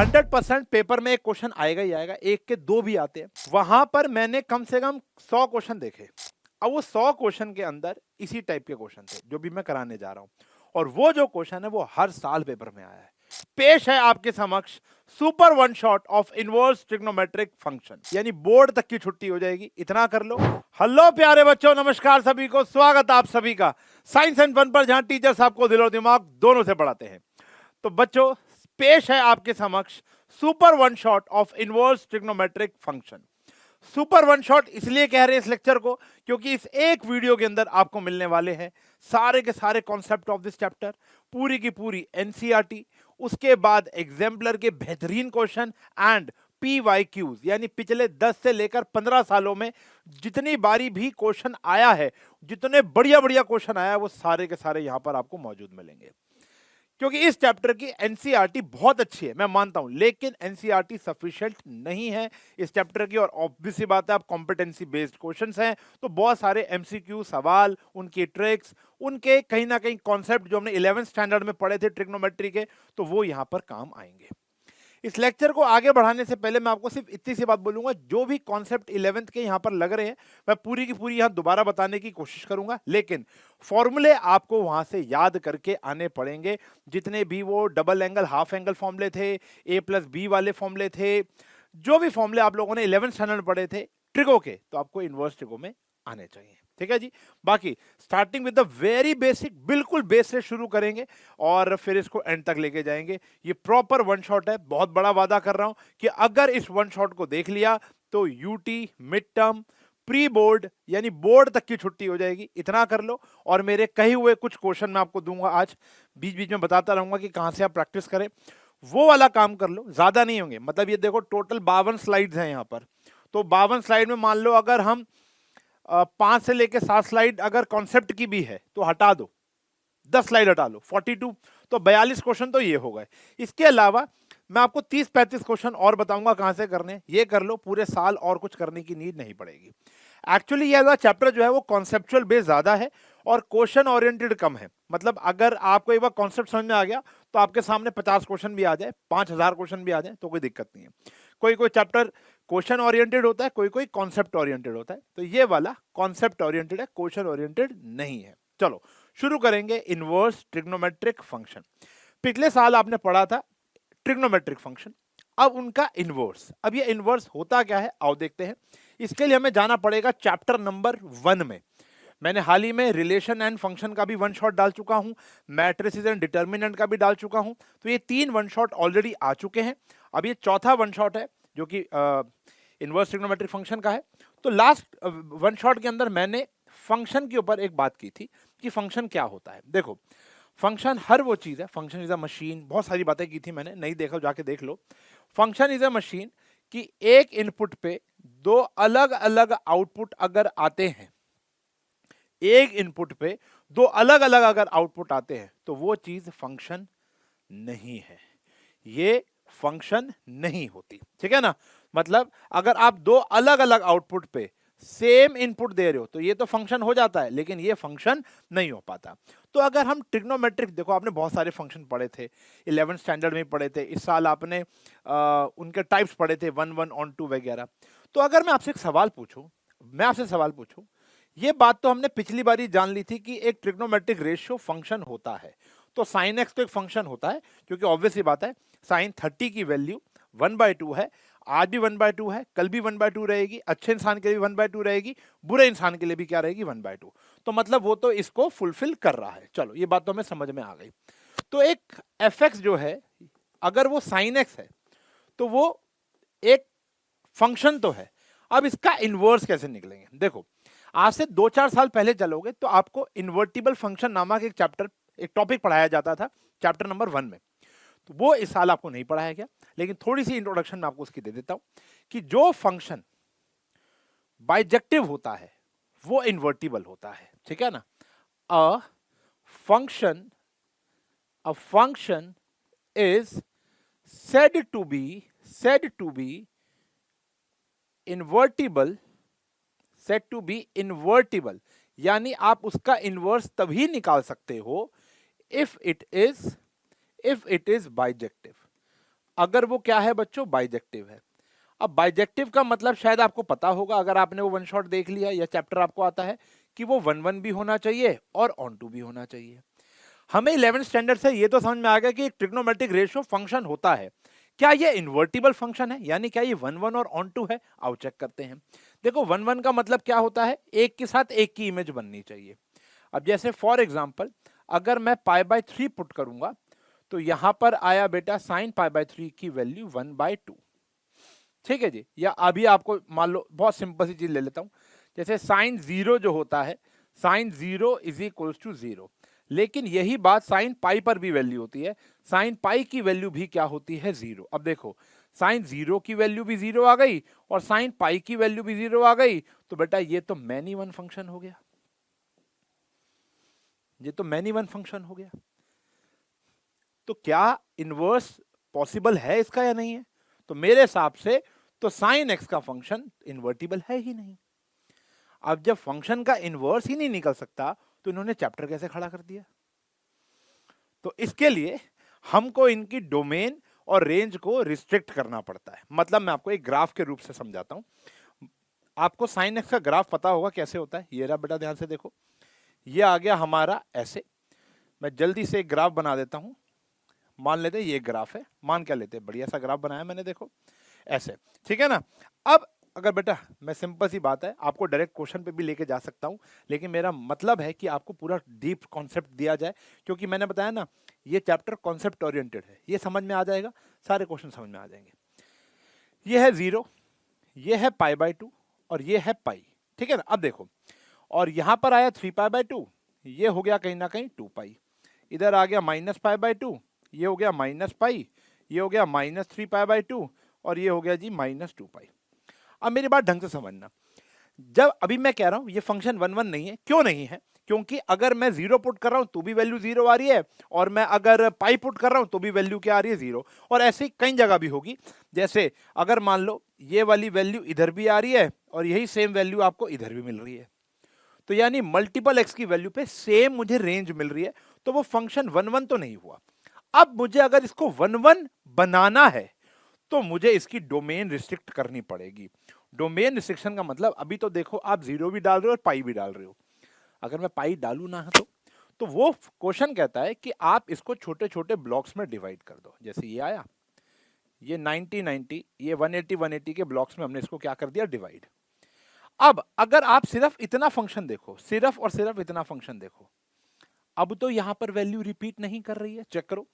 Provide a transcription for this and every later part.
100% paper में एक question आएगा ही आएगा, एक के दो भी आते हैं। वहां पर मैंने कम से कम 100 क्वेश्चन देखे। अब वो 100 क्वेश्चन के अंदर इसी टाइप के क्वेश्चन थे जो भी मैं कराने जा रहा हूं, और वो जो क्वेश्चन है वो हर साल पेपर में आया है। पेश है आपके समक्ष super one shot of inverse trigonometric function, यानी बोर्ड तक की छुट्टी हो जाएगी, इतना कर लो। हेलो प्यारे बच्चों, नमस्कार सभी को, स्वागत आप सभी का साइंस एंड फन पर, जहां टीचर्स आपको दिल और दिमाग दोनों से पढ़ाते हैं। तो बच्चों, पेश है आपके समक्ष super one shot of inverse trigonometric function. Super one shot इसलिए कह रहे हैं इस लेक्चर को क्योंकि इस एक वीडियो के अंदर आपको मिलने वाले हैं सारे के सारे कॉन्सेप्ट ऑफ दिस चैप्टर, पूरी की पूरी एनसीईआरटी, उसके बाद एग्जाम्पलर के बेहतरीन क्वेश्चन एंड PYQs, यानी पिछले 10 से लेकर 15 सालों में जितनी बारी भी क्वेश्चन आया है, जितने बढ़िया बढ़िया क्वेश्चन आया है, वो सारे के सारे यहां पर आपको मौजूद मिलेंगे। क्योंकि इस चैप्टर की एनसीईआरटी बहुत अच्छी है, मैं मानता हूं, लेकिन एनसीईआरटी सफिशिएंट नहीं है इस चैप्टर की। और ऑब्वियस सी बात है, आप कॉम्पिटेंसी बेस्ड क्वेश्चंस हैं, तो बहुत सारे एमसीक्यू सवाल, उनकी ट्रिक्स, उनके कहीं ना कहीं कॉन्सेप्ट जो हमने 11th स्टैंडर्ड में पढ़े थे ट्रिग्नोमेट्री के, तो वो यहां पर काम आएंगे। इस लेक्चर को आगे बढ़ाने से पहले मैं आपको सिर्फ इतनी सी बात बोलूंगा, जो भी कॉन्सेप्ट 11th के यहां पर लग रहे हैं मैं पूरी की पूरी यहां दोबारा बताने की कोशिश करूंगा, लेकिन फॉर्मूले आपको वहां से याद करके आने पड़ेंगे। जितने भी वो डबल एंगल, हाफ एंगल फॉर्मूले थे, A+B वाले फॉर्मूले थे, जो भी फॉर्मूले आप लोगों ने 11th स्टैंडर्ड में पढ़े थे ट्रिगो के, तो आपको इनवर्स ट्रिगो में आने चाहिए। ठीक है जी। बाकी starting with the very basic, बिल्कुल बेस से शुरू करेंगे और फिर इसको एंड तक लेके जाएंगे। ये प्रॉपर वन शॉट है, बहुत बड़ा वादा कर रहा हूं कि अगर इस वन शॉट को देख लिया तो UT, mid term, pre board, यानी बोर्ड तक की छुट्टी हो जाएगी, इतना कर लो। और मेरे कहे हुए कुछ क्वेश्चन मैं आपको दूंगा आज, बीच बीच में बताता रहूंगा कि कहां से आप प्रैक्टिस करें, वो वाला काम कर लो। ज्यादा नहीं होंगे, मतलब ये देखो टोटल 52 स्लाइड्स हैं यहाँ पर, तो 52 स्लाइड में मान लो अगर हम 5 से लेके 7 स्लाइड अगर कॉन्सेप्ट की भी है तो हटा दो, 10 स्लाइड हटा लो, 42, तो 42 क्वेश्चन तो ये हो गए। इसके अलावा मैं आपको 30-35 क्वेश्चन और बताऊंगा कहां से करने, ये कर लो, पूरे साल और कुछ करने की नीड नहीं पड़ेगी। एक्चुअली ये वाला चैप्टर जो है वो कॉन्सेप्चुअल बेस ज्यादा है और क्वेश्चन ओरिएंटेड कम है। मतलब अगर आपको एक बार कॉन्सेप्ट समझ में आ गया तो आपके सामने 50 क्वेश्चन भी आ जाए, 5000 क्वेश्चन भी आ जाए, तो कोई दिक्कत नहीं है। कोई कोई चैप्टर क्वेश्चन ओरिएंटेड होता है, कोई कोई कॉन्सेप्ट ओरिएंटेड होता है, तो ये वाला कॉन्सेप्ट ओरिएंटेड है, क्वेश्चन ओरिएंटेड नहीं है। चलो शुरू करेंगे इनवर्स ट्रिग्नोमेट्रिक फंक्शन। पिछले साल आपने पढ़ा था ट्रिग्नोमेट्रिक फंक्शन, अब उनका इनवर्स। अब ये इनवर्स होता क्या है, आओ देखते हैं। इसके लिए हमें जाना पड़ेगा चैप्टर नंबर 1 में। मैंने हाल ही में रिलेशन एंड फंक्शन का भी वन शॉट डाल चुका हूं, मैट्रिसेस एंड डिटर्मिनेंट का भी डाल चुका हूं, तो ये 3 वन शॉट ऑलरेडी आ चुके हैं। अब ये चौथा वन शॉट है जो कि इनवर्स ट्रिग्नोमेट्रिक फंक्शन का है। तो लास्ट वन शॉट के अंदर मैंने फंक्शन के ऊपर एक बात की थी कि फंक्शन क्या होता है। देखो, फंक्शन हर वो चीज है, फंक्शन इज अ मशीन, बहुत सारी बातें की थी मैंने, नहीं देखा जाके देख लो। फंक्शन इज अ मशीन कि एक इनपुट पे दो अलग अलग आउटपुट अगर आते हैं, एक इनपुट पे दो अलग अलग अगर आउटपुट आते हैं, तो वो चीज फंक्शन नहीं है, ये फंक्शन नहीं होती। ठीक है ना। मतलब अगर आप दो अलग अलग आउटपुट पे सेम इनपुट दे रहे हो तो ये तो फंक्शन हो जाता है, लेकिन ये फंक्शन नहीं हो पाता। तो अगर हम ट्रिग्नोमेट्रिक, देखो आपने बहुत सारे फंक्शन पढ़े थे, 11th स्टैंडर्ड में पढ़े थे, इस साल आपने उनके टाइप्स पढ़े थे, 1 1 ऑन 2 वगैरह। तो अगर मैं आपसे एक सवाल पूछूं, मैं आपसे सवाल पूछूं, ये बात तो हमने पिछली बार ही जान ली थी कि एक ट्रिग्नोमेट्रिक रेशियो फंक्शन होता है, तो साइन एक्स तो एक फंक्शन होता है, क्योंकि ऑब्वियस सी बात है साइन 30 की वैल्यू 1/2 है, आज भी 1/2 है, कल भी 1/2 रहेगी, अच्छे इंसान के लिए भी 1/2 रहेगी, बुरे इंसान के लिए भी क्या रहेगी, 1/2। तो मतलब वो तो इसको फुलफिल कर रहा है। चलो ये बात तो हमें समझ में आ गई। तो एक एफ एक्स जो है, अगर वो साइन एक्स है तो वो एक फंक्शन तो है। अब इसका इनवर्स कैसे निकलेंगे, देखो आज से 2-4 साल पहले चलोगे तो आपको इन्वर्टिबल फंक्शन नामक एक चैप्टर, एक टॉपिक पढ़ाया जाता था चैप्टर नंबर 1 में, तो वो इस साल आपको नहीं पढ़ाया गया, लेकिन थोड़ी सी इंट्रोडक्शन मैं आपको उसकी दे देता हूं कि जो फंक्शन बाइजेक्टिव होता है वो इन्वर्टिबल होता है। ठीक है ना। A function is said to be invertible, यानी आप उसका इनवर्स तभी निकाल सकते हो इफ इट इज बाइजेक्टिव। अगर वो क्या है बच्चों, बाइजेक्टिव है। अब बाइजेक्टिव का मतलब शायद आपको पता होगा, अगर आपने वो वन शॉट देख लिया या चैप्टर आपको आता है, कि वो 1 1 भी होना चाहिए और ऑन टू भी होना चाहिए। हमें 11th स्टैंडर्ड से ये तो समझ में आ गया कि ट्रिग्नोमेट्रिक रेशियो फंक्शन होता है। क्या ये इन्वर्टिबल फंक्शन है, यानी क्या ये 1 1 और ऑन टू है? आओ चेक करते हैं। देखो 1 1 का मतलब क्या होता है, एक के साथ एक की इमेज बननी चाहिए। अब जैसे फॉर एग्जाम्पल अगर मैं π/3 पुट करूंगा तो यहां पर आया बेटा sin π/3 की वैल्यू 1/2। ठीक है जी। या अभी आपको मान लो बहुत सिंपल सी चीज ले लेता हूं, जैसे साइन 0 जो होता है, साइन 0 इज इक्वल्स टू 0, लेकिन यही बात साइन पाई पर भी वैल्यू होती है। साइन पाई की वैल्यू भी क्या होती है, 0। अब देखो साइन 0 की वैल्यू भी 0 आ गई और साइन पाई की वैल्यू भी 0 आ गई, तो बेटा ये तो मैनी वन फंक्शन हो गया, ये तो मैनी वन फंक्शन हो गया। तो क्या इनवर्स पॉसिबल है इसका या नहीं है? तो मेरे हिसाब से तो साइन एक्स का फंक्शन इन्वर्टिबल है ही नहीं। अब जब फंक्शन का इनवर्स ही नहीं निकल सकता तो इन्होंने चैप्टर कैसे खड़ा कर दिया? तो इसके लिए हमको इनकी डोमेन और रेंज को रिस्ट्रिक्ट करना पड़ता है। मतलब मैं आपको एक ग्राफ के रूप से समझाता हूं। आपको साइन एक्स का ग्राफ पता होगा कैसे होता है, ये रहा बेटा, ध्यान से देखो। ये आ गया हमारा ऐसे। मैं जल्दी से एक ग्राफ बना देता हूं। मान लेते हैं ये ग्राफ है, मान क्या लेते हैं, बढ़िया सा ग्राफ बनाया मैंने, देखो ऐसे, ठीक है ना। अब अगर बेटा मैं सिंपल सी बात है, आपको डायरेक्ट क्वेश्चन पे भी लेके जा सकता हूं, लेकिन मेरा मतलब है कि आपको पूरा डीप कॉन्सेप्ट दिया जाए, क्योंकि मैंने बताया ना ये चैप्टर कॉन्सेप्ट ओरिएंटेड है, ये समझ में आ जाएगा, सारे क्वेश्चन समझ में आ जाएंगे। ये है 0, ये है π/2 और ये है पाई, ठीक है ना। अब देखो, और यहां पर आया 3π/2, ये हो गया कहीं ना कहीं 2π, इधर आ गया -π/2, ये हो गया -पाई, ये हो गया -3π/2 और ये हो गया जी -2π। अब मेरी बात ढंग से समझना, जब अभी मैं कह रहा हूं ये फंक्शन 1 1 नहीं है, क्यों नहीं है? क्योंकि अगर मैं 0 पुट कर रहा हूं तो भी वैल्यू 0 आ रही है, और मैं अगर पाई पुट कर रहा हूं तो भी वैल्यू क्या आ रही है, 0। और ऐसे ही कई जगह भी होगी, जैसे अगर मान लो ये वाली वैल्यू इधर भी आ रही है और यही सेम वैल्यू आपको इधर भी मिल रही है, तो यानी मल्टीपल एक्स की वैल्यू पे सेम मुझे रेंज मिल रही है, तो वो फंक्शन 1 1 तो नहीं हुआ। अब मुझे अगर इसको 1 1 बनाना है तो मुझे इसकी डोमेन रिस्ट्रिक्ट करनी पड़ेगी। डोमेन रिस्ट्रिक्शन का मतलब, अभी तो देखो आप 0 भी डाल रहे हो और पाई भी डाल रहे हो, अगर मैं पाई डालू ना तो वो क्वेश्चन कहता है कि आप इसको छोटे छोटे ब्लॉक्स में डिवाइड कर दो। जैसे ये आया, ये 90 90, ये 180 180 के ब्लॉक्स में हमने इसको क्या कर दिया, डिवाइड। अब अगर आप सिर्फ इतना फंक्शन देखो, सिर्फ और सिर्फ इतना फंक्शन देखो, अब तो यहां पर वैल्यू रिपीट नहीं कर रही है, चेक करो,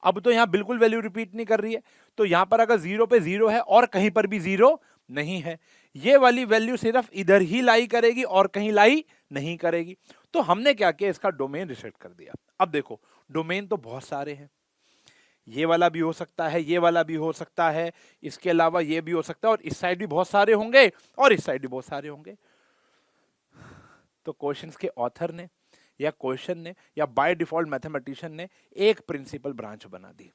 अब तो यहां बिल्कुल वैल्यू रिपीट नहीं कर रही है। तो यहां पर अगर 0 पे 0 है और कहीं पर भी 0 नहीं है, ये वाली वैल्यू सिर्फ इधर ही लाई करेगी और कहीं लाई नहीं करेगी। तो हमने क्या किया, इसका डोमेन रिसेट कर दिया। अब देखो डोमेन तो बहुत सारे हैं, ये वाला भी हो सकता है, ये वाला भी हो सकता है, इसके अलावा ये भी हो सकता है, और इस साइड भी बहुत सारे होंगे और इस साइड भी बहुत सारे होंगे। तो क्वेश्चंस के ऑथर ने या क्वेश्चन ने या बाय डिफॉल्ट मैथमेटिशियन ने एक प्रिंसिपल ब्रांच बना दी,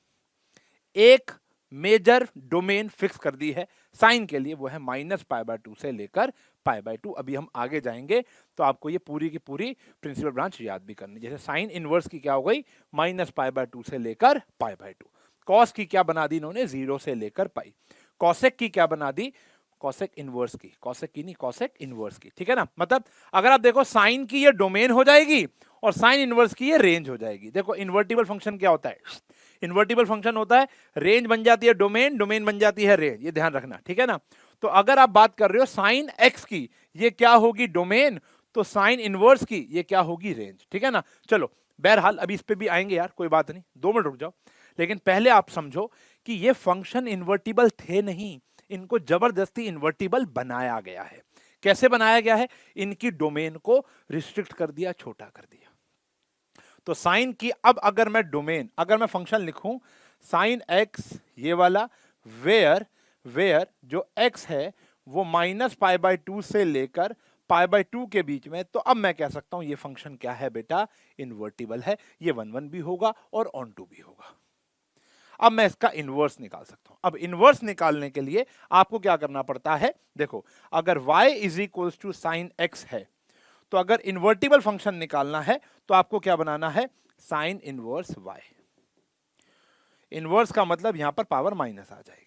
एक मेजर डोमेन फिक्स कर दी है साइन के लिए, वो है -π/2 से लेकर π/2। अभी हम आगे जाएंगे तो आपको ये पूरी की पूरी प्रिंसिपल ब्रांच याद भी करनी। जैसे साइन इनवर्स की क्या हो गई, -π/2 से लेकर π/2। कॉस की क्या बना दी इन्होंने, 0 से लेकर पाई। कॉसेक की क्या बना दी, कॉसेक इनवर्स की, कॉसेक की नहीं, कॉसेक इनवर्स की, ठीक है ना। मतलब अगर आप देखो साइन की ये डोमेन हो जाएगी और साइन इनवर्स की ये रेंज हो जाएगी। देखो इन्वर्टिबल फंक्शन क्या होता है, इन्वर्टिबल फंक्शन होता है रेंज बन जाती है डोमेन, डोमेन बन जाती है रेंज, ये ध्यान रखना, ठीक है ना। तो अगर आप बात कर रहे हो साइन एक्स की, ये क्या होगी, डोमेन, तो साइन इनवर्स की ये क्या होगी, रेंज, ठीक है ना। चलो बहरहाल अभी इस पे भी आएंगे यार, कोई बात नहीं, 2 मिनट रुक जाओ। लेकिन पहले आप समझो कि ये फंक्शन इन्वर्टिबल थे नहीं, इनको जबरदस्ती इन्वर्टिबल बनाया गया है। कैसे बनाया गया है, इनकी डोमेन को रिस्ट्रिक्ट कर दिया, छोटा कर दिया। तो साइन की, अब अगर मैं डोमेन, अगर मैं फंक्शन लिखूं साइन एक्स ये वाला, वेयर जो एक्स है वो -π/2 से लेकर π/2 के बीच में, तो अब मैं कह सकता हूं ये फंक्शन क्या है बेटा, इन्वर्टिबल है। ये 1 1 भी होगा और ऑन टू भी होगा। अब मैं इसका इनवर्स निकाल सकता हूं। अब इनवर्स निकालने के लिए आपको क्या करना पड़ता है, देखो अगर y is equal to sine x है, तो अगर इन्वर्टिबल फंक्शन निकालना है तो आपको क्या बनाना है, साइन इनवर्स y। इनवर्स का मतलब यहां पर पावर माइनस आ जाएगी।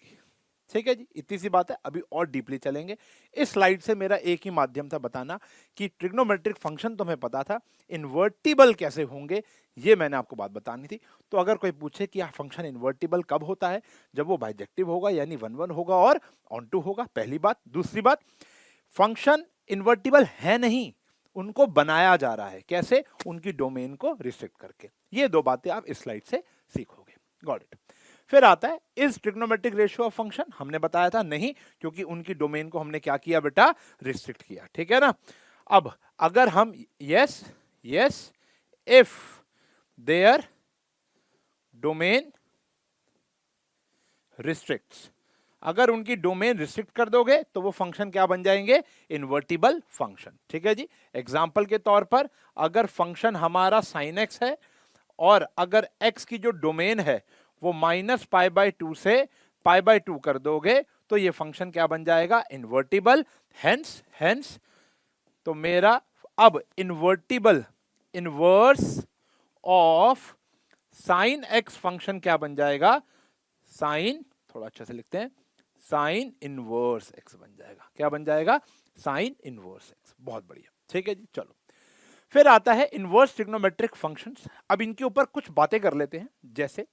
ठीक है जी, इतनी सी बात है। अभी और डीपली चलेंगे। इस स्लाइड से मेरा एक ही माध्यम था बताना कि ट्रिग्नोमेट्रिक फंक्शन तो हमें पता था, इन्वर्टिबल कैसे होंगे ये मैंने आपको बात बतानी थी। तो अगर कोई पूछे कि यह फंक्शन इन्वर्टिबल कब होता है, जब वो बाइजेक्टिव होगा यानी 1 1 होगा और ऑन टू होगा, पहली बात। दूसरी बात, फंक्शन इन्वर्टिबल है नहीं, उनको बनाया जा रहा है। कैसे? उनकी डोमेन को रिस्ट्रिक्ट करके। ये दो बातें आप इस स्लाइड से सीखोगे। Got it. फिर आता है is trigonometric ratio of function, हमने बताया था नहीं, क्योंकि उनकी डोमेन को हमने क्या किया बेटा? रिस्ट्रिक्ट किया। ठीक है ना। अब अगर हम yes yes if there domain restricts, अगर उनकी डोमेन रिस्ट्रिक्ट कर दोगे तो वो फंक्शन क्या बन जाएंगे? Invertible function. ठीक है जी। एग्जांपल के तौर पर अगर फंक्शन हमारा साइन एक्स है और अगर x की जो डोमेन है वो -π/2 से π/2 कर दोगे तो ये फंक्शन क्या बन जाएगा? इन्वर्टिबल। हेंस तो मेरा अब invertible inverse of sine x function क्या बन जाएगा? साइन, थोड़ा अच्छे से लिखते हैं, साइन इनवर्स एक्स बन जाएगा। क्या बन जाएगा? Sine inverse x. बहुत बढ़िया। ठीक है जी। चलो फिर आता है इनवर्स ट्रिग्नोमेट्रिक फंक्शंस। अब इनके ऊपर कुछ बातें कर लेते हैं। जैसे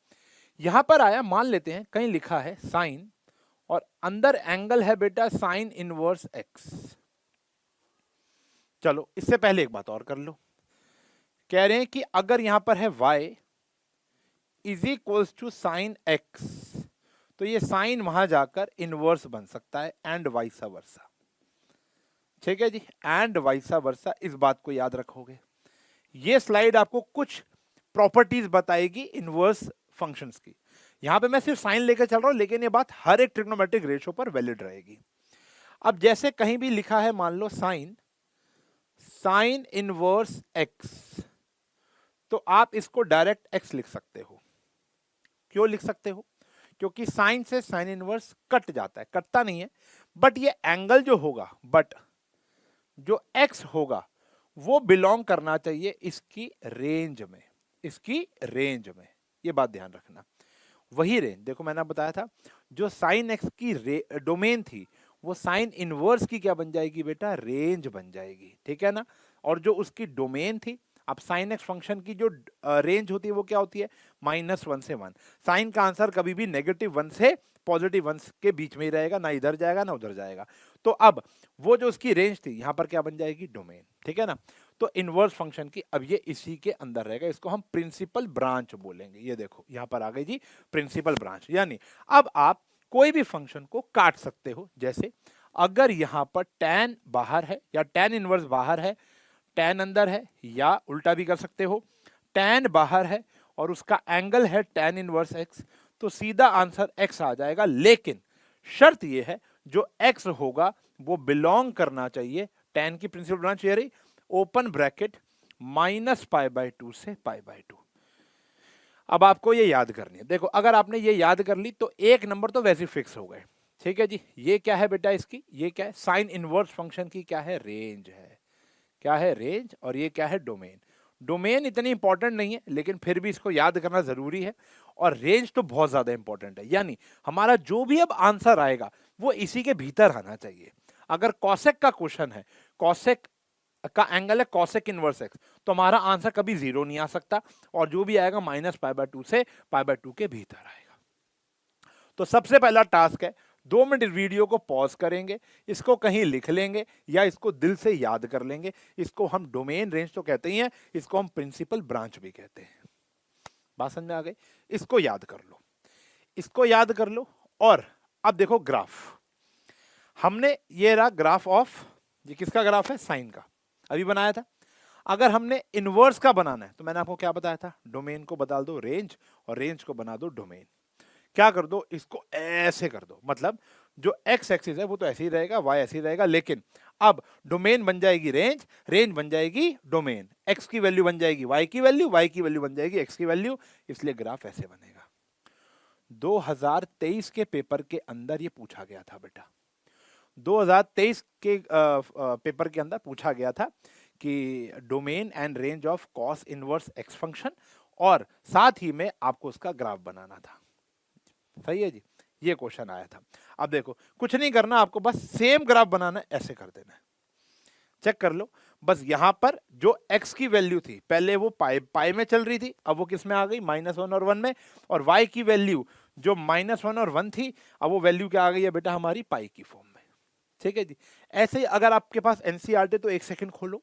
यहां पर आया, मान लेते हैं कहीं लिखा है साइन और अंदर एंगल है बेटा साइन इनवर्स एक्स। चलो इससे पहले एक बात और कर लो। कह रहे हैं कि अगर यहां पर है y is equals to sine x, तो ये साइन वहां जाकर इनवर्स बन सकता है एंड वाइसा वर्सा। ठीक है जी, एंड वाइसा वर्सा। इस बात को याद रखोगे। ये स्लाइड आपको कुछ प्रॉपर्टीज बताएगी इनवर्स फंक्शंस की। यहां पे मैं सिर्फ साइन लेकर चल रहा हूं, लेकिन ये बात हर एक ट्रिग्नोमेट्रिक रेशियो पर वैलिड रहेगी। अब जैसे कहीं भी लिखा है, मान लो साइन इनवर्स एक्स, तो आप इसको डायरेक्ट एक्स लिख सकते हो। क्यों लिख सकते हो? क्योंकि साइन से साइन इनवर्स कट जाता है, कटता नहीं है, बट ये एंगल जो होगा, बट जो एक्स होगा वो बिलोंग करना चाहिए इसकी रेंज में, इसकी रेंज में। ये बात ध्यान रखना। वही रेंज, देखो मैंने बताया था, जो साइन एक्स की डोमेन थी वो साइन इनवर्स की क्या बन जाएगी बेटा? रेंज बन जाएगी। ठीक है ना। और जो उसकी डोमेन थी, अब साइन एक्स फंक्शन की जो रेंज होती है वो क्या होती है? -1 से 1। साइन का आंसर कभी भी -1 से +1 के बीच में ही रहेगा, ना इधर जाएगा ना उधर जाएगा। तो अब वो जो उसकी रेंज थी यहां पर क्या बन जाएगी? डोमेन। ठीक है ना। तो इनवर्स फंक्शन की अब ये इसी के अंदर रहेगा, इसको हम प्रिंसिपल ब्रांच बोलेंगे। ये देखो यहां पर आ गई जी प्रिंसिपल ब्रांच। यानी अब आप कोई भी फंक्शन को काट सकते हो। जैसे अगर यहां पर tan बाहर है या tan इनवर्स बाहर है, tan अंदर है, या उल्टा भी कर सकते हो, tan बाहर है और उसका एंगल है tan इनवर्स x, तो सीधा आंसर x आ जाएगा। लेकिन शर्त यह है जो x होगा वो बिलोंग करना चाहिए, tan की प्रिंसिपल ब्रांच ये रही, ओपन ब्रैकेट -π/2 से π/2। अब आपको ये याद करनी है। देखो अगर आपने ये याद कर ली तो एक नंबर तो वैसे फिक्स हो गए। ठीक है जी। ये क्या है बेटा? इसकी ये क्या है? साइन इनवर्स फंक्शन की क्या है? रेंज है। क्या है? रेंज। और ये क्या है? डोमेन। डोमेन इतनी इंपॉर्टेंट नहीं है, लेकिन फिर भी इसको याद करना जरूरी है। और रेंज तो बहुत ज्यादा इंपॉर्टेंट है। यानी हमारा जो भी अब आंसर आएगा वो इसी के भीतर आना चाहिए। अगर कॉसेक का क्वेश्चन है, कॉसेक का एंगल है कॉसेक इनवर्स एक्स, तो हमारा आंसर कभी 0 नहीं आ सकता, और जो भी आएगा -π/2 से π/2 के भीतर आएगा। तो सबसे पहला टास्क है, 2 मिनट वीडियो को पॉज करेंगे, इसको कहीं लिख लेंगे या इसको दिल से याद कर लेंगे। इसको हम डोमेन रेंज तो कहते ही हैं, इसको हम प्रिंसिपल ब्रांच भी कहते हैं। बात समझ में आ गई? इसको याद कर लो, इसको याद कर लो। और अब देखो ग्राफ, हमने ये रहा ग्राफ ऑफ, ये किसका ग्राफ है? साइन का, अभी बनाया था। अगर हमने इनवर्स का बनाना है तो मैंने आपको क्या बताया था? डोमेन को बदल दो रेंज और रेंज को बना दो डोमेन। क्या कर दो? इसको ऐसे कर दो, मतलब जो एक्स एक्सिस है वो तो ऐसे ही रहेगा, वाई ऐसे ही रहेगा, लेकिन अब डोमेन बन जाएगी रेंज, रेंज बन जाएगी डोमेन, एक्स की वैल्यू बन जाएगी वाई की वैल्यू, वाई की वैल्यू बन जाएगी एक्स की वैल्यू। इसलिए ग्राफ ऐसे बनेगा। 2023 के पेपर के अंदर ये पूछा गया था बेटा। 2023 के पेपर के अंदर पूछा गया था कि domain and range of cos inverse x function, और साथ ही में आपको उसका ग्राफ बनाना था। सही है जी, ये क्वेश्चन आया था। अब देखो कुछ नहीं करना आपको, बस सेम ग्राफ बनाना है, ऐसे कर देना है। चेक कर लो, बस यहां पर जो x की वैल्यू थी पहले वो पाई में चल रही थी, अब वो किस में आ गई, -1 और 1 में। और y की वैल्यू जो -1 और 1 थी, अब वो वैल्यू क्या आ गई है बेटा हमारी पाई की फॉर्म में। ठीक है जी। ऐसे ही अगर आपके पास एनसीईआरटी, तो एक सेकंड खोलो,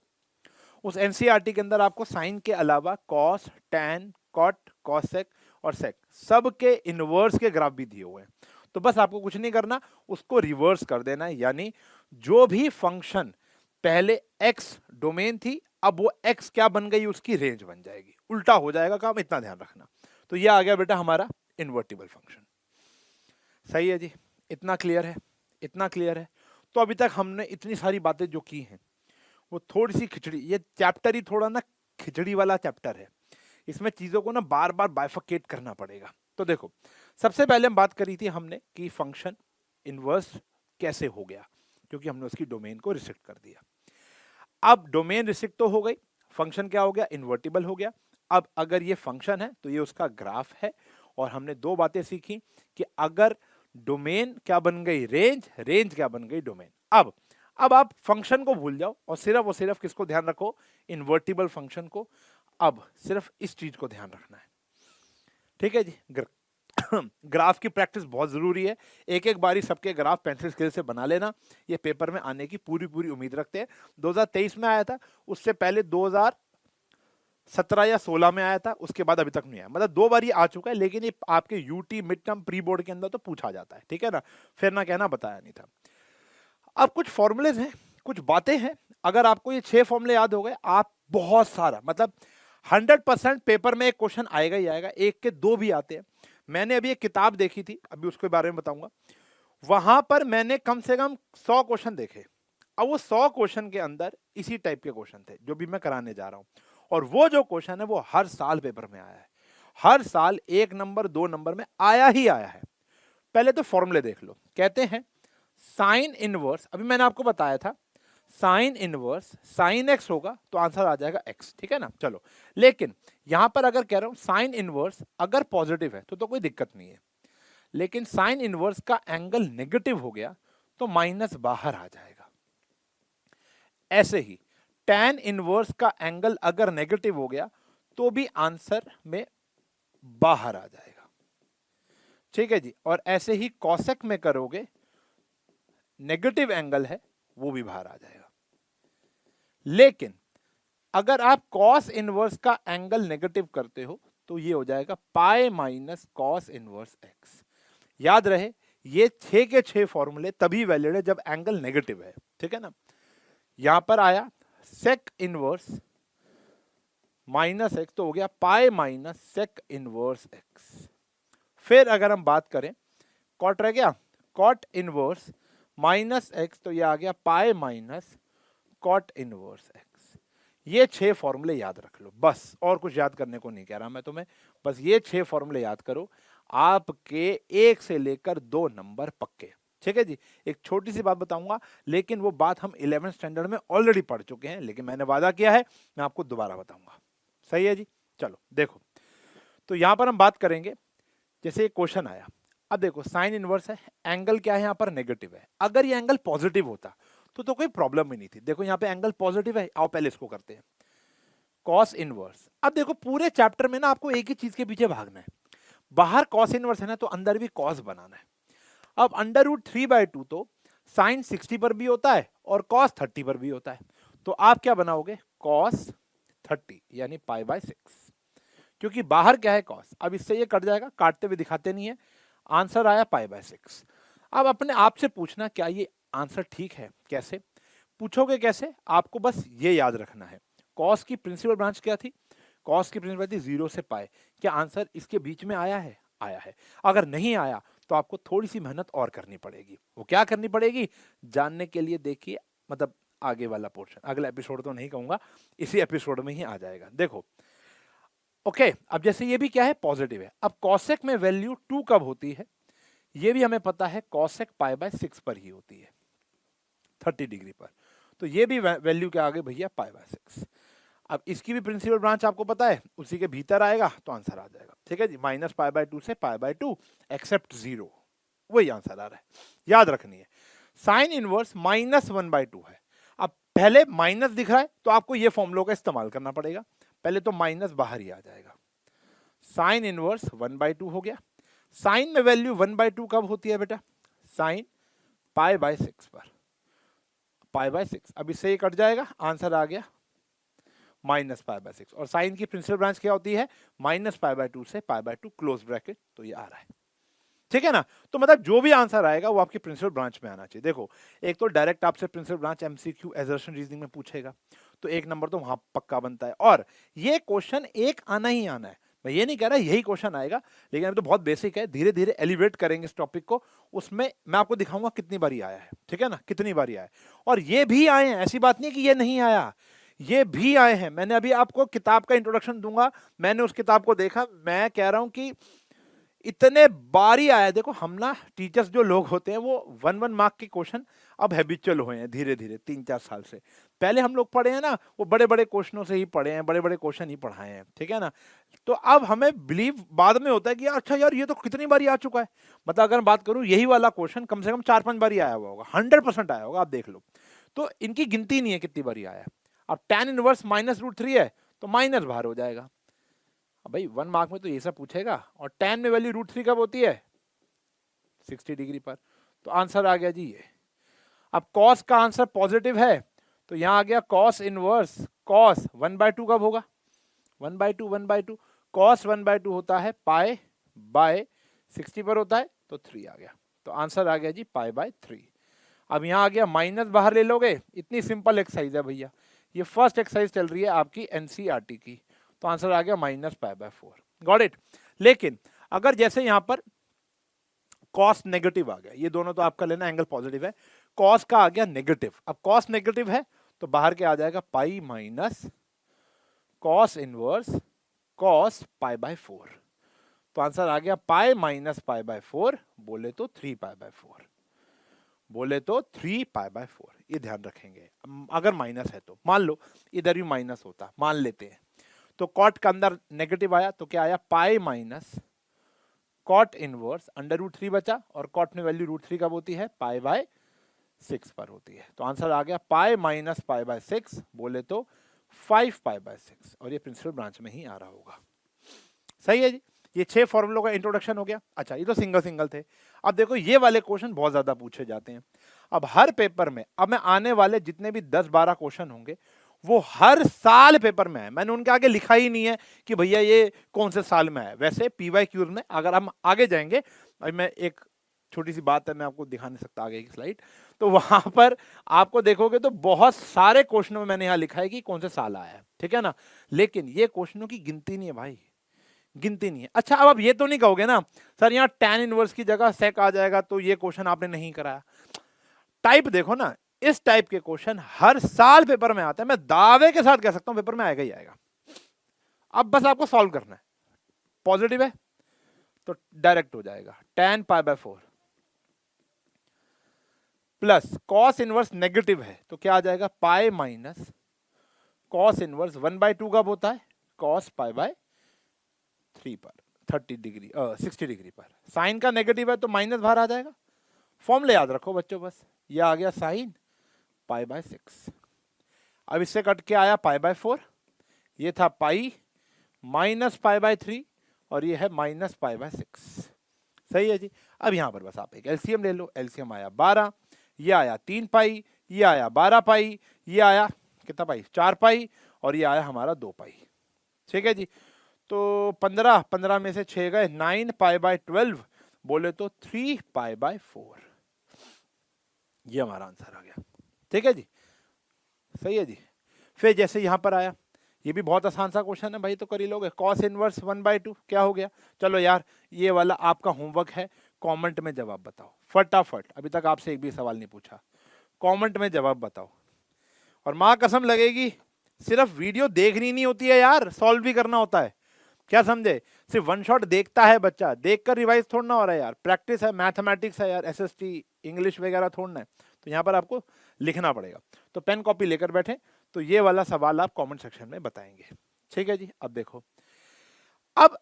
उस एनसीईआरटी के अंदर आपको साइन के अलावा कॉस, टैन, कॉट, कॉसेक और सेक सब के इनवर्स के ग्राफ भी दिए हुए हैं। तो बस आपको कुछ नहीं करना, उसको रिवर्स कर देना है, यानी जो भी फंक्शन पहले x डोमेन थी, अब वो x क्या बन गई, उसकी रेंज बन जाएगी, उल्टा हो जाएगा काम, इतना ध्यान रखना। तो ये आ गया बेटा हमारा इन्वर्टिबल फंक्शन। सही है जी, इतना क्लियर है, इतना क्लियर है। तो अभी तक हमने इतनी सारी बातें जो की हैं वो थोड़ी सी खिचड़ी, ये चैप्टर ही थोड़ा ना खिचड़ी वाला चैप्टर है, इसमें चीजों को ना बार बार बाइफरकेट करना पड़ेगा। तो देखो सबसे पहले हम बात करी थी हमने कि फंक्शन इनवर्स कैसे हो गया, क्योंकि हमने उसकी डोमेन को रिस्ट्रिक्ट कर दिया। अब डोमेन रिस्ट्रिक्ट तो हो गई, फंक्शन क्या हो गया, इन्वर्टिबल हो गया। अब अगर ये फंक्शन है तो ये उसका ग्राफ है, और हमने दो बातें सीखी कि अगर डोमेन क्या बन गई, रेंज, रेंज क्या बन गई, डोमेन। अब आप फंक्शन को भूल जाओ और सिर्फ किसको ध्यान रखो, इन्वर्टिबल फंक्शन को। अब सिर्फ इस चीज को ध्यान रखना है, ठीक है जी। ग्राफ की प्रैक्टिस बहुत जरूरी है, एक एक बारी सबके ग्राफ पेंसिल स्केल से बना लेना, ये पेपर में आने की पूरी पूरी उम्मीद रखते हैं। 2023 में आया था, उससे पहले 2017 या 16 में आया था, उसके बाद अभी तक नहीं आया, मतलब दो बार ये आ चुका है, लेकिन ये आपके UT mid term pre board के अंदर तो पूछा जाता है, ठीक है ना, फिर ना कहना बताया नहीं था। अब कुछ फॉर्मूलेज हैं, कुछ बातें हैं, अगर आपको ये 6 फॉर्मूले याद हो गए, आप बहुत सारा, मतलब 100% पेपर में एक क्वेश्चन आएगा ही आएगा, एक के दो भी आते हैं। मैंने अभी एक किताब देखी थी, अभी उसके बारे में बताऊंगा, वहां पर मैंने कम से कम 100 क्वेश्चन देखे। अब वो 100 क्वेश्चन के अंदर इसी टाइप के क्वेश्चन थे जो भी मैं कराने जा रहा हूं, और वो जो क्वेश्चन है वो हर साल पेपर में आया है, हर साल 1 नंबर 2 नंबर में आया ही आया है। पहले तो फॉर्मूले देख लो, कहते हैं साइन इनवर्स, अभी मैंने आपको बताया था साइन इनवर्स साइन एक्स होगा तो आंसर आ जाएगा एक्स, ठीक है ना। चलो, लेकिन यहां पर अगर कह रहा हूं साइन इनवर्स अगर पॉजिटिव है तो कोई दिक्कत नहीं है, लेकिन साइन इनवर्स का एंगल नेगेटिव हो गया तो माइनस बाहर आ जाएगा। ऐसे ही टैन इनवर्स का एंगल अगर नेगेटिव हो गया तो भी आंसर में बाहर आ जाएगा, ठीक है जी। और ऐसे ही कॉसेक में करोगे, नेगेटिव एंगल है वो भी बाहर आ जाएगा। लेकिन अगर आप कॉस इनवर्स का एंगल नेगेटिव करते हो तो ये हो जाएगा pi minus cos inverse x. याद रहे ये 6 के 6 फॉर्मूले तभी वैलिड है जब एंगल नेगेटिव है, ठीक है ना। यहां पर आया सेक इनवर्स माइनस एक्स तो हो गया pi minus sec inverse x. फिर अगर हम बात करें कॉट रह गया, कॉट इनवर्स माइनस एक्स तो ये आ गया pi minus cot inverse x. ये 6 फॉर्मूले याद रख लो बस, और कुछ याद करने को नहीं कह रहा मैं तुम्हें, बस ये 6 फॉर्मूले याद करो, आपके 1 से लेकर 2 नंबर पक्के, ठीक है जी। एक छोटी सी बात बताऊंगा, लेकिन वो बात हम 11th स्टैंडर्ड में ऑलरेडी पढ़ चुके हैं, लेकिन मैंने वादा किया है मैं आपको दोबारा बताऊंगा। सही है जी। चलो देखो, तो यहां पर हम बात करेंगे, जैसे एक क्वेश्चन आया, अब देखो साइन इनवर्स है, एंगल क्या है यहाँ पर, नेगेटिव है। अगर ये एंगल पॉजिटिव होता तो कोई प्रॉब्लम ही नहीं थी। देखो यहाँ पे एंगल पॉजिटिव है, आओ पहले इसको करते हैं कॉस इनवर्स। अब देखो पूरे चैप्टर में ना आपको एक ही चीज के पीछे भागना है, बाहर कॉस इनवर्स है ना तो अंदर भी कॉस बनाना है। अब √3/2 तो साइन 60 पर भी होता है और कॉस 30 पर भी होता है, तो आप क्या बनाओगे, कॉस 30 यानी π/6, क्योंकि बाहर क्या है कॉस। अब इससे ये कट जाएगा, काटते हुए दिखाते नहीं है, आंसर आया π/6। अब अपने आप से पूछना क्या ये आंसर ठीक है, कैसे पूछोगे, कैसे, आपको बस ये याद रखना है कॉस की प्रिंसिपल ब्रांच क्या थी, कॉस की प्रिंसिपल थी 0 से पाई, क्या आंसर इसके बीच में आया है, आया है। अगर नहीं आया तो आपको थोड़ी सी मेहनत और करनी पड़ेगी, वो क्या करनी पड़ेगी जानने के लिए देखिए, मतलब आगे वाला पोर्शन, अगला एपिसोड तो नहीं कहूंगा, इसी एपिसोड में ही आ जाएगा। देखो ओके, अब जैसे ये भी क्या है, पॉजिटिव है। अब कॉसेक में वैल्यू 2 कब होती है, ये भी हमें पता है, कॉसेक π/6 पर ही होती है, 30 डिग्री पर। तो ये भी वैल्यू क्या आ गई भैया, π/6। अब इसकी भी प्रिंसिपल ब्रांच आपको पता है, उसी के भीतर आएगा तो आंसर आ जाएगा। ठीक है जी, -π/2 से π/2 एक्सेप्ट 0, वही आंसर आ रहा है, याद रखनी है। साइन इनवर्स -1/2 है। अब पहले माइनस दिख रहा है तो आपको ये फॉर्मूलों का इस्तेमाल करना पड़ेगा। पहले तो माइनस बाहर ही आ जाएगा, साइन इनवर्स 1/2 हो गया। साइन में वैल्यू 1/2 कब होती है बेटा? साइन π/6 पर, π/6। अब इससे ये कट जाएगा, आंसर आ गया -π/6। और साइन की प्रिंसिपल ब्रांच क्या होती है? -π/2 से π/2 क्लोज ब्रैकेट, तो ये आ रहा है। ठीक है ना? तो मतलब जो भी आंसर आएगा वो आपकी प्रिंसिपल ब्रांच में आना चाहिए। देखो, एक तो डायरेक्ट आपसे principal branch MCQ assertion reasoning में पूछेगा, तो एक नंबर तो वहां पक्का बनता है। और ये क्वेश्चन एक आना ही आना है, मैं ये नहीं कह रहा यही क्वेश्चन आएगा, लेकिन अभी तो बहुत बेसिक है, धीरे धीरे एलिवेट करेंगे इस टॉपिक को। उसमें मैं आपको दिखाऊंगा कितनी बारी आया है। ठीक है ना? कितनी बारी आया है। और ये भी आए हैं, ऐसी बात नहीं है कि ये नहीं आया, ये भी आए हैं। मैंने अभी आपको किताब का इंट्रोडक्शन दूंगा, मैंने उस किताब को देखा, मैं कह रहा हूं कि इतने बारी आया। देखो हम ना टीचर्स जो लोग होते हैं वो 1-1 मार्क के क्वेश्चन अब हैबिचुअल हुए हैं धीरे धीरे 3-4 साल से। पहले हम लोग पढ़े हैं ना, वो बड़े बड़े क्वेश्चनों से ही पढ़े हैं, बड़े बड़े क्वेश्चन ही पढ़ाए हैं। ठीक है ना? तो अब हमें बिलीव बाद में होता है कि अच्छा यार ये तो कितनी बारी आ चुका है। मतलब अगर मैं बात करूं, यही वाला क्वेश्चन कम से कम 4-5 बारी आया हुआ होगा, 100% आया होगा, आप देख लो। तो इनकी गिनती नहीं है कितनी बारी आया है। अब tan इनवर्स -√3 है तो माइनस बाहर हो जाएगा। अब भाई 1 मार्क में तो ये सब पूछेगा। और tan में वैल्यू √3 कब होती है? 60 डिग्री पर। तो आंसर आ गया जी ये। अब cos का आंसर पॉजिटिव है तो यहां आ गया cos इनवर्स cos 1/2 कब होगा? 1/2 cos 1/2 होता है π/60 पर होता है, तो 3 आ गया। तो आंसर आ गया जी π/3। अब यहां आ गया माइनस बाहर ले लोगे, इतनी सिंपल एक्सरसाइज है भैया। ये फर्स्ट एक्सरसाइज चल रही है आपकी एनसीईआरटी की, तो आंसर आ गया -π/4। Got it? लेकिन अगर जैसे यहां पर कॉस नेगेटिव आ गया, ये दोनों तो आपका लेना एंगल पॉजिटिव है, कॉस का आ गया नेगेटिव। अब कॉस नेगेटिव है तो बाहर के आ जाएगा pi minus cos inverse cos π/4। तो आंसर आ गया पाई माइनस π/4, बोले तो 3π/4, बोले तो 3π/4। ये ध्यान रखेंगे। अगर माइनस है तो मान लो इधर भी माइनस होता, मान लेते हैं, तो कॉट का अंदर नेगेटिव आया तो क्या आया? पाई माइनस कॉट इनवर्स √3 बचा, और कॉट में वैल्यू √3 कब होती है? π/6 पर होती है। तो आंसर आ गया पाई माइनस π/6, बोले तो 5π/6। और ये प्रिंसिपल ब्रांच में ही आ रहा होगा। सही है जी। ये 6 फॉर्मूलों का इंट्रोडक्शन हो गया। अच्छा, ये तो सिंगल सिंगल थे। अब देखो ये वाले क्वेश्चन बहुत ज्यादा पूछे जाते हैं। अब हर पेपर में, अब मैं आने वाले जितने भी 10-12 क्वेश्चन होंगे वो हर साल पेपर में है। मैंने उनके आगे लिखा ही नहीं है कि भैया ये कौन से साल में है। वैसे PYQ में अगर हम आगे जाएंगे, अभी मैं एक छोटी सी बात है, मैं आपको दिखा नहीं सकता आगे की स्लाइड, तो वहां पर आपको देखोगे तो बहुत सारे क्वेश्चनों में मैंने यहाँ लिखा है कि कौन से साल आया है। ठीक है ना? लेकिन ये क्वेश्चनों की गिनती नहीं है भाई, गिनती नहीं है। अच्छा, अब आप ये तो नहीं कहोगे ना सर यहाँ tan इनवर्स की जगह sec आ जाएगा तो ये क्वेश्चन आपने नहीं कराया। टाइप देखो ना, इस टाइप के क्वेश्चन हर साल पेपर में आते हैं। मैं दावे के साथ कह सकता हूं पेपर में आएगा ही आएगा। अब बस आपको सॉल्व करना है। पॉजिटिव है तो डायरेक्ट हो जाएगा tan π/4 plus cos inverse negative है तो क्या आ जाएगा? पाई माइनस कॉस इनवर्स 1/2 कब होता है? कॉस π/3 पर 60 डिग्री पर। साइन का नेगेटिव है तो माइनस बाहर आ जाएगा। फॉर्मूला याद रखो बच्चों बस, ये आ गया साइन π/6। अब इससे कट के आया π/4, ये था पाई माइनस π/3 और ये है -π/6। सही है जी। अब यहां पर बस आप एक एलसीएम ले लो। एलसीएम आया 12, ये आया 3 पाई, ये आया 12 पाई, ये आया कितना पाई? 4 पाई, और ये आया हमारा 2 पाई। ठीक है जी। तो 15 में से 6 गए, 9π/12, बोले तो 3π/4। ये हमारा आंसर आ गया। ठीक है जी। सही है जी। फिर जैसे यहां पर आया, ये भी बहुत आसान सा क्वेश्चन है भाई, तो कर ही लोगे। कॉस इनवर्स 1/2 क्या हो गया? चलो यार, ये वाला आपका होमवर्क है, कमेंट में जवाब बताओ फटाफट। अभी तक आपसे एक भी सवाल नहीं पूछा, कमेंट में जवाब बताओ। और मां कसम लगेगी, सिर्फ वीडियो देखनी नहीं होती है यार, सॉल्व भी करना होता है। क्या समझे? सिर्फ वन शॉट देखता है बच्चा, देखकर रिवाइज थोड़ा ना हो रहा है यार। प्रैक्टिस है, मैथमेटिक्स है यार, SST इंग्लिश वगैरह थोड़ना है। तो यहाँ पर आपको लिखना पड़ेगा। तो पेन कॉपी लेकर बैठे, तो ये वाला सवाल आप कमेंट सेक्शन में बताएंगे। ठीक है जी। अब देखो, अब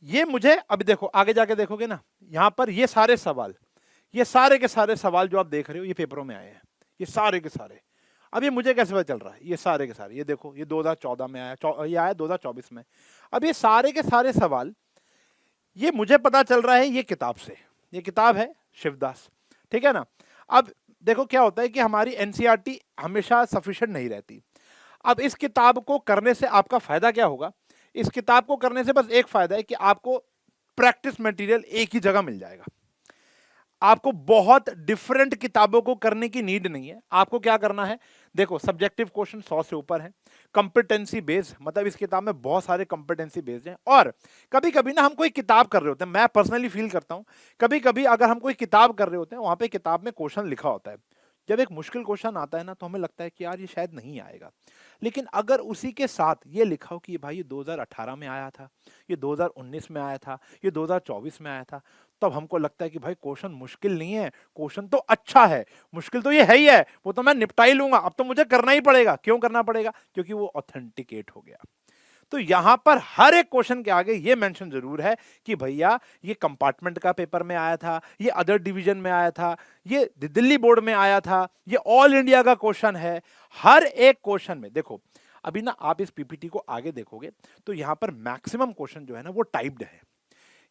ये मुझे अभी देखो आगे जाके देखोगे ना, यहां पर ये सारे सवाल, ये सारे के सारे सवाल जो आप देख रहे हो ये पेपरों में आए हैं, ये सारे के सारे। अब ये मुझे कैसे पता चल रहा है? ये सारे के सारे, ये देखो ये 2014 में आया, ये आया 2024 में। अब ये सारे के सारे सवाल ये मुझे पता चल रहा है ये किताब से, ये किताब है शिवदास, ठीक है ना। अब देखो क्या होता है कि हमारी एनसीईआरटी हमेशा सफिशिएंट नहीं रहती। अब इस किताब को करने से आपका फायदा क्या होगा? इस किताब को करने से बस एक फायदा है कि आपको प्रैक्टिस मटेरियल एक ही जगह मिल जाएगा। आपको बहुत डिफरेंट किताबों को करने की नीड नहीं है। आपको क्या करना है, देखो सब्जेक्टिव क्वेश्चन 100 से ऊपर है, कंपिटेंसी बेस्ड, मतलब इस किताब में बहुत सारे कंपिटेंसी बेस्ड हैं। और कभी कभी ना हम कोई किताब कर रहे होते हैं, मैं पर्सनली फील करता हूं कभी कभी अगर हम कोई किताब कर रहे होते हैं, वहां पे किताब में क्वेश्चन लिखा होता है, जब एक मुश्किल क्वेश्चन आता है ना तो हमें लगता है कि यार ये शायद नहीं आएगा। लेकिन अगर उसी के साथ ये लिखा हो कि भाई ये 2018 में आया था, ये 2019 में आया था, ये 2024 में आया था, तब हमको लगता है कि भाई क्वेश्चन मुश्किल नहीं है, क्वेश्चन तो अच्छा है, मुश्किल तो ये है ही है, वो तो मैं निपटा ही लूंगा, अब तो मुझे करना ही पड़ेगा। क्यों करना पड़ेगा? क्योंकि वो ऑथेंटिकेट हो गया। तो यहां पर हर एक क्वेश्चन के आगे ये मेंशन जरूर है कि भैया ये कंपार्टमेंट का पेपर में आया था, ये अदर डिवीजन में आया था, ये दिल्ली बोर्ड में आया था, ये ऑल इंडिया का क्वेश्चन है। हर एक क्वेश्चन में देखो, अभी ना आप इस पीपीटी को आगे देखोगे तो यहां पर मैक्सिमम क्वेश्चन जो है ना वो टाइप्ड है,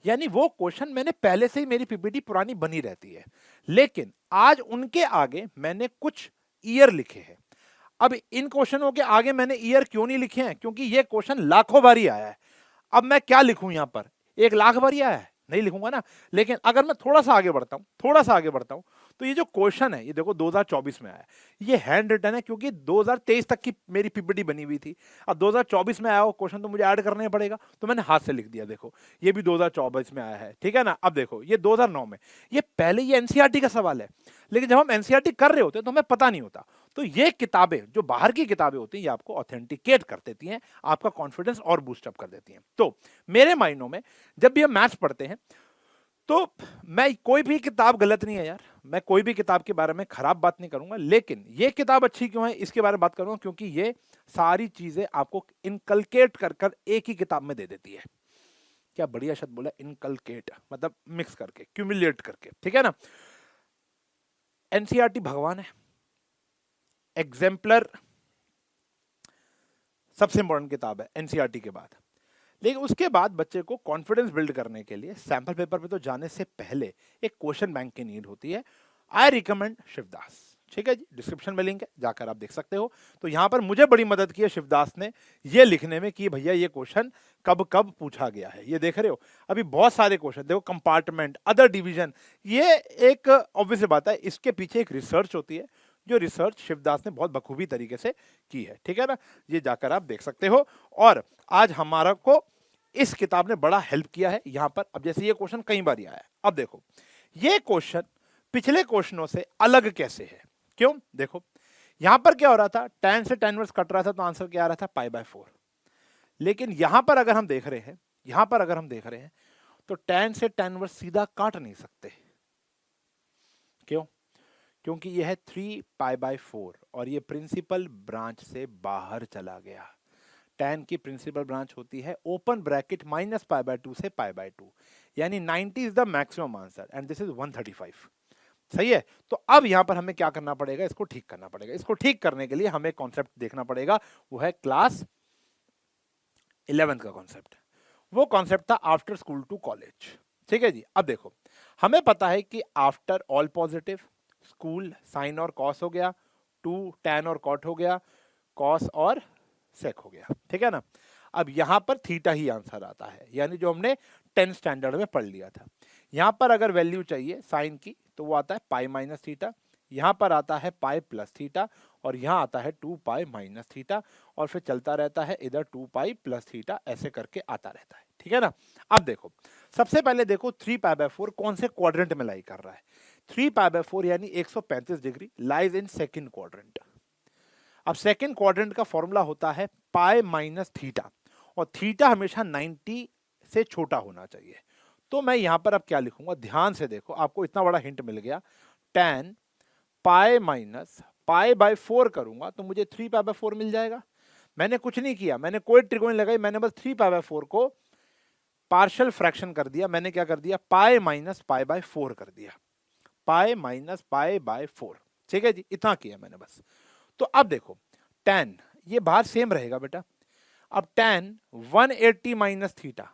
यानी वो क्वेश्चन मैंने पहले से ही, मेरी पीपीटी पुरानी बनी रहती है, लेकिन आज उनके आगे मैंने कुछ ईयर लिखे हैं। अब इन क्वेश्चनों के आगे मैंने ईयर क्यों नहीं लिखे हैं? क्योंकि ये क्वेश्चन लाखों बारी आया है। अब मैं क्या लिखूं यहां पर? 1 लाख बारी आया है, नहीं लिखूंगा ना। लेकिन अगर मैं थोड़ा सा आगे बढ़ता हूं, थोड़ा सा आगे बढ़ता हूं, तो ये जो क्वेश्चन है, ये देखो 2024 में आया है, ये हैंड रिटन है क्योंकि 2023 तक की मेरी पीपीटी बनी हुई थी। अब 2024 में आया हो क्वेश्चन तो मुझे ऐड करना पड़ेगा, तो मैंने हाथ से लिख दिया। देखो ये भी 2024 में आया है, ठीक है ना। अब देखो ये 2009 में, ये पहले ये एनसीईआरटी का सवाल है, लेकिन जब हम एनसीईआरटी कर रहे होते हैं तो हमें पता नहीं होता। तो ये किताबें, जो बाहर की किताबें होती हैं, ये आपको ऑथेंटिकेट कर देती हैं, आपका कॉन्फिडेंस और बूस्टअप कर देती हैं। तो मेरे मायनों में जब भी हम मैथ्स पढ़ते हैं तो मैं, कोई भी किताब गलत नहीं है यार, मैं कोई भी किताब के बारे में खराब बात नहीं करूंगा, लेकिन ये किताब अच्छी क्यों है इसके बारे में बात करूंगा, क्योंकि ये सारी चीजें आपको इनकलकेट कर कर एक ही किताब में दे देती है। क्या बढ़िया शब्द बोला, इनकलकेट, मतलब मिक्स करके, क्यूमुलेट करके, ठीक है ना। एनसीईआरटी भगवान है, एग्जाम्पलर सबसे इंपॉर्टेंट किताब है एनसीईआरटी के बाद। लेकिन उसके बाद बच्चे को कॉन्फिडेंस बिल्ड करने के लिए सैंपल पेपर पे तो जाने से पहले एक क्वेश्चन बैंक की नीड होती है। आई रिकमेंड शिवदास, ठीक है जी, डिस्क्रिप्शन में लिंक है, जाकर आप देख सकते हो। तो यहां पर मुझे बड़ी मदद की है शिवदास ने ये लिखने में कि भैया ये क्वेश्चन कब कब पूछा गया है। ये देख रहे हो अभी बहुत सारे क्वेश्चन देखो, कंपार्टमेंट, अदर डिवीजन, ये एक ऑब्वियस बात है, इसके पीछे एक रिसर्च होती है, जो रिसर्च शिवदास ने बहुत बखूबी तरीके से की है, ठीक है ना। ये जाकर आप देख सकते हो। और आज हमारा को इस किताब ने बड़ा हेल्प किया है यहां पर। अब जैसे ये क्वेश्चन कई बार आया है, अब देखो ये क्वेश्चन पिछले क्वेश्चनों से अलग कैसे है, क्यों? देखो यहां पर क्या हो रहा था, tan से tan इनवर्स कट रहा था, तो आंसर क्या आ रहा था, π/4। लेकिन यहां पर अगर हम देख रहे हैं, यहां पर अगर हम देख रहे हैं तो tan से tan इनवर्स सीधा काट नहीं सकते। क्यों? क्योंकि यह है 3π/4 और ये प्रिंसिपल ब्रांच से बाहर चला गया। tan की प्रिंसिपल ब्रांच होती है ओपन ब्रैकेट -π/2 से π/2, यानी 90 is the maximum answer and this is 135। सही है। तो अब यहां पर हमें क्या करना पड़ेगा, इसको ठीक करना पड़ेगा। इसको ठीक करने के लिए हमें कॉन्सेप्ट देखना पड़ेगा, वो है क्लास 11th का कॉन्सेप्ट। वो कॉन्सेप्ट था आफ्टर स्कूल टू कॉलेज, ठीक है जी। अब देखो हमें पता है कि after all positive, school sine और कॉस हो गया, टू टैन और कॉट हो गया, कॉस और सेक हो गया, ठीक है ना। अब यहां पर थीटा ही आंसर आता है, यानी जो हमने 10th स्टैंडर्ड में पढ़ लिया था। यहां पर अगर वैल्यू चाहिए साइन की तो वो आता है पाई माइनस थीटा, यहां पर आता है पाई प्लस थीटा, और यहां आता है 2 पाई माइनस थीटा, और फिर चलता रहता है इधर 2 पाई प्लस थीटा, ऐसे करके आता रहता है, ठीक है ना। अब देखो सबसे पहले देखो 3π/4 कौन से क्वाड्रेंट में लाई कर रहा है। 3π/4 यानी 135 degree lies in second quadrant. अब सेकंड क्वाड्रेंट का फॉर्मूला होता है पाई माइनस थीटा, और थीटा हमेशा 90 से छोटा होना चाहिए। तो मैं यहां पर अब क्या लिखूंगा, ध्यान से देखो, आपको इतना बड़ा हिंट मिल गया, tan pi minus pi by 4 करूंगा तो मुझे 3 पाई बाय 4 मिल जाएगा। मैंने कुछ नहीं किया, मैंने कोई ट्रिक नहीं लगाई, मैंने बस 3 पाई बाय 4 को पार्शियल फ्रैक्शन कर दिया। मैंने क्या कर दिया, पाई माइनस पाई बाय 4 कर दिया, पाई माइनस पाई बाय 4। ठीक है जी, इतना किया मैंने बस। तो अब देखो tan, ये बाहर सेम रहेगा बेटा। अब tan 180 minus theta,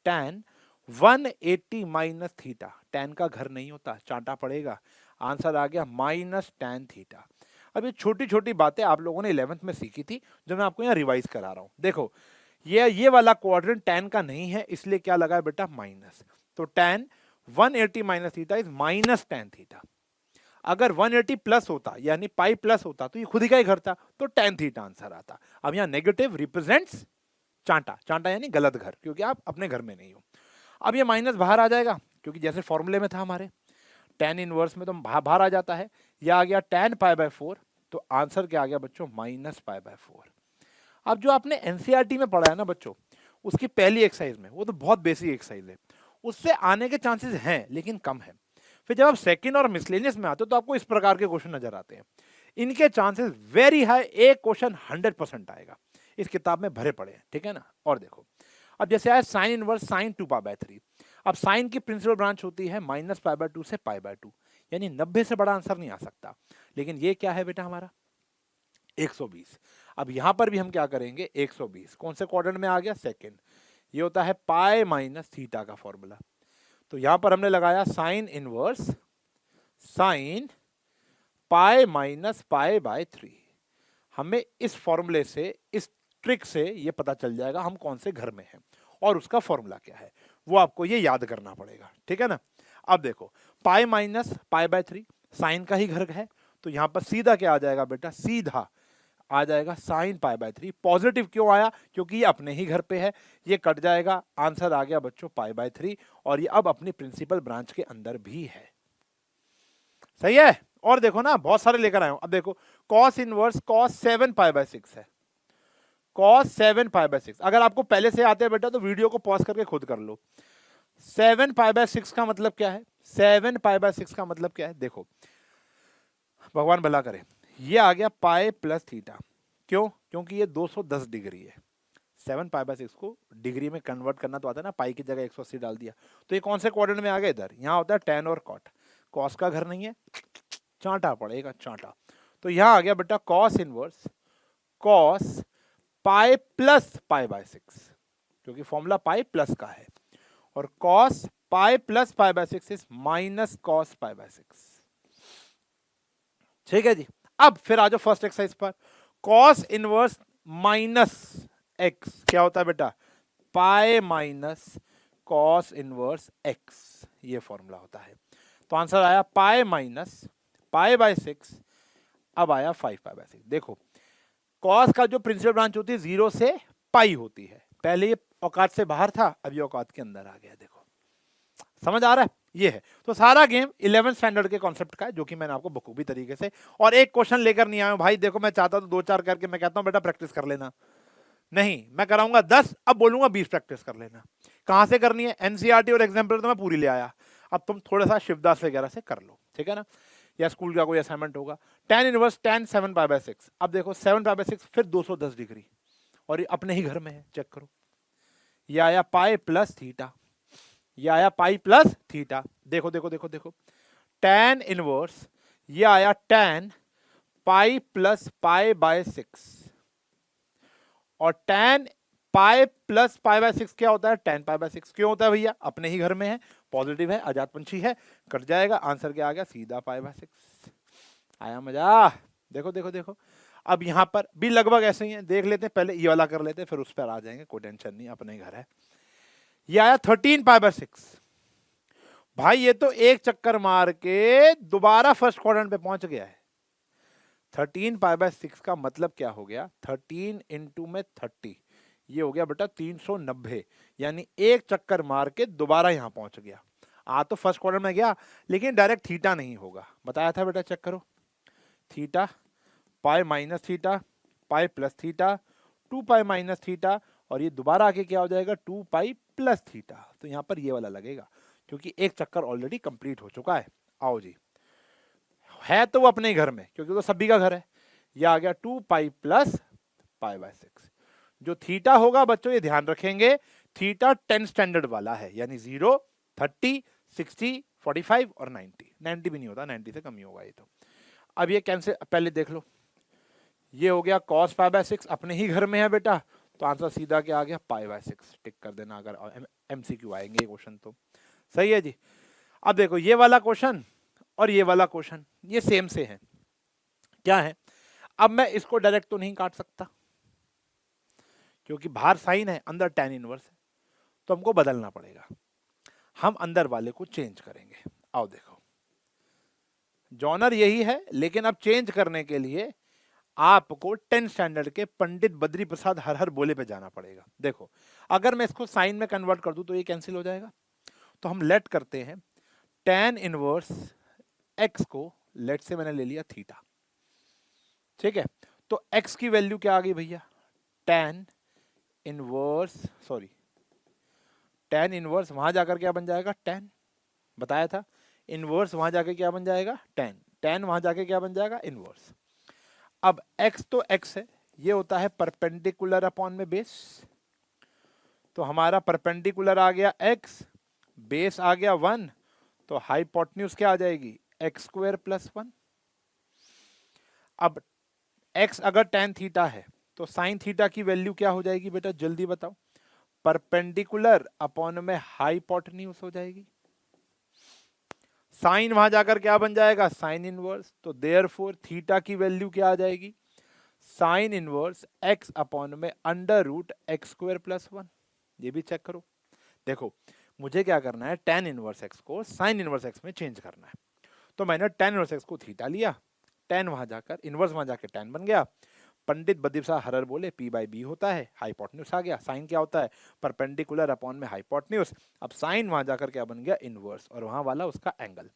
tan 180 minus theta, tan का घर नहीं होता, चांटा पड़ेगा, आंसर आ गया माइनस tan थीटा। अब ये छोटी छोटी बातें आप लोगों ने 11th में सीखी थी, जो मैं आपको यहाँ रिवाइज करा रहा हूँ। देखो ये वाला क्वाड्रेंट tan का नहीं है, इसलिए क्या लगा है बेटा, माइनस। तो tan 180 minus theta is minus tan theta. अगर 180 प्लस होता यानी पाई प्लस होता तो ये खुद ही का ही घर था, तो tan थीटा आंसर आता। अब यहाँ नेगेटिव रिप्रेजेंट्स चांटा, चांटा यानी गलत घर, क्योंकि आप अपने घर में नहीं हो। अब ये माइनस बाहर आ जाएगा, क्योंकि जैसे फॉर्मूले में था हमारे tan इनवर्स में, तो बाहर आ जाता है। यह आ गया tan पाई बाय 4, तो आंसर क्या आ गया बच्चों, माइनस पाई बाय 4। अब जो आपने एनसीईआरटी में पढ़ा है ना बच्चों, उसकी पहली एक्सरसाइज में, वो तो बहुत बेसिक एक्सरसाइज है, उससे आने के चांसेस हैं लेकिन कम है। फिर जब आप सेकंड और मिसलेनियस में आते हो तो आपको इस प्रकार के क्वेश्चन नजर आते हैं, इनके चांसेस वेरी हाई, एक क्वेश्चन 100% आएगा, इस किताब में भरे पड़े हैं। ठीक है ना। और देखो अब जैसे आया sine inverse sine 2 pi by 3। अब साइन की प्रिंसिपल ब्रांच होती है माइनस पाई बाय 2 से पाई बाय 2, यानी 90 से बड़ा आंसर नहीं आ सकता। लेकिन ये क्या है बेटा हमारा 120। अब यहां पर भी हम क्या करेंगे, 120 कौन से क्वाड्रेंट में आ गया, सेकंड। ये होता है पाई माइनस थीटा का फॉर्मूला। तो यहां पर हमने लगाया sign inverse sine pi minus pi by 3। हमें इस फॉर्मूले से, इस ट्रिक से ये पता चल जाएगा हम कौन से घर में हैं और उसका फॉर्मूला क्या है, वो आपको ये याद करना पड़ेगा। ठीक है ना। अब देखो pi minus pi by 3 sine का ही घर है, तो यहां पर सीधा क्या आ जाएगा बेटा, सीधा आ जाएगा साइन पाई बाय 3। पॉजिटिव क्यों आया, क्योंकि ये अपने ही घर पे है, ये कट जाएगा, आंसर आ गया बच्चों पाई बाय 3। और ये अब अपनी प्रिंसिपल ब्रांच के अंदर भी है। सही है। और देखो ना बहुत सारे लेकर आए हूं। अब देखो cos inverse cos 7 pi by 6 है, कॉस 7 पाई बाय 6। अगर आपको पहले से आते हैं बेटा तो वीडियो को पॉज करके खुद कर लो। 7 पाई बाय 6 का मतलब क्या है, 7 पाई बाय 6 का मतलब क्या है, देखो भगवान भला करे, ये आ गया पाई प्लस थीटा। क्यों, क्योंकि ये 210 डिग्री है। 7 पाई बाय 6 को डिग्री में कन्वर्ट करना तो आता है ना, पाई की जगह 180 डाल दिया। तो ये कौन से क्वाड्रेंट में आ गया, इधर। यहाँ होता है tan और cot, कॉस का घर नहीं है, चांटा पड़ेगा, चांटा। तो यहां आ गया बेटा cos inverse cos pi plus pi by 6, क्योंकि फॉर्मूला पाई प्लस का है। और cos pi plus pi by 6 is minus cos pi by 6। ठीक है जी। अब फिर आ जाओ फर्स्ट एक्सरसाइज पर। कॉस इनवर्स माइनस एक्स क्या होता है बेटा, पाई माइनस कॉस इनवर्स एक्स, ये फॉर्मूला होता है। तो आंसर आया पाई माइनस पाई बाय 6। अब आया 5 पाई बाय 6। देखो कॉस का जो प्रिंसिपल ब्रांच होती है 0 से पाई होती है, पहले ये औकात से बाहर था, अब ये औकात के अंदर आ गया। देखो समझ आ रहा है, ये है। तो सारा गेम 11th स्टैंडर्ड के कॉन्सेप्ट का है, जो कि मैंने आपको बखूबी तरीके से, और एक क्वेश्चन लेकर नहीं आया हूं भाई। देखो मैं चाहता तो 2-4 करके मैं कहता हूं बेटा प्रैक्टिस कर लेना, नहीं मैं कराऊंगा 10, अब बोलूंगा 20 प्रैक्टिस कर लेना। कहां से करनी है, एनसीईआरटी और एग्जाम्पल तो मैं पूरी ले आया, अब तुम थोड़ा सा शिवदास वगैरह से कर लो। ठीक है ना, या स्कूल का कोई असाइनमेंट होगा। tan inverse tan 7 pi by 6। अब देखो 7 पाई बाय 6 फिर 210 डिग्री, और ये अपने ही घर में है, चेक करो। ये आया पाई प्लस थीटा, ये आया पाई प्लस थीटा। देखो देखो देखो देखो tan इनवर्स, ये आया tan pi plus pi by 6, और tan pi plus pi by 6 क्या होता है, tan पाई बाय 6। क्यों होता है भैया, अपने ही घर में है, पॉजिटिव है, आजाद पंछी है, कट जाएगा, आंसर क्या आ गया, सीधा पाई बाय 6। आया मजा। देखो देखो देखो अब यहां पर भी लगभग ऐसे ही है, देख लेते हैं, पहले ये वाला कर लेते हैं फिर उस पर आ जाएंगे, कोई टेंशन नहीं, अपने घर है। ये आया 13 पाई बाय 6। भाई ये तो एक चक्कर मार के दोबारा फर्स्ट क्वाड्रेंट पे पहुंच गया है। 13 पाई बाय 6 का मतलब क्या हो गया, 13 इंटू में 30, ये हो गया बेटा 390, यानी एक चक्कर मार के दोबारा यहां पहुंच गया। आ तो फर्स्ट क्वाड्रेंट में गया, लेकिन डायरेक्ट थीटा नहीं होगा, बताया था बेटा, चेक करो। Theta pi minus theta pi plus theta 2 pi minus theta, और ये दोबारा आके क्या हो जाएगा 2 पाई प्लस थीटा। तो यहां पर ये वाला लगेगा, क्योंकि एक चक्कर ऑलरेडी कंप्लीट हो चुका है। आओ जी, है तो वो अपने ही घर में, क्योंकि तो सभी का घर है। ये आ गया 2 पाई प्लस पाई बाय 6। जो थीटा होगा बच्चों ये ध्यान रखेंगे, थीटा 10 स्टैंडर्ड वाला है, यानी 0, 30, 60, 45 और 90। 90 भी नहीं होता, 90 से कम ही होगा ये तो। अब ये कैंसिल, पहले देख लो, ये हो गया cos पाई बाय 6, अपने ही घर में है बेटा, तो आंसर सीधा क्या आ गया, पाई बाय 6। टिक कर देना अगर MCQ आएंगे क्वेश्चन तो। सही है जी। अब देखो ये वाला क्वेश्चन और ये वाला क्वेश्चन ये सेम से है। क्या है, अब मैं इसको डायरेक्ट तो नहीं काट सकता, क्योंकि बाहर साइन है, अंदर tan इनवर्स है, तो हमको बदलना पड़ेगा। हम अंदर वाले को चेंज करेंगे। आओ देखो, जॉनर यही है, लेकिन अब चेंज करने के लिए आपको 10 स्टैंडर्ड के पंडित बद्री प्रसाद हर हर बोले पे जाना पड़ेगा। देखो, अगर मैं इसको साइन में कन्वर्ट कर दूं तो ये कैंसिल हो जाएगा। तो हम लेट करते हैं tan इनवर्स x को, लेट से मैंने ले लिया थीटा, ठीक है। तो x की वैल्यू क्या आ गई भैया, tan इनवर्स वहां जाकर क्या बन जाएगा, tan, बताया था। इनवर्स वहां जाके क्या बन जाएगा, tan वहां जाके क्या बन जाएगा, इनवर्स। अब x तो x है, ये होता है परपेंडिकुलर अपॉन में बेस, तो हमारा परपेंडिकुलर आ गया x, बेस आ गया 1, तो हाइपोटेन्यूज क्या आ जाएगी, x² + 1। अब x अगर tan थीटा है तो sin थीटा की वैल्यू क्या हो जाएगी बेटा, जल्दी बताओ, परपेंडिकुलर अपॉन में हाइपोटेन्यूज हो जाएगी। साइन वहां जाकर क्या बन जाएगा, साइन इनवर्स, तो देयरफॉर थीटा की वैल्यू क्या आ जाएगी, साइन इनवर्स x अपॉन में √x² + 1। ये भी चेक करो। देखो, मुझे क्या करना है, tan इनवर्स x को साइन इनवर्स x में चेंज करना है, तो मैंने tan इनवर्स x को थीटा लिया, tan वहां जाकर इनवर्स वहां जाकर tan बन गया। पंडित बद्री प्रसाद हर हर बोले p/b होता है, हाइपोटेन्यूज आ गया। साइन क्या होता है, परपेंडिकुलर अपॉन में हाइपोटेन्यूज। अब साइन वहां जाकर क्या बन गया, इनवर्स, और वहां वाला उसका एंगल।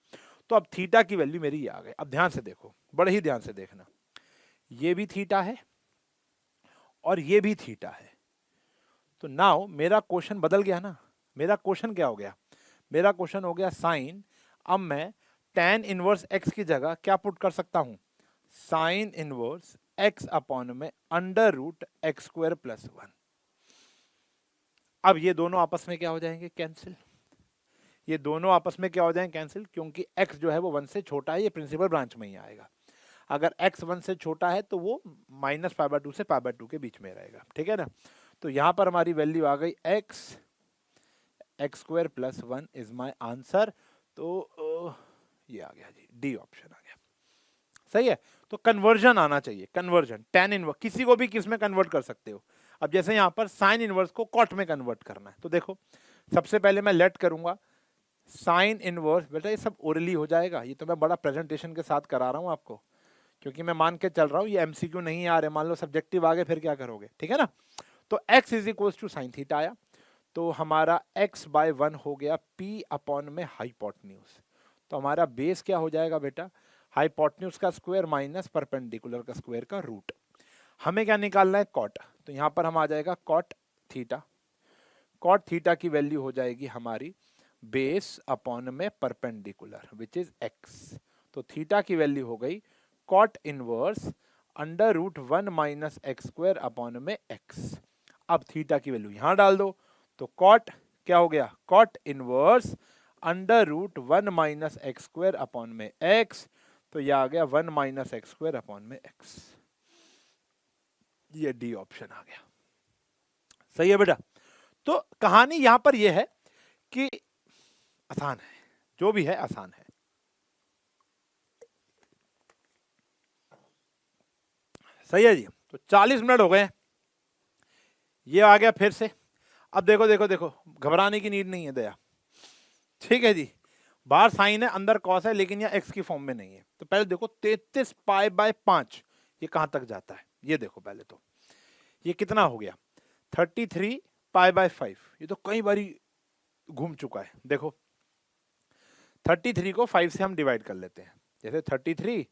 तो अब थीटा की वैल्यू मेरी ये आ गई। अब ध्यान से देखो, बड़े ही ध्यान से देखना, ये भी थीटा है और ये भी थीटा है। तो नाउ मेरा क्वेश्चन बदल गया ना। मेरा क्वेश्चन क्या हो गया, मेरा क्वेश्चन हो गया साइन। अब मैं tan इनवर्स x की जगह क्या पुट कर सकता हूं, साइन इनवर्स x अपॉन में √x² + 1। अब ये दोनों आपस में क्या हो जाएंगे, कैंसिल। ये दोनों आपस में क्या हो जाएंगे, कैंसिल, क्योंकि x जो है वो 1 से छोटा है, ये प्रिंसिपल ब्रांच में ही आएगा। अगर x 1 से छोटा है तो वो -π/2 से π/2 के बीच में रहेगा, ठीक है ना। तो यहां पर हमारी वैल्यू आ गई x² + 1 इज माई आंसर। तो ये आ गया जी, डी ऑप्शन आ गया। सही है। तो कन्वर्जन आना चाहिए, कन्वर्जन, tan इनवर्स किसी को भी किस में कन्वर्ट कर सकते हो। अब जैसे यहाँ पर साइन इनवर्स को कॉट में कन्वर्ट करना है, तो देखो सबसे पहले मैं लेट करूंगा साइन इनवर्स। बेटा ये सब ओरली हो जाएगा, ये तो मैं बड़ा प्रेजेंटेशन के साथ करा रहा हूँ आपको, क्योंकि मैं मान के चल रहा हूँ ये MCQ नहीं आ रहे, मान लो सब्जेक्टिव आ गए फिर क्या करोगे, ठीक है ना। तो x = साइन थीटा आया, तो हमारा x/1 हो गया p अपॉन में हाइपोटेन्यूज। तो हमारा बेस क्या हो जाएगा बेटा, हाइपोटेन्यूज का स्क्वायर माइनस परपेंडिकुलर का स्क्वायर का रूट। हमें क्या निकालना है, कॉट। तो यहां पर हम आ जाएगा कॉट थीटा। कॉट थीटा की वैल्यू हो जाएगी हमारी बेस अपॉन में परपेंडिकुलर विच इज x। तो थीटा की वैल्यू हो गई कॉट इनवर्स √1 - x² अपॉन में x। अब थीटा की वैल्यू यहां डाल दो, तो कॉट क्या हो गया, कॉट इनवर्स √1 - x² अपॉन में x। तो यह आ गया 1 - x² अपॉन में x। ये डी ऑप्शन आ गया। सही है बेटा। तो कहानी यहां पर यह है कि आसान है, जो भी है आसान है। सही है जी। तो 40 मिनट हो गए, ये आ गया फिर से। अब देखो देखो देखो, घबराने की नीड नहीं है दया, ठीक है जी। बाहर साइन है, अंदर कॉस है, लेकिन यह एक्स की फॉर्म में नहीं है। तो पहले देखो 33 π/5 ये कहां तक जाता है, ये देखो पहले तो ये कितना हो गया 33 π/5। ये तो कई बारी घूम चुका है। देखो 33 को 5 से हम डिवाइड कर लेते हैं, जैसे 33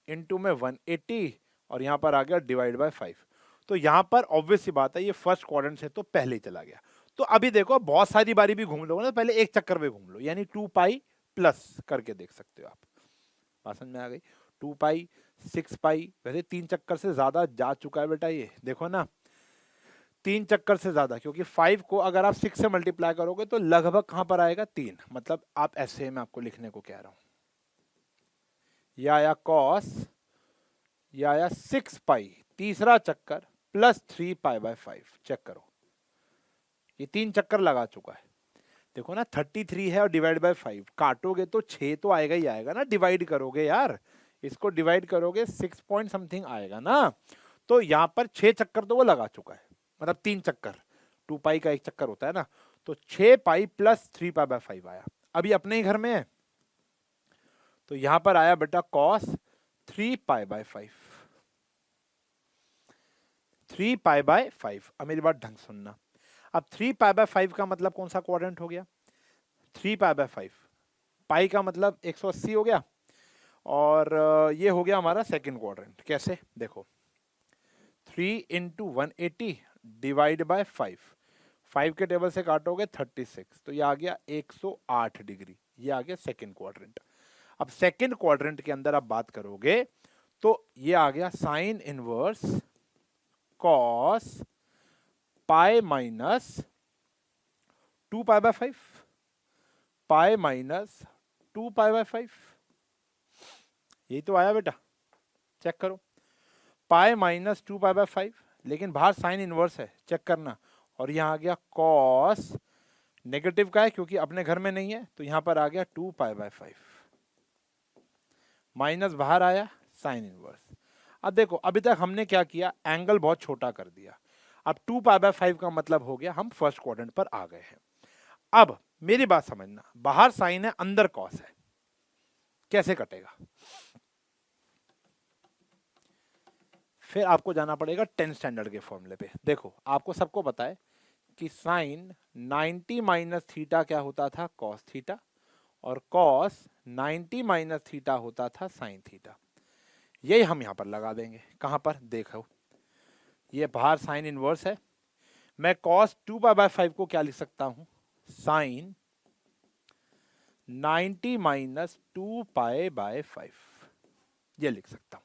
इंटू में 180 और यहां पर आ गया /5। तो यहां पर ऑब्वियस सी बात है ये फर्स्ट क्वाड्रेंट से तो पहले ही चला गया। तो अभी देखो बहुत सारी बारी भी घूम लोगे ना, पहले एक चक्कर में घूम लो, यानी 2π+ करके देख सकते हो आप। बात समझ में आ गई। 2 पाई 6 पाई, वैसे 3 चक्कर से ज्यादा जा चुका है बेटा, ये देखो ना 3 चक्कर से ज्यादा, क्योंकि 5 को अगर आप 6 से मल्टीप्लाई करोगे तो लगभग कहां पर आएगा 3, मतलब आप ऐसे में आपको लिखने को कह रहा हूं, ये आया कॉस, ये आया 6 पाई तीसरा चक्कर प्लस 3 पाई बाय 5। चेक करो ये 3 चक्कर लगा चुका है। देखो ना 33 है और डिवाइड बाय 5 काटोगे तो 6 तो आएगा ही आएगा ना, डिवाइड करोगे यार, इसको डिवाइड करोगे 6 पॉइंट समथिंग आएगा ना। तो यहां पर 6 चक्कर तो वो लगा चुका है, मतलब 3 चक्कर, 2 पाई का 1 चक्कर होता है ना, तो 6 पाई प्लस 3 पाई बाय 5 आया। अभी अपने ही घर में है तो यहां पर आया बेटा cos 3 pi by 5, 3 pi by 5। अब मेरी बात ढंग से सुनना, अब 3 पाई बाय 5 का मतलब कौन सा क्वाड्रेंट हो गया, 3 पाई बाय 5, पाई का मतलब 180 हो गया, और ये हो गया हमारा सेकंड क्वाड्रेंट। कैसे देखो, 3 इंटू 180 डिवाइड बाय 5, 5 के टेबल से काटोगे 36, तो ये आ गया 108 डिग्री, ये आ गया सेकंड क्वाड्रेंट। अब सेकंड क्वाड्रेंट के अंदर आप बात करोगे तो ये आ गया sine inverse cos pi minus 2 pi bye 5, pi minus 2 pi bye 5, यही तो आया बेटा, चेक करो, पाई माइनस 2 पाई बाय 5, लेकिन बाहर साइन इनवर्स है, चेक करना, और यहां आ गया कॉस, नेगेटिव का है क्योंकि अपने घर में नहीं है, तो यहां पर आ गया 2 पाई बाय 5, माइनस बाहर आया साइन इनवर्स। अब देखो अभी तक हमने क्या किया, एंगल बहुत छोटा कर दिया, अब 2 पाई बाय 5 का मतलब हो गया हम फर्स्ट क्वाड्रेंट पर आ गए हैं। अब मेरी बात समझना, बाहर साइन है अंदर कॉस है, कैसे कटेगा, फिर आपको जाना पड़ेगा 10 स्टैंडर्ड के फॉर्मूले पे। देखो आपको सबको पता है कि साइन 90 माइनस थीटा क्या होता था, कॉस थीटा, और कॉस 90 माइनस थीटा होता था साइन थीटा। यही हम यहां पर लगा देंगे, कहां पर देखो, ये बाहर साइन इनवर्स है, मैं कॉस 2 पाई बाय 5 को क्या लिख सकता हूं, साइन 90 माइनस 2 पाई बाय 5, ये लिख सकता हूं।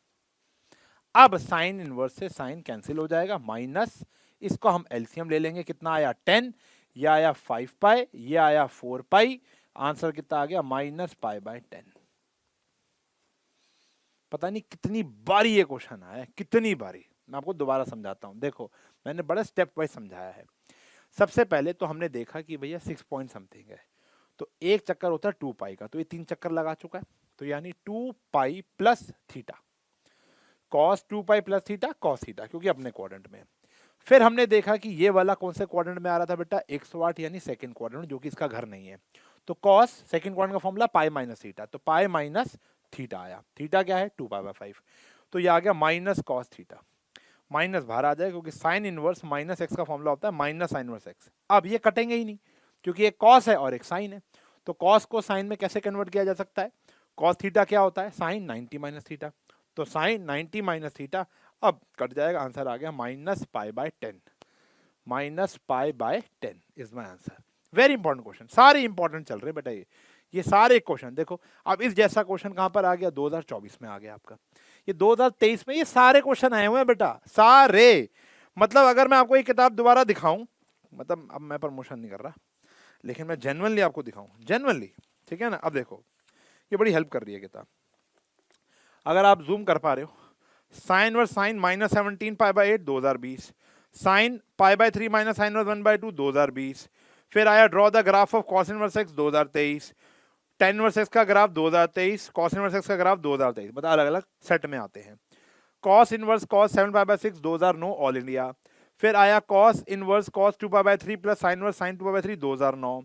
अब साइन इनवर्स से साइन कैंसिल हो जाएगा, माइनस इसको हम एलसीएम ले लेंगे, कितना आया 10, यह आया 5 पाई, यह आया 4 पाई, आंसर कितना आ गया माइनस पाई बाय 10। पता नहीं कितनी बारी ये क्वेश्चन आया है, कितनी बारी, मैं आपको दोबारा समझाता हूं। देखो मैंने बड़ा स्टेप वाइज समझाया है। सबसे पहले तो हमने देखा कि भैया 6 पॉइंट समथिंग है, तो एक चक्कर होता है 2 पाई का, तो ये 3 चक्कर लगा चुका है, तो यानी 2 pi plus theta, cos 2 pi plus theta cos theta, क्योंकि अपने क्वाड्रेंट में। फिर हमने देखा कि ये वाला कौन से क्वाड्रेंट में आ रहा था बेटा, 108 यानी सेकंड क्वाड्रेंट, जो कि इसका घर नहीं है, तो कॉस सेकंड क्वाड्रेंट का फॉर्मूला पाई माइनस थीटा, तो पाई माइनस थीटा आया, थीटा क्या है 2 पाई बाय 5, तो ये आ गया माइनस कॉस थीटा, माइनस बाहर आ जाएगा क्योंकि साइन इनवर्स माइनस एक्स का फॉर्मूला होता है माइनस साइन इनवर्स एक्स। अब ये कटेंगे ही नहीं क्योंकि एक कॉस है और एक साइन है, तो कॉस को साइन में कैसे कन्वर्ट किया जा सकता है, कॉस थीटा क्या होता है साइन 90 माइनस थीटा, तो साइन 90 माइनस थीटा, अब कट जाएगा, आंसर आ गया minus pi bye 10, minus pi bye 10 is my answer. Very important question, सारे इंपॉर्टेंट चल रहे हैं बेटा, ये सारे क्वेश्चन देखो। अब इस जैसा क्वेश्चन कहां पर आ गया, 2024 में आ गया आपका, ये 2023 में ये सारे क्वेश्चन आए हुए हैं बेटा, सारे, मतलब अगर मैं आपको ये किताब दोबारा दिखाऊं, मतलब अब मैं प्रमोशन नहीं कर रहा, लेकिन मैं जेन्युइनली आपको दिखाऊं, जेन्युइनली, ठीक है ना। अब देखो ये बड़ी हेल्प कर रही है किताब, अगर आप जूम कर पा रहे हो, sine inverse sine minus 17 pi by 8 2020, sine pi by 3 minus sine inverse 1 by 2 2020, फिर आया draw the graph of cos inverse x 2023, tan inverse x का ग्राफ 2023, कॉस इनवर्स एक्स का ग्राफ 2023, मतलब अलग अलग सेट में आते हैं। Cos inverse cos 7 pi by 6 2009 all India, फिर आया cos inverse cos 2 pi by 3 plus sine inverse sine 2 pi by 3 2009,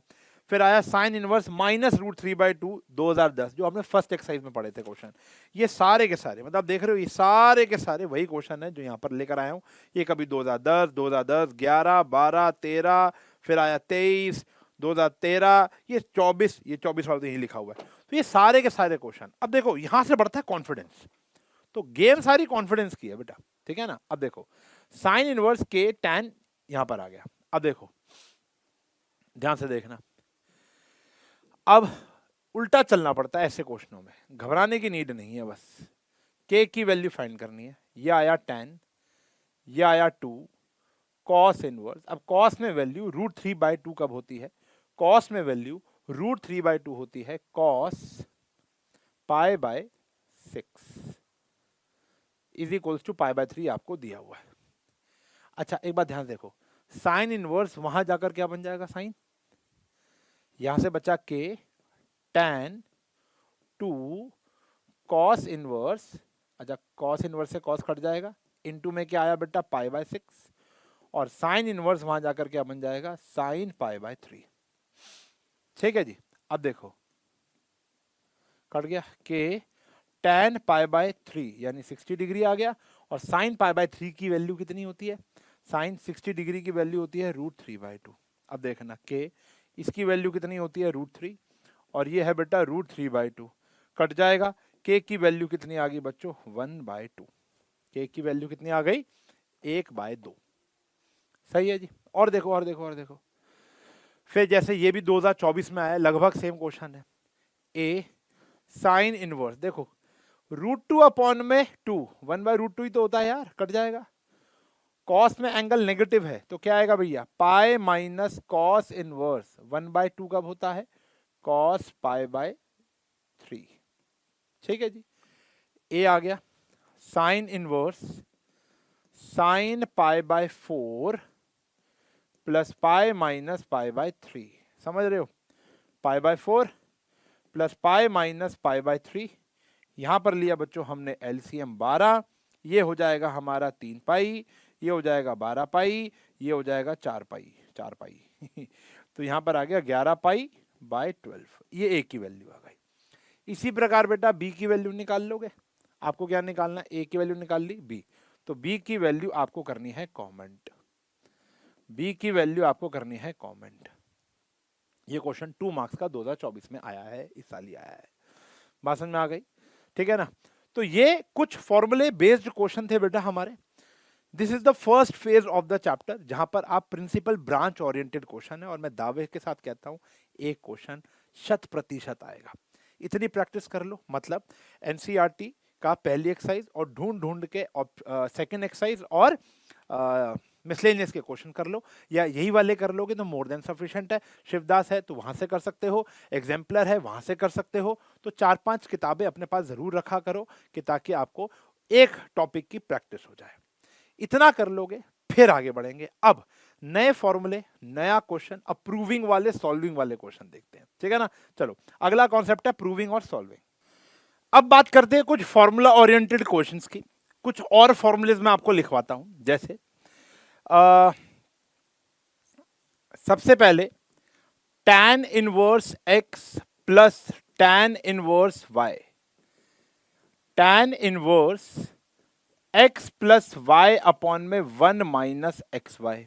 फिर आया sine inverse minus root 3 by 2 2010, जो हमने फर्स्ट एक्सरसाइज में पढ़े थे क्वेश्चन। ये सारे के सारे, मतलब देख रहे हो, ये सारे के सारे वही क्वेश्चन है जो यहाँ पर लेकर आया हूँ। ये कभी 2010, 2010, 11, 12, 13, फिर आया 23, 2013, ये 24, ये 24 वाला तो यही लिखा हुआ है। तो ये सारे के सारे क्वेश्चन, अब देखो यहां से बढ़ता है कॉन्फिडेंस, तो गेम सारी कॉन्फिडेंस की है बेटा, ठीक है ना। अब देखो साइन इनवर्स के टैन यहां पर आ गया, अब देखो ध्यान से देखना, अब उल्टा चलना पड़ता है ऐसे क्वेश्चनों में, घबराने की नीड नहीं है, बस के की वैल्यू फाइंड करनी है। ये आया 10, ये आया 2, कॉस इनवर्स। अब कॉस में वैल्यू √3/2 कब होती है? कॉस में वैल्यू √3/2 होती है कॉस π/6 इज इक्वल्स टू π/3 आपको दिया हुआ है। अच्छा एक बात ध्यान देखो, साइन इनवर्स वहां जाकर क्या बन जाएगा? साइन, यहां से बचा के tan 2 कॉस इनवर्स। अच्छा कॉस इनवर्स से कॉस कट जाएगा, इनटू में क्या आया बेटा? π/6, और साइन इनवर्स वहां जाकर क्या बन जाएगा? साइन π/3। ठीक है जी। अब देखो कट गया, के tan π/3 यानी 60 डिग्री आ गया, और साइन π/3 की वैल्यू कितनी होती है? साइन 60 डिग्री की वैल्यू होती है √3/2। अब देखना के इसकी वैल्यू कितनी होती है? √3, और ये है बेटा √3/2, कट जाएगा। के की वैल्यू कितनी आ गई बच्चों? 1/2। के की वैल्यू कितनी आ गई? 1/2। सही है जी। और देखो और देखो और देखो, फिर जैसे ये भी 2024 में आया, लगभग सेम क्वेश्चन है। ए साइन इनवर्स, देखो √2 अपॉन में 2, 1/√2 ही तो होता है यार, कट जाएगा। कॉस में एंगल नेगेटिव है तो क्या आएगा भैया? पाई माइनस कॉस इनवर्स 1/2 कब होता है? कॉस π/3। ठीक है जी। ए आ गया, sine inverse sine π/4 plus pi minus π/3। समझ रहे हो? π/4 प्लस पाई माइनस π/3। यहां पर लिया बच्चों हमने एलसीएम 12, ये हो जाएगा हमारा 3 पाई, ये हो जाएगा 12 पाई, ये हो जाएगा 4 पाई, 4 पाई तो यहां पर आ गया 11 पाई/12। ये ए की वैल्यू आ गई। इसी प्रकार बेटा बी की वैल्यू निकाल लोगे। आपको क्या निकालना? ए की वैल्यू निकाल ली, बी, तो बी की वैल्यू आपको करनी है कॉमेंट। बी की वैल्यू आपको करनी है कॉमेंट। ये क्वेश्चन 2 मार्क्स का 2024 में आया है, इस साल ही आया है। बात समझ में आ गई? ठीक है ना? तो ये कुछ फॉर्मूले बेस्ड क्वेश्चन थे बेटा हमारे। This is the first phase of the chapter, जहां पर आप प्रिंसिपल ब्रांच ओरिएंटेड क्वेश्चन है, और मैं दावे के साथ कहता हूं एक क्वेश्चन 100% आएगा। इतनी प्रैक्टिस कर लो, मतलब एनसीईआरटी का पहली एक्सरसाइज और ढूंढ ढूंढ के सेकंड एक्सरसाइज और मिसलेनियस के क्वेश्चन कर लो, या यही वाले कर लोगे तो मोर देन सफिशिएंट है। शिवदास है तो वहां से कर सकते हो, एग्जाम्पलर है वहां से कर सकते हो। तो 4-5 किताबें अपने पास जरूर रखा करो कि ताकि आपको एक टॉपिक की प्रैक्टिस हो जाए। इतना कर लोगे फिर आगे बढ़ेंगे। अब नए फॉर्मूले, नया क्वेश्चन, अब प्रूविंग वाले सॉल्विंग वाले क्वेश्चन देखते हैं। ठीक है ना? चलो अगला कॉन्सेप्ट है प्रूविंग और सॉल्विंग। अब बात करते हैं कुछ फॉर्मूला ओरिएंटेड क्वेश्चंस की। कुछ और फॉर्मूलेज मैं आपको लिखवाता हूं, जैसे सबसे पहले tan inverse x plus tan inverse y, tan inverse x plus y upon में 1 माइनस एक्स वाई।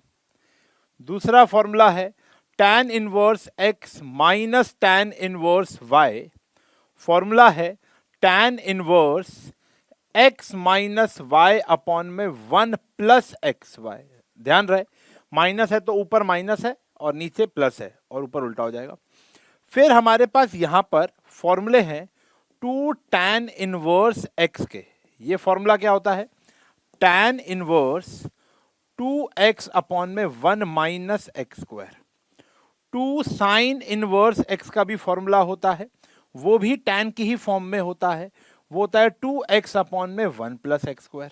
दूसरा फॉर्मूला है tan inverse x minus tan inverse y। Formula है tan inverse x minus y upon में 1 plus x Y. ध्यान रहे minus है तो ऊपर माइनस है और नीचे प्लस है, और ऊपर उल्टा हो जाएगा। फिर हमारे पास यहां पर फॉर्मूले हैं 2 tan इनवर्स x के। ये फॉर्मूला क्या होता है? tan इनवर्स 2x अपॉन में 1 minus x square. 2 sine inverse x का भी फॉर्मूला होता है, वो भी tan की ही फॉर्म में होता है, वो होता है 2x अपॉन में 1 प्लस एक्स स्क्वायर।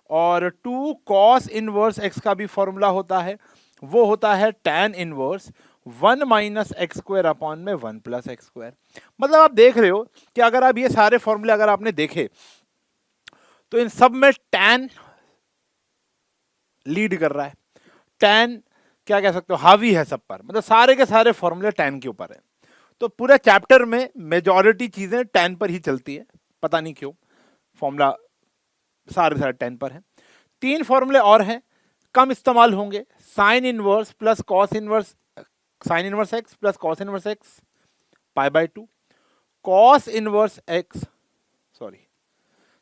और 2 कॉस इनवर्स x का भी फॉर्मूला होता है, वो होता है tan inverse 1 minus x square upon में 1 प्लस एक्स स्क्वायर। मतलब आप देख रहे हो कि अगर आप ये सारे फॉर्मूले अगर आपने देखे तो इन सब में tan लीड कर रहा है। tan क्या कह सकते हो? हावी है सब पर, मतलब सारे के सारे फॉर्मूले tan के ऊपर है। तो पूरे चैप्टर में मेजॉरिटी चीजें tan पर ही चलती है, पता नहीं क्यों, फॉर्मूला सारे सारे tan पर है। 3 फॉर्मूले और हैं, कम इस्तेमाल होंगे। Sine inverse plus cos inverse, sine inverse x plus cos inverse x π/2, cos inverse x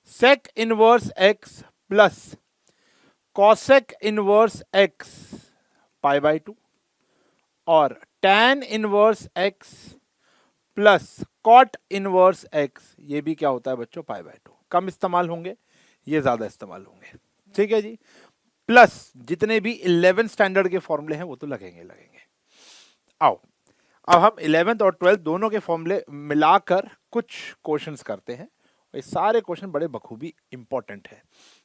sec inverse x plus cosec inverse x π/2, और tan inverse x plus cot inverse x, ये भी क्या होता है बच्चों π/2। कम इस्तेमाल होंगे, ये ज्यादा इस्तेमाल होंगे, ठीक है जी। प्लस जितने भी 11 स्टैंडर्ड के फॉर्मूले हैं वो तो लगेंगे लगेंगे। आओ अब हम 11th और 12th दोनों के फॉर्मूले मिलाकर कुछ क्वेश्चंस करते हैं। ये सारे क्वेश्चन बड़े बखूबी इंपॉर्टेंट है।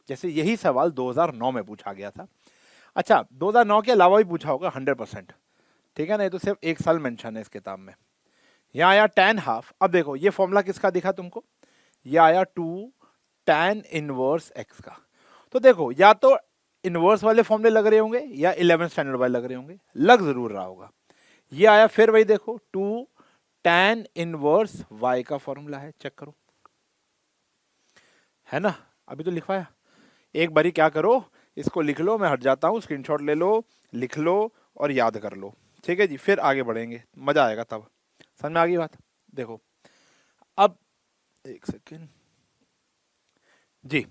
जैसे यही सवाल 2009 में पूछा गया था। अच्छा 2009 के अलावा भी पूछा होगा 100%, ठीक है ना, ये तो सिर्फ एक साल मेंशन है इस किताब में। यहाँ आया tan हाफ। अब देखो ये फॉर्मूला किसका दिखा तुमको, ये आया 2 tan इनवर्स x का। तो देखो या तो इनवर्स वाले फॉर्मूले लग रहे होंगे या 11 स्टैंडर्ड वाले लग रहे होंगे, लग जरूर रहा होगा। ये आया फिर वही देखो 2 tan इनवर्स y का फॉर्मूला है, चेक करो, है ना, अभी तो लिखवाया। एक बारी क्या करो, इसको लिख लो, मैं हट जाता हूं, स्क्रीनशॉट ले लो, लिख लो और याद कर लो, ठीक है जी, फिर आगे बढ़ेंगे, मजा आएगा तब। समझ में आ गई बात। देखो अब एक सेकेंड जी,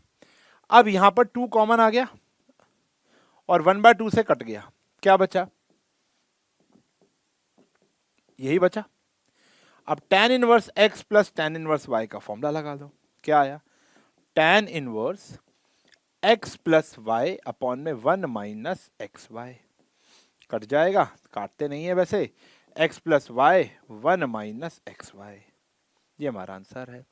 अब यहां पर 2 कॉमन आ गया और 1/2 से कट गया, क्या बचा, यही बचा। अब tan inverse x plus tan inverse y का फॉर्मूला लगा दो, क्या आया, tan inverse x plus y upon में 1 माइनस एक्स वाई, कट जाएगा, काटते नहीं है वैसे, x plus y 1 minus x y, ये हमारा आंसर है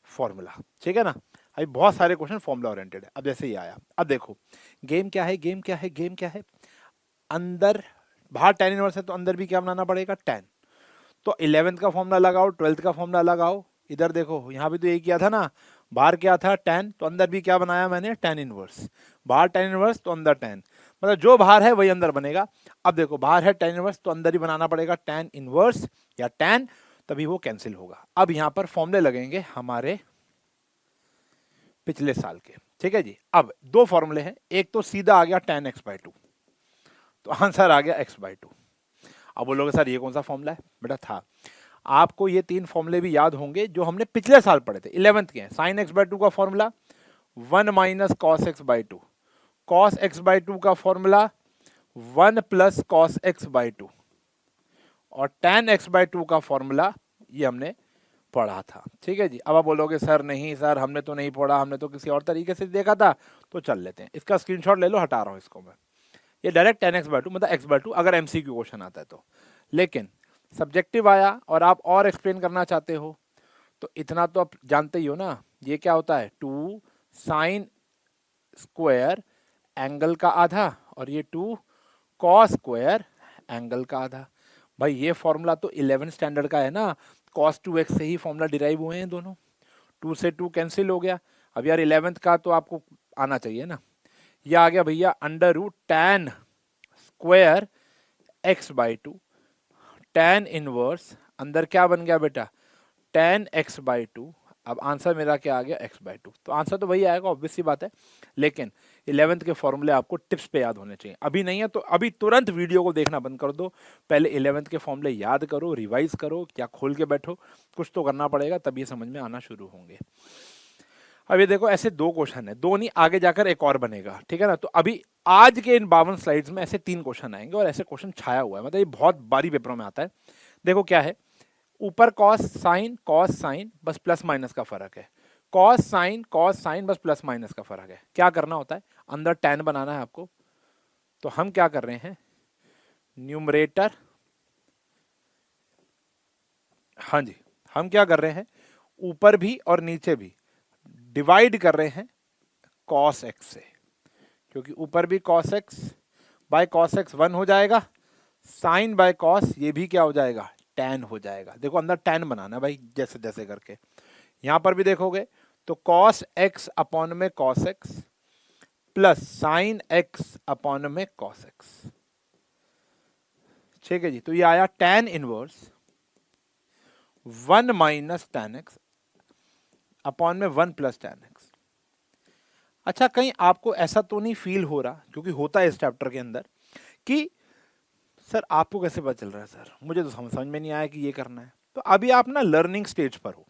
फॉर्मूला, ठीक है ना। अभी बहुत सारे क्वेश्चन फॉर्मूला ओरिएंटेड है। अब जैसे ये आया, अब देखो गेम क्या है, गेम क्या है, गेम क्या है, अंदर बाहर tan इनवर्स है तो अंदर भी क्या बनाना पड़ेगा, tan। तो 11th का फॉर्मूला लगाओ, 12th का फॉर्मूला लगाओ, इधर देखो यहाँ भी तो यही किया था ना, बाहर क्या था tan, तो अंदर भी क्या बनाया मैंने, tan इनवर्स, बाहर tan इनवर्स तो अंदर tan, मतलब जो बाहर है वही अंदर बनेगा। अब देखो बाहर है tan इनवर्स तो अंदर ही बनाना पड़ेगा tan इनवर्स या tan, तभी वो कैंसिल होगा। अब यहाँ पर फॉर्मूले लगेंगे हमारे पिछले साल के, ठीक है जी। अब दो फॉर्मूले हैं, एक तो सीधा आ गया tan x/2, तो आंसर आ गया x/2। अब बोलोगे सर ये कौन सा फॉर्मूला है, बेटा था, आपको ये 3 फॉर्मूले भी याद होंगे जो हमने पिछले साल पढ़े थे, 11th के हैं। sin x/2 का formula 1 minus cos x/2, cos x/2 का फॉर्मूला 1 प्लस cos x/2 और tan x/2 का फॉर्मूला ये हमने पढ़ा था, ठीक है जी। अब आप बोलोगे सर नहीं सर हमने तो नहीं पढ़ा, हमने तो किसी और तरीके से देखा था, तो चल लेते हैं, इसका स्क्रीनशॉट ले लो, हटा रहा हूं इसको मैं, ये डायरेक्ट tan x/2 मतलब x/2 अगर MCQ क्वेश्चन आता है तो। लेकिन सब्जेक्टिव आया और आप और एक्सप्लेन करना चाहते हो तो इतना तो आप जानते ही हो ना, ये क्या होता है 2 साइन स्क्वायर एंगल का आधा और ये 2 कॉस स्क्वायर एंगल का आधा। भाई ये फॉर्मूला तो 11 स्टैंडर्ड का है ना, cos 2x से ही फॉर्मूला डिराइव हुए हैं दोनों, 2 से 2 कैंसिल हो गया। अब यार 11th का तो आपको आना चाहिए ना, ये आ गया भैया under root tan square x/2, tan inverse अंदर क्या बन गया बेटा tan x/2। अब आंसर मेरा क्या आ गया x/2, तो आंसर तो वही आएगा, ऑब्वियस सी बात है। लेकिन 11th के फॉर्मूले आपको टिप्स पे याद होने चाहिए, अभी नहीं है तो अभी तुरंत वीडियो को देखना बंद कर दो, पहले 11th के फॉर्मूले याद करो, रिवाइज करो, क्या खोल के बैठो, कुछ तो करना पड़ेगा तभी समझ में आना शुरू होंगे। अब ये देखो ऐसे 2 क्वेश्चन है, 2 नहीं आगे जाकर एक और बनेगा, ठीक है ना। तो अभी आज के इन 52 स्लाइड्स में ऐसे 3 क्वेश्चन आएंगे और ऐसे क्वेश्चन छाया हुआ है, मतलब ये बहुत बारी पेपरों में आता है। देखो क्या है, ऊपर कॉस साइन बस प्लस माइनस का फर्क है, कॉस साइन बस प्लस माइनस का फर्क है। क्या करना होता है, अंदर tan बनाना है आपको, तो हम क्या कर रहे हैं, न्यूमरेटर, हाँ जी, हम क्या कर रहे हैं ऊपर भी और नीचे भी डिवाइड कर रहे हैं cos x से, क्योंकि ऊपर भी cos x by cos x 1 हो जाएगा, साइन बाय cos ये भी क्या हो जाएगा tan हो जाएगा। देखो अंदर tan बनाना भाई, जैसे जैसे करके यहां पर भी देखोगे तो cos x अपॉन में cos x plus sign x upon में cos x, ठीक है जी। तो ये आया tan inverse 1 minus tan x upon में 1 प्लस tan x। अच्छा कहीं आपको ऐसा तो नहीं फील हो रहा, क्योंकि होता है इस चैप्टर के अंदर, कि सर आपको कैसे पता चल रहा है, सर मुझे तो समझ में नहीं आया कि ये करना है। तो अभी आप ना लर्निंग स्टेज पर हो,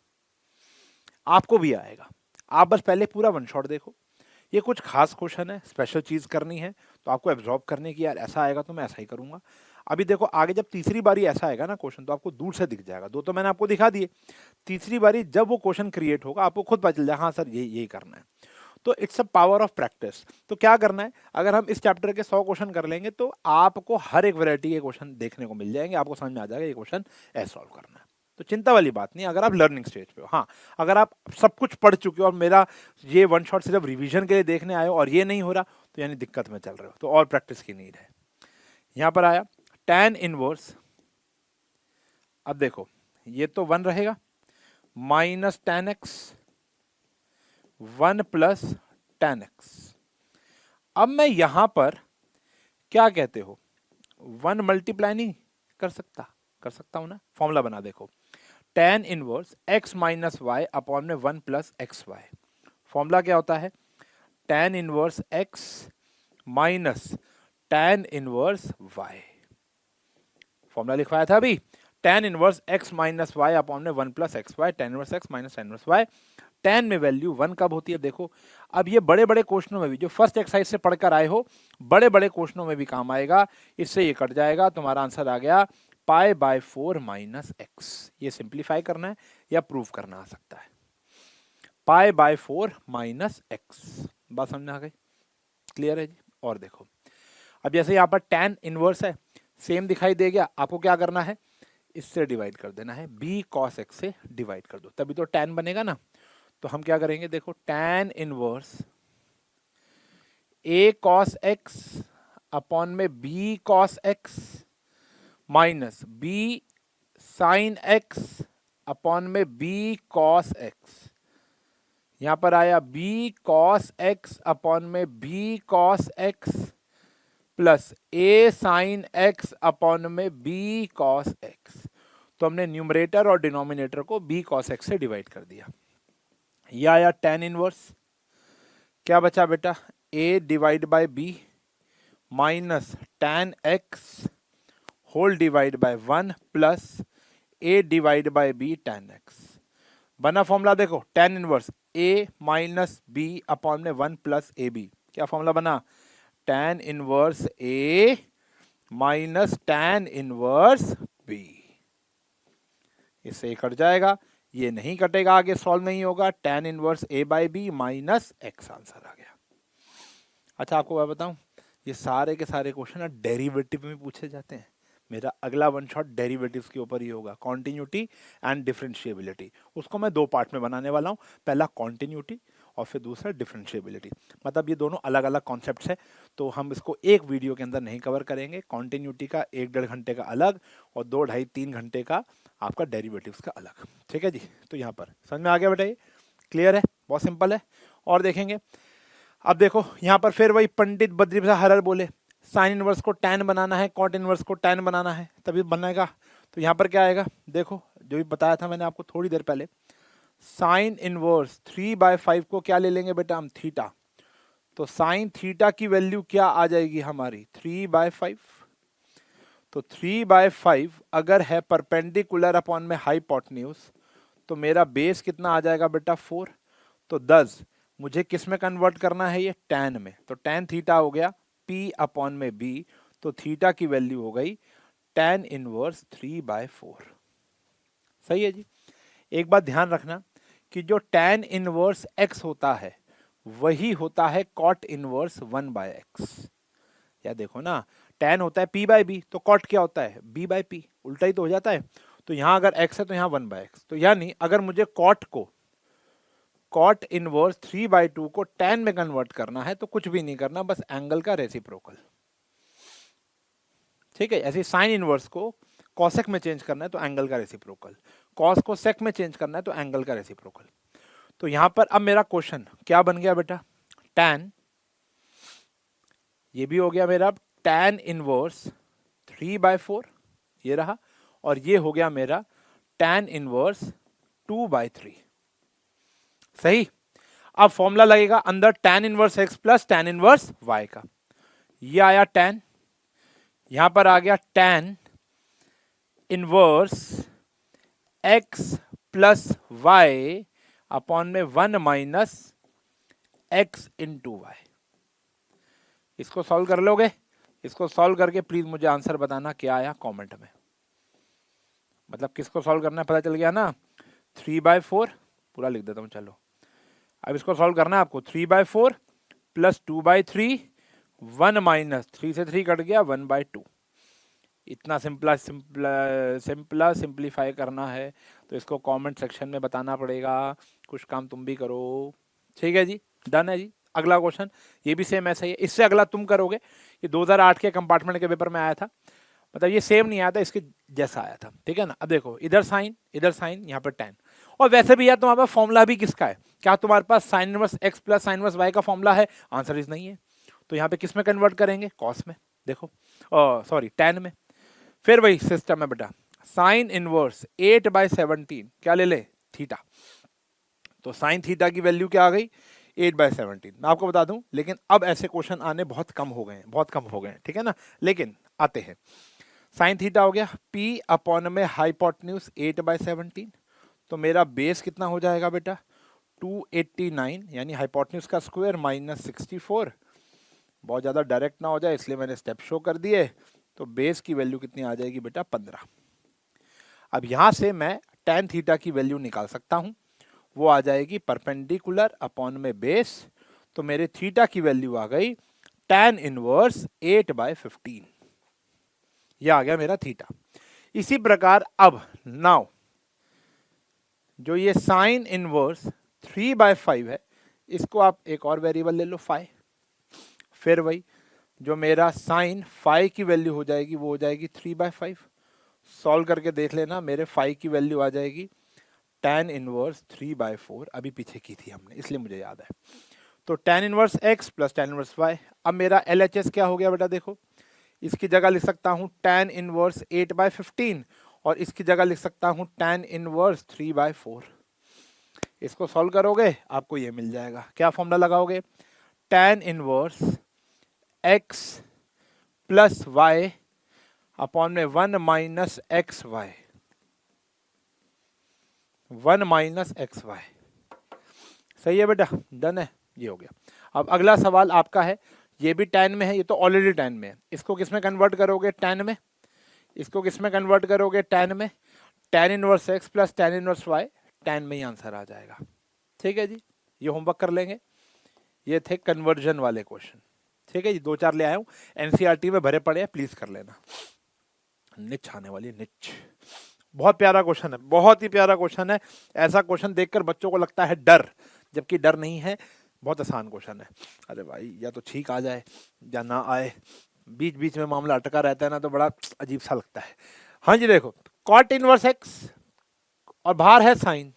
आपको भी आएगा, आप बस पहले पूरा वन शॉट देखो। ये कुछ खास क्वेश्चन है, स्पेशल चीज करनी है तो आपको एब्जॉर्ब करने की, यार ऐसा आएगा तो मैं ऐसा ही करूंगा। अभी देखो आगे जब तीसरी बारी ऐसा आएगा ना क्वेश्चन, तो आपको दूर से दिख जाएगा। दो तो मैंने आपको दिखा दिए, तीसरी बारी जब वो क्वेश्चन क्रिएट होगा आपको खुद पता चल जाएगा हाँ सर यही यही करना है। तो it's a power of practice. तो क्या करना है, अगर हम इस चैप्टर के 100 क्वेश्चन कर लेंगे तो आपको हर एक वैरायटी के क्वेश्चन देखने को मिल जाएंगे, आपको समझ में आ जाएगा ये क्वेश्चन ऐसे सॉल्व करना है। तो चिंता वाली बात नहीं अगर आप लर्निंग स्टेज पे हो। हाँ, अगर आप सब कुछ पढ़ चुके हो और मेरा ये वन शॉट सिर्फ रिवीजन के लिए देखने आए हो और ये नहीं हो रहा, तो यानी दिक्कत में चल रहे हो, तो और प्रैक्टिस की नीड है। यहां पर आया tan इनवर्स, अब देखो ये तो 1 रहेगा, minus tan x, 1 plus tan x। अब मैं यहां पर क्या कहते हो 1 मल्टीप्लाई नहीं कर सकता, कर सकता हूं ना, फॉर्मूला बना देखो, tan inverse x minus y upon में 1 प्लस एक्स वाई। फॉर्मूला क्या होता है, tan inverse x minus tan inverse y। Formula लिखवाया था अभी, tan inverse x minus y upon में 1 plus x y, tan inverse x minus tan inverse y। tan में value 1 कब होती है देखो, अब ये बड़े बड़े क्वेश्चनों में भी जो फर्स्ट एक्सरसाइज से पढ़कर आए हो, बड़े बड़े क्वेश्चनों में भी काम आएगा। इससे ये कट जाएगा, तुम्हारा आंसर आ गया पाई बाय 4 माइनस एक्स। ये सिंप्लीफाई करना है या प्रूव करना आ सकता है, पाई बाय 4 माइनस एक्स। बात समझ में आ गई, क्लियर है जी। और देखो अब जैसे यहाँ पर tan इनवर्स है, सेम दिखाई दे गया, आपको क्या करना है, इससे डिवाइड कर देना है, b cos x से डिवाइड कर दो, तभी तो tan बनेगा ना। तो हम क्या करेंगे देखो, tan inverse a cos x upon में b cos x minus b sin x upon में b cos x। यहां पर आया b cos x अपॉन में b cos x plus a sin x upon में b cos x। तो हमने numerator और डिनोमिनेटर को b cos x से डिवाइड कर दिया। यह आया tan इनवर्स, क्या बचा बेटा, a divide by b minus tan x whole divide by 1 plus a divide by b tan x। बना फॉर्मूला देखो, tan inverse a minus b upon में 1 प्लस ए बी। क्या फॉर्मूला बना, tan inverse a minus tan inverse b। इससे cut जाएगा, ये नहीं कटेगा, आगे सॉल्व नहीं होगा, tan inverse a by B minus x answer आ गया। अच्छा आपको मैं बताऊं, ये सारे के सारे क्वेश्चन डेरिवेटिव में पूछे जाते हैं। मेरा अगला वन शॉट डेरिवेटिव्स के ऊपर ही होगा, कॉन्टिन्यूटी एंड डिफरेंशिएबिलिटी। उसको मैं 2 पार्ट में बनाने वाला हूँ, पहला कॉन्टिन्यूटी और फिर दूसरा डिफरेंशिएबिलिटी। मतलब ये दोनों अलग अलग कॉन्सेप्ट्स हैं, तो हम इसको एक वीडियो के अंदर नहीं कवर करेंगे। कॉन्टिन्यूटी का 1-1.5 घंटे का अलग और 2, 2.5, 3 घंटे का आपका डेरिवेटिव्स का अलग। ठीक है जी, तो यहाँ पर समझ में आ गया बेटा, ये क्लियर है, बहुत सिंपल है। और देखेंगे, अब देखो यहाँ पर फिर वही पंडित बद्री प्रसाद हरर बोले साइन इनवर्स को tan बनाना है, कॉट इनवर्स को tan बनाना है, तभी बनेगा। तो यहाँ पर क्या आएगा देखो, जो भी बताया था मैंने आपको थोड़ी देर पहले, साइन इनवर्स 3/5 को क्या ले लेंगे बेटा हम, थीटा। तो साइन थीटा की वैल्यू क्या आ जाएगी हमारी, 3/5। तो 3/5 अगर है परपेंडिकुलर अपॉन में हाइपोटेन्यूज, तो मेरा बेस कितना आ जाएगा बेटा 4। तो 10 मुझे किस में कन्वर्ट करना है, ये tan में। तो tan थीटा हो गया p अपॉन में b, तो थीटा की वैल्यू हो गई tan इनवर्स 3/4। सही है जी। एक बात ध्यान रखना कि जो tan इनवर्स x होता है वही होता है cot इनवर्स 1/x। या देखो ना, tan होता है p/b, तो cot क्या होता है b/p, उल्टा ही तो हो जाता है। तो यहां अगर x है तो यहां 1/x। तो यानी अगर मुझे cot इनवर्स 3/2 को tan में कन्वर्ट करना है तो कुछ भी नहीं करना, बस एंगल का रेसिप्रोकल। ठीक है, ऐसे साइन इनवर्स को कॉसेक में चेंज करना है तो एंगल का रेसिप्रोकल, कॉस को सेक में चेंज करना है तो एंगल का रेसिप्रोकल। तो यहां पर अब मेरा क्वेश्चन क्या बन गया बेटा, tan, ये भी हो गया मेरा tan इनवर्स 3/4, ये रहा, और ये हो गया मेरा tan इनवर्स 2/3। सही। अब फॉर्मूला लगेगा अंदर tan inverse x plus tan inverse y का। ये आया tan, यहां पर आ गया tan inverse x plus y upon में 1 माइनस x इंटू वाई। इसको सॉल्व कर लोगे, इसको सॉल्व करके प्लीज मुझे आंसर बताना क्या आया कमेंट में। मतलब किसको सॉल्व करना है पता चल गया ना। 3/4 पूरा लिख देता हूँ चलो। अब इसको सॉल्व करना है आपको। 3/4 प्लस 2/3 1 माइनस 3 से 3 कट गया 1/2। इतना सिंप्लीफाई करना है तो इसको कमेंट सेक्शन में बताना पड़ेगा। कुछ काम तुम भी करो। ठीक है जी, डन है जी। अगला क्वेश्चन ये भी सेम ऐसा ही है, इससे अगला तुम करोगे। ये 2008 के कंपार्टमेंट के पेपर में आया था, मतलब ये सेम नहीं आया था, इसके जैसा आया था। ठीक है ना। अब देखो इधर साइन यहाँ पर tan। और वैसे भी यार तुम्हारे पास फॉर्मूला भी किसका है, क्या तुम्हारे पास sine inverse x plus sine inverse y का फॉर्मूला है? आंसर इज नहीं है। तो यहाँ पे किस में कन्वर्ट करेंगे? कॉस में। देखो सॉरी tan में। फिर वही सिस्टम है बेटा, साइन इनवर्स 8/17 क्या ले ले? थीटा। तो साइन थीटा की वैल्यू क्या आ गई? 8/17। मैं आपको बता दूं, लेकिन अब ऐसे क्वेश्चन आने बहुत कम हो गए हैं, बहुत कम हो गए हैं। ठीक है ना, लेकिन आते हैं। साइन थीटा हो गया P अपॉन में हाइपोटेन्यूज 8/17। तो मेरा बेस कितना हो जाएगा बेटा? 289, यानी हाइपोटेन्यूज का स्क्वायर माइनस 64। बहुत ज़्यादा डायरेक्ट ना हो जाए इसलिए मैंने स्टेप शो कर दिए। तो बेस की वैल्यू कितनी आ जाएगी बेटा? 15। अब यहां से मैं tan थीटा की वैल्यू निकाल सकता हूं, वो आ जाएगी परपेंडिकुलर अपॉन में बेस। तो मेरे थीटा की वैल्यू आ गई tan इनवर्स 8/15। यह आ गया मेरा थीटा। इसी प्रकार अब नाउ जो ये साइन इनवर्स 3/5 है, इसको आप एक और वेरिएबल ले लो फाई। फिर वही जो मेरा साइन फाई की वैल्यू हो जाएगी वो हो जाएगी 3/5। सॉल्व करके देख लेना, मेरे फाई की वैल्यू आ जाएगी tan इनवर्स 3/4। अभी पीछे की थी हमने इसलिए मुझे याद है। तो tan inverse x plus tan inverse y। अब मेरा LHS क्या हो गया बेटा? देखो इसकी जगह लिख सकता हूं tan इनवर्स 8/15 और इसकी जगह लिख सकता हूं tan इनवर्स 3/4। इसको सॉल्व करोगे आपको ये मिल जाएगा। क्या फॉर्मूला लगाओगे? tan inverse x plus y upon में 1 minus x y. 1 minus x y. सही है बेटा, डन है। ये हो गया। अब अगला सवाल आपका है, ये भी tan में है, ये तो ऑलरेडी tan में है। इसको किस में कन्वर्ट करोगे? tan में। इसको किस में कन्वर्ट करोगे? tan में। tan inverse x plus tan inverse y, tan में ही आंसर आ जाएगा। ठीक है जी, ये होमवर्क कर लेंगे। ये थे कन्वर्जन वाले क्वेश्चन। ठीक है जी, 2-4 ले आया हूँ, एनसीईआरटी में भरे पड़े हैं, प्लीज कर लेना। निच आने वाली निच। बहुत प्यारा क्वेश्चन है, बहुत ही प्यारा क्वेश्चन है। ऐसा क्वेश्चन देखकर बच्चों को लगता है डर, जबकि डर नहीं है, बहुत आसान क्वेश्चन है। अरे भाई या तो ठीक आ जाए या ना आए, बीच बीच में मामला अटका रहता है ना, तो बड़ा अजीब सा लगता है। हाँ जी देखो, कॉट इनवर्स एक्स और बाहर है साइन,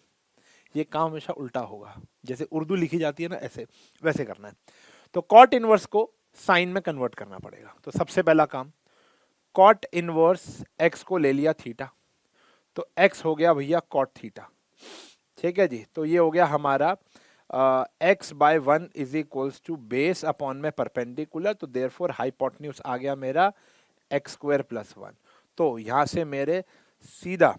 ये काम हमेशा उल्टा होगा। जैसे उर्दू लिखी जाती है ना, ऐसे वैसे करना है। तो कॉट इनवर्स को साइन में कन्वर्ट करना पड़ेगा। तो सबसे पहला काम, कॉट इनवर्स एक्स को ले लिया थीटा, तो x हो गया भैया कॉट थीटा। ठीक है जी, तो ये हो गया हमारा x/1 is equals to base upon में परपेंडिकुलर। तो देयरफॉर हाइपोटेन्यूज आ गया मेरा x² + 1। तो यहां से मेरे सीधा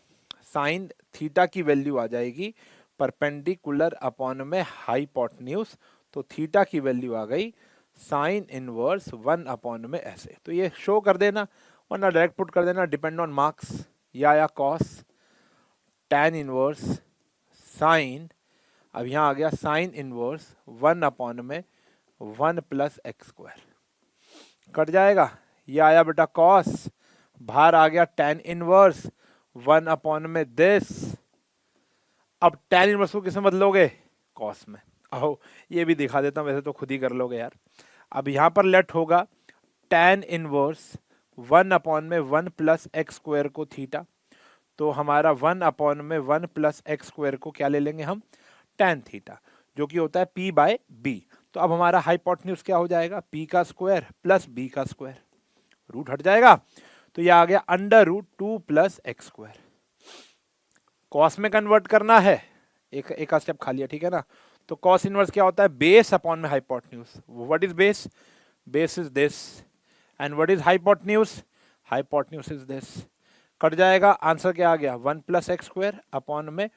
साइन थीटा की वैल्यू आ जाएगी परपेंडिकुलर अपॉन में हाइपोटेन्यूज। तो थीटा की वैल्यू आ गई साइन इनवर्स 1 अपॉन में ऐसे। तो ये शो कर देना, वरना डायरेक्ट पुट कर देना, डिपेंड ऑन मार्क्स। या कॉस tan इनवर्स साइन, अब यहां आ गया साइन इनवर्स 1 अपॉन में 1 प्लस x², कट जाएगा। ये आया बेटा कॉस, बाहर आ गया tan इनवर्स 1 अपॉन में दिस। अब tan इनवर्स को किसमें बदलोगे? कॉस में। आओ ये भी दिखा देता हूं, वैसे तो खुद ही कर लोगे यार। अब यहां पर लेट होगा tan इनवर्स 1 अपॉन में 1 प्लस x² को थीटा। तो हमारा 1 अपॉन में 1 प्लस x² को क्या ले लेंगे हम? tan थीटा, जो कि होता है p/b। तो अब हमारा हाइपोटेन्यूज क्या हो जाएगा? p का स्क्वायर प्लस b का स्क्वायर, रूट हट जाएगा। तो ये आ गया √2 प्लस x²। कॉस में कन्वर्ट करना है, एक स्टेप खा लिया, ठीक है ना। तो कॉस इनवर्स क्या होता है? बेस अपॉन में hypotenuse. What is base? Base is this. And what is hypotenuse? Hypotenuse is this. Cut जाएगा, आंसर क्या आ गया? 1 प्लस x² अपॉन में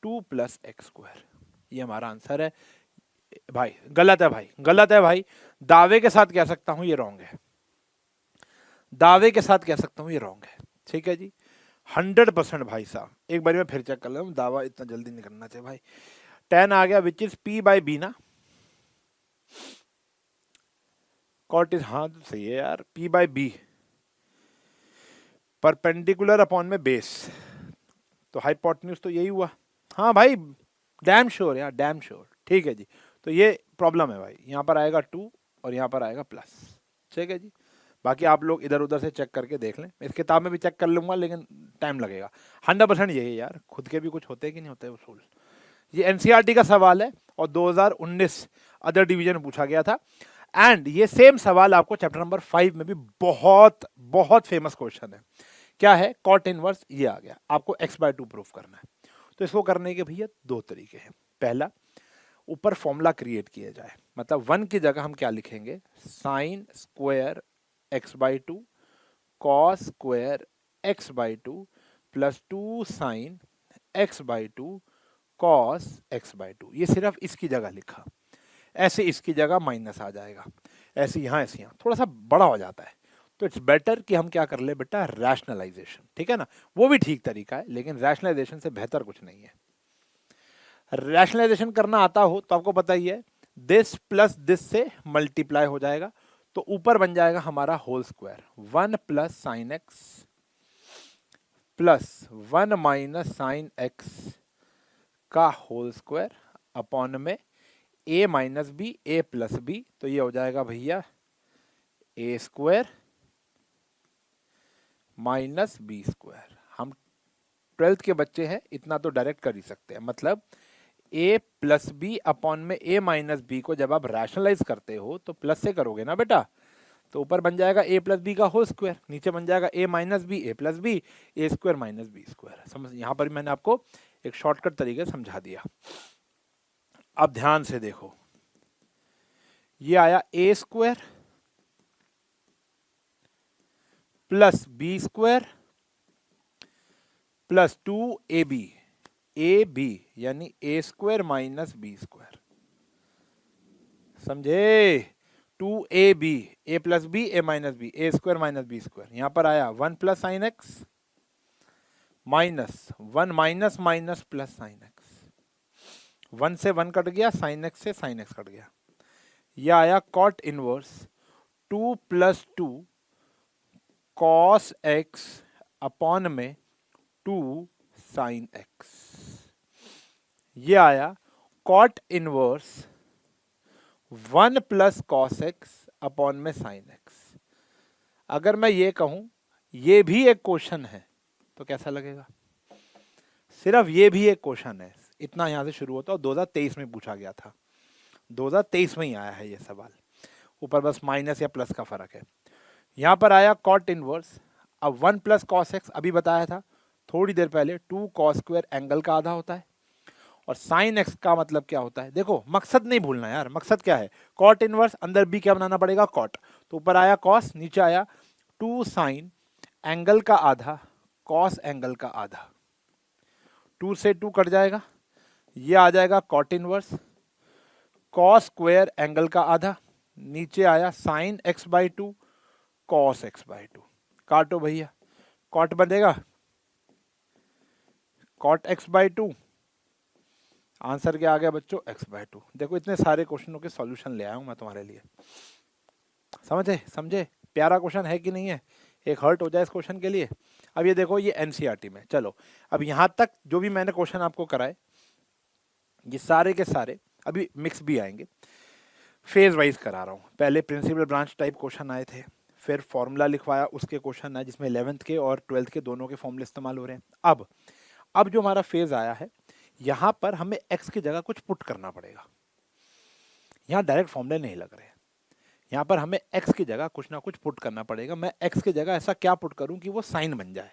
2 प्लस x²। ये हमारा आंसर है। भाई गलत है, भाई गलत है भाई, दावे के साथ कह सकता हूं ये रॉन्ग है। दावे के साथ कह सकता हूं ये रॉन्ग है। ठीक है जी, 100% भाई साहब। एक बार मैं फिर चेक कर लूं, दावा इतना जल्दी नहीं करना चाहिए भाई। 10 आ गया which is P by B ना, कॉट इज, हाँ तो सही है यार, P by B perpendicular upon में बेस, तो हाइपोटेन्यूज तो यही हुआ। हाँ भाई, डैम श्योर यार, डैम श्योर। ठीक है जी, तो ये प्रॉब्लम है भाई, यहाँ पर आएगा 2 और यहाँ पर आएगा प्लस। ठीक है जी, बाकी आप लोग इधर उधर से चेक करके देख लें, इस किताब में भी चेक कर लूंगा लेकिन टाइम लगेगा। 100% यही है यार, खुद के भी कुछ होते हैं कि नहीं होते उसूल। ये एनसीईआरटी का सवाल है और 2019 अदर डिवीजन में पूछा गया था। एंड ये सेम सवाल आपको चैप्टर नंबर 5 में भी बहुत बहुत फेमस क्वेश्चन है। क्या है? कॉट इनवर्स ये आ गया, आपको x/2 प्रूफ करना है। तो इसको करने के भैया दो तरीके हैं। पहला, ऊपर फॉर्मूला क्रिएट किया जाए, मतलब 1 की जगह हम क्या लिखेंगे, sine square x/2 cos square x/2 plus 2 sine x/2 cos x/2। ये सिर्फ इसकी जगह लिखा, ऐसे इसकी जगह माइनस आ जाएगा, ऐसे यहाँ थोड़ा सा बड़ा हो जाता है। तो इट्स बेटर कि हम क्या कर ले बेटा, रैशनलाइजेशन। ठीक है ना, वो भी ठीक तरीका है लेकिन रैशनलाइजेशन से बेहतर कुछ नहीं है। रैशनलाइजेशन करना आता हो तो आपको पता ही है, दिस प्लस दिस से मल्टीप्लाई हो जाएगा, तो ऊपर बन जाएगा हमारा whole square, 1 plus sine x plus 1 minus sine x का होल स्क्वायर अपॉन में a minus B A plus B, तो ये हो जाएगा भैया A square minus B square. हम 12th के बच्चे हैं, इतना तो डायरेक्ट कर ही सकते हैं, मतलब a प्लस बी अपॉन में a माइनस बी को जब आप रैशनलाइज करते हो तो प्लस से करोगे ना बेटा, तो ऊपर बन जाएगा a प्लस बी का होल स्क्वायर, नीचे बन जाएगा a minus B A plus B, A square minus B square. समझ, यहां पर मैंने आपको एक शॉर्टकट तरीके से समझा दिया। अब ध्यान से देखो, ये आया A square plus B square plus 2ab, A B यानी A square minus B square. समझे? 2ab, A plus B A minus B, A square minus B square. यहां पर आया 1 plus sine x minus 1 minus minus plus sine x, 1 से 1 cut गया, sine x से sine x cut गया। यह आया cot inverse 2 plus 2 cos x upon में 2 साइन एक्स। ये आया cot inverse 1 plus cos x upon में साइन एक्स। अगर मैं ये कहूं ये भी एक क्वेश्चन है तो कैसा लगेगा? सिर्फ ये भी एक क्वेश्चन है, इतना यहां से शुरू होता है, 2023 में पूछा गया था, 2023 में ही आया है ये सवाल, ऊपर बस माइनस या प्लस का फर्क है। यहां पर आया कॉट इनवर्स, अब 1 प्लस कॉस एक्स अभी बताया था थोड़ी देर पहले, 2 कॉस स्क्वायर एंगल का आधा होता है, और साइन एक्स का मतलब क्या होता है, देखो मकसद नहीं भूलना यार, मकसद क्या है, कॉट इनवर्स अंदर भी क्या बनाना पड़ेगा, कॉट, तो ऊपर आया कॉस, नीचे आया 2 साइन एंगल का आधा कॉस एंगल का आधा, 2 से 2 कट जाएगा, ये आ जाएगा cot inverse cos square angle का आधा, नीचे आया साइन x/2 कॉस x/2। काटो भैया, कॉट बनेगा कॉट x/2, आंसर क्या आ गया बच्चों, x/2। देखो इतने सारे क्वेश्चनों के सॉल्यूशन ले आया हूं मैं तुम्हारे लिए, समझे? समझे? प्यारा क्वेश्चन है कि नहीं है? एक हर्ट हो जाए इस क्वेश्चन के लिए। अब ये देखो, ये एनसीईआरटी में, चलो अब यहां तक जो भी मैंने क्वेश्चन आपको कराए, ये सारे के सारे अभी मिक्स भी आएंगे, फेज वाइज करा रहा हूँ। पहले प्रिंसिपल ब्रांच टाइप क्वेश्चन आए थे, फिर फॉर्मूला लिखवाया, उसके क्वेश्चन आए जिसमें 11th के और 12th के दोनों के फॉर्मूले इस्तेमाल हो रहे हैं। अब जो हमारा फेज आया है, यहाँ पर हमें x की जगह कुछ पुट करना पड़ेगा। यहाँ डायरेक्ट फॉर्मूले नहीं लग रहे हैं, यहाँ पर हमें x की जगह कुछ ना कुछ पुट करना पड़ेगा। मैं x की जगह ऐसा क्या पुट करूँ कि वो साइन बन जाए।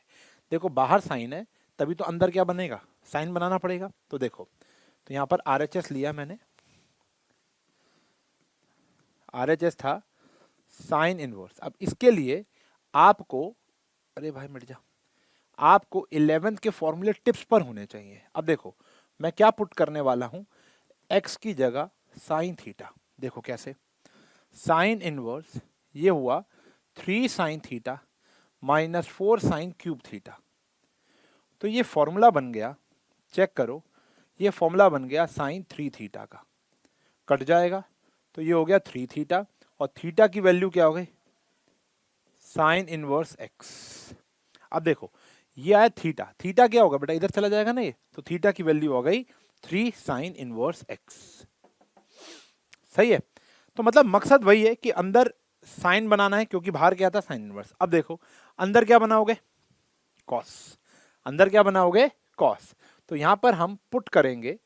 देखो बाहर साइन है, तभी तो अंदर क्या बनेगा, साइन बनाना पड़ेगा। तो देखो, तो यहाँ पर RHS लिया मैंने, RHS था साइन इनवर्स। अब इसके लिए आपको, अरे भाई मिट जा, आपको 11th के फॉर्मूले टिप्स पर होने चाहिए। अब देखो मैं क्या पुट करने वाला हूं, x की जगह साइन थीटा। देखो कैसे, साइन इनवर्स ये हुआ 3 sine theta minus 4 sine cube theta. तो ये फॉर्मूला बन गया, चेक करो, ये फॉर्मूला बन गया साइन 3 थीटा का, कट जाएगा तो ये हो गया 3 थीटा, और थीटा की वैल्यू क्या हो गई, साइन इनवर्स एक्स। अब देखो ये आया थीटा, थीटा क्या होगा बेटा, इधर चला जाएगा ना ये, तो थीटा की वैल्यू हो गई 3 साइन इनवर्स एक्स। सही है। तो मतलब मकसद वही है कि अंदर साइन बनाना है, क्योंकि बाहर क्या था, साइन इनवर्स। अब देखो अंदर क्या बनाओगे, कॉस, अंदर क्या बनाओगे, कॉस। तो यहां पर हम पुट करेंगे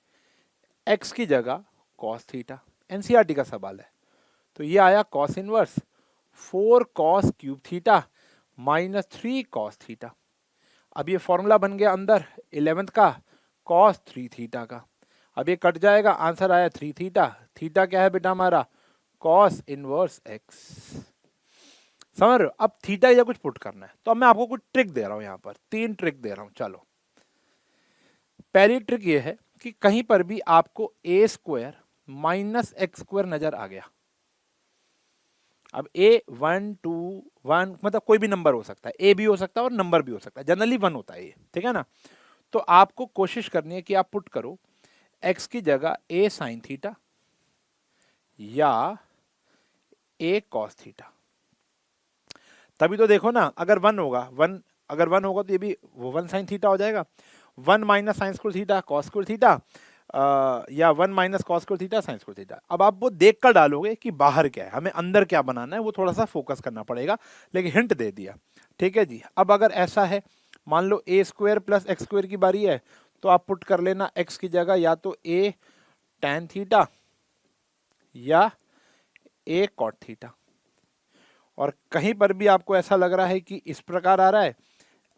एक्स की जगह कॉस थीटा, एनसीईआरटी का सवाल है। तो ये आया cos inverse 4 cos cube theta minus 3 cos theta. अब ये फॉर्मूला बन गया अंदर 11th का कॉस 3 थीटा का। अब ये कट जाएगा, आंसर आया 3 थीटा। थीटा क्या है बेटा हमारा, कॉस इनवर्स एक्स। समझ रहे हो। अब थीटा या कुछ पुट करना है, तो अब मैं आपको कुछ ट्रिक दे रहा हूं, यहां पर 3 ट्रिक दे रहा हूं। चलो पहली ट्रिक ये है कि कहीं पर भी आपको ए स्क्वायर माइनस एक्स स्क्वायर नजर आ गया। अब ए 1 2 1 मतलब कोई भी नंबर हो सकता है, ए भी हो सकता है और नंबर भी हो सकता है, जनरली 1 होता है ये, ठीक है ना। तो आपको कोशिश करनी है कि आप पुट करो एक्स की जगह ए साइन थीटा या ए कॉस थीटा। तभी तो देखो ना, अगर 1 होगा, 1 अगर 1 होगा तो ये भी वो 1 साइन थीटा हो जाएगा, 1 minus sine square theta cos square theta, या 1 minus cos square theta sine square theta. अब आप वो देख कर डालोगे कि बाहर क्या है, हमें अंदर क्या बनाना है, वो थोड़ा सा फोकस करना पड़ेगा, लेकिन हिंट दे दिया, ठीक है जी। अब अगर ऐसा है, मान लो ए स्क्वायर प्लस एक्स स्क्वायर की बारी है, तो आप पुट कर लेना एक्स की जगह या तो ए टैन थीटा या ए कॉट थीटा। और कहीं पर भी आपको ऐसा लग रहा है कि इस प्रकार आ रहा है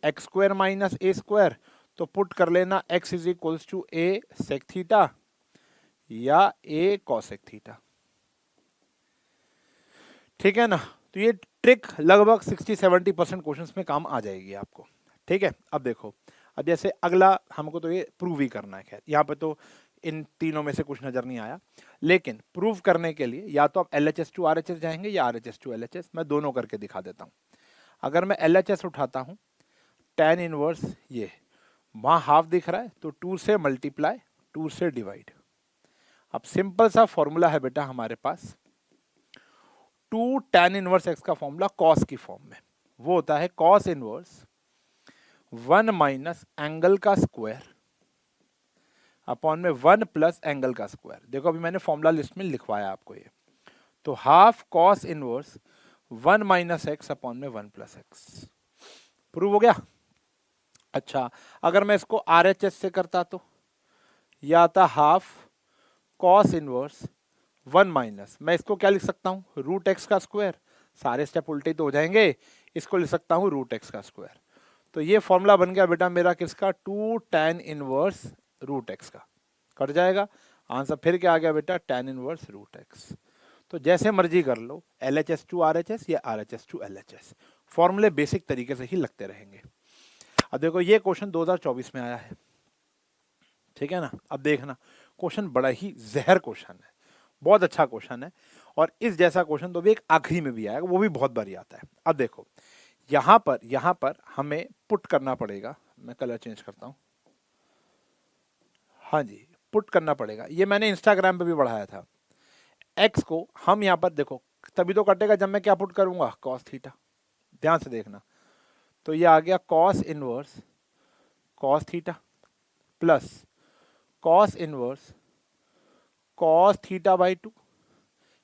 x square minus A square, तो पुट कर लेना x is equals to A sec theta या ए कॉसेक थीटा, ठीक है ना। तो ये ट्रिक लगभग 60-70% क्वेश्चंस में काम आ जाएगी आपको, ठीक है। अब देखो, अब जैसे अगला हमको तो ये प्रूव ही करना है, खैर यहाँ पे तो इन तीनों में से कुछ नजर नहीं आया, लेकिन प्रूव करने के लिए या तो आप LHS टू RHS जाएंगे या RHS टू LHS, मैं दोनों करके दिखा देता हूँ। अगर मैं LHS उठाता हूँ, tan इनवर्स ये वहाँ हाफ दिख रहा है, तो 2 से मल्टीप्लाई 2 से डिवाइड। अब सिंपल सा फॉर्मूला है बेटा हमारे पास, 2 tan इनवर्स एक्स का फॉर्मूला कॉस की फॉर्म में, वो होता है कॉस इनवर्स 1 माइनस एंगल का स्क्वायर अपॉन में 1 प्लस एंगल का स्क्वायर। देखो अभी मैंने फॉर्मूला लिस्ट में लिखवाया आपको ये, तो half cos inverse 1 minus x upon में 1 प्लस एक्स। प्रूव हो गया। अच्छा, अगर मैं इसको RHS से करता तो यह आता हाफ कॉस इनवर्स 1 माइनस, मैं इसको क्या लिख सकता हूं, रूट एक्स का स्क्वायर, सारे स्टेप उल्टे तो हो जाएंगे, इसको लिख सकता हूं रूट एक्स का स्क्वायर। तो ये फॉर्मूला बन गया बेटा मेरा किसका, 2 tan इनवर्स रूट एक्स का, कट जाएगा, आंसर फिर क्या आ गया बेटा, tan इनवर्स रूट एक्स। तो जैसे मर्जी कर लो, LHS टू RHS या RHS टू LHS, फॉर्मूले बेसिक तरीके से ही लगते रहेंगे। अब देखो ये क्वेश्चन 2024 में आया है, ठीक है ना। अब देखना क्वेश्चन बड़ा ही जहर क्वेश्चन है, बहुत अच्छा क्वेश्चन है, और इस जैसा क्वेश्चन तो भी एक आखिरी में भी आएगा, वो भी बहुत बारी आता है। अब देखो यहां पर हमें पुट करना पड़ेगा, मैं कलर चेंज करता हूं, हाँ जी पुट करना पड़ेगा, ये मैंने इंस्टाग्राम पे भी बढ़ाया था। एक्स को हम यहां पर देखो, तभी तो कटेगा जब मैं क्या पुट करूंगा, कॉस थीटा, ध्यान से देखना। तो ये आ गया cos inverse cos theta plus cos inverse cos theta by 2,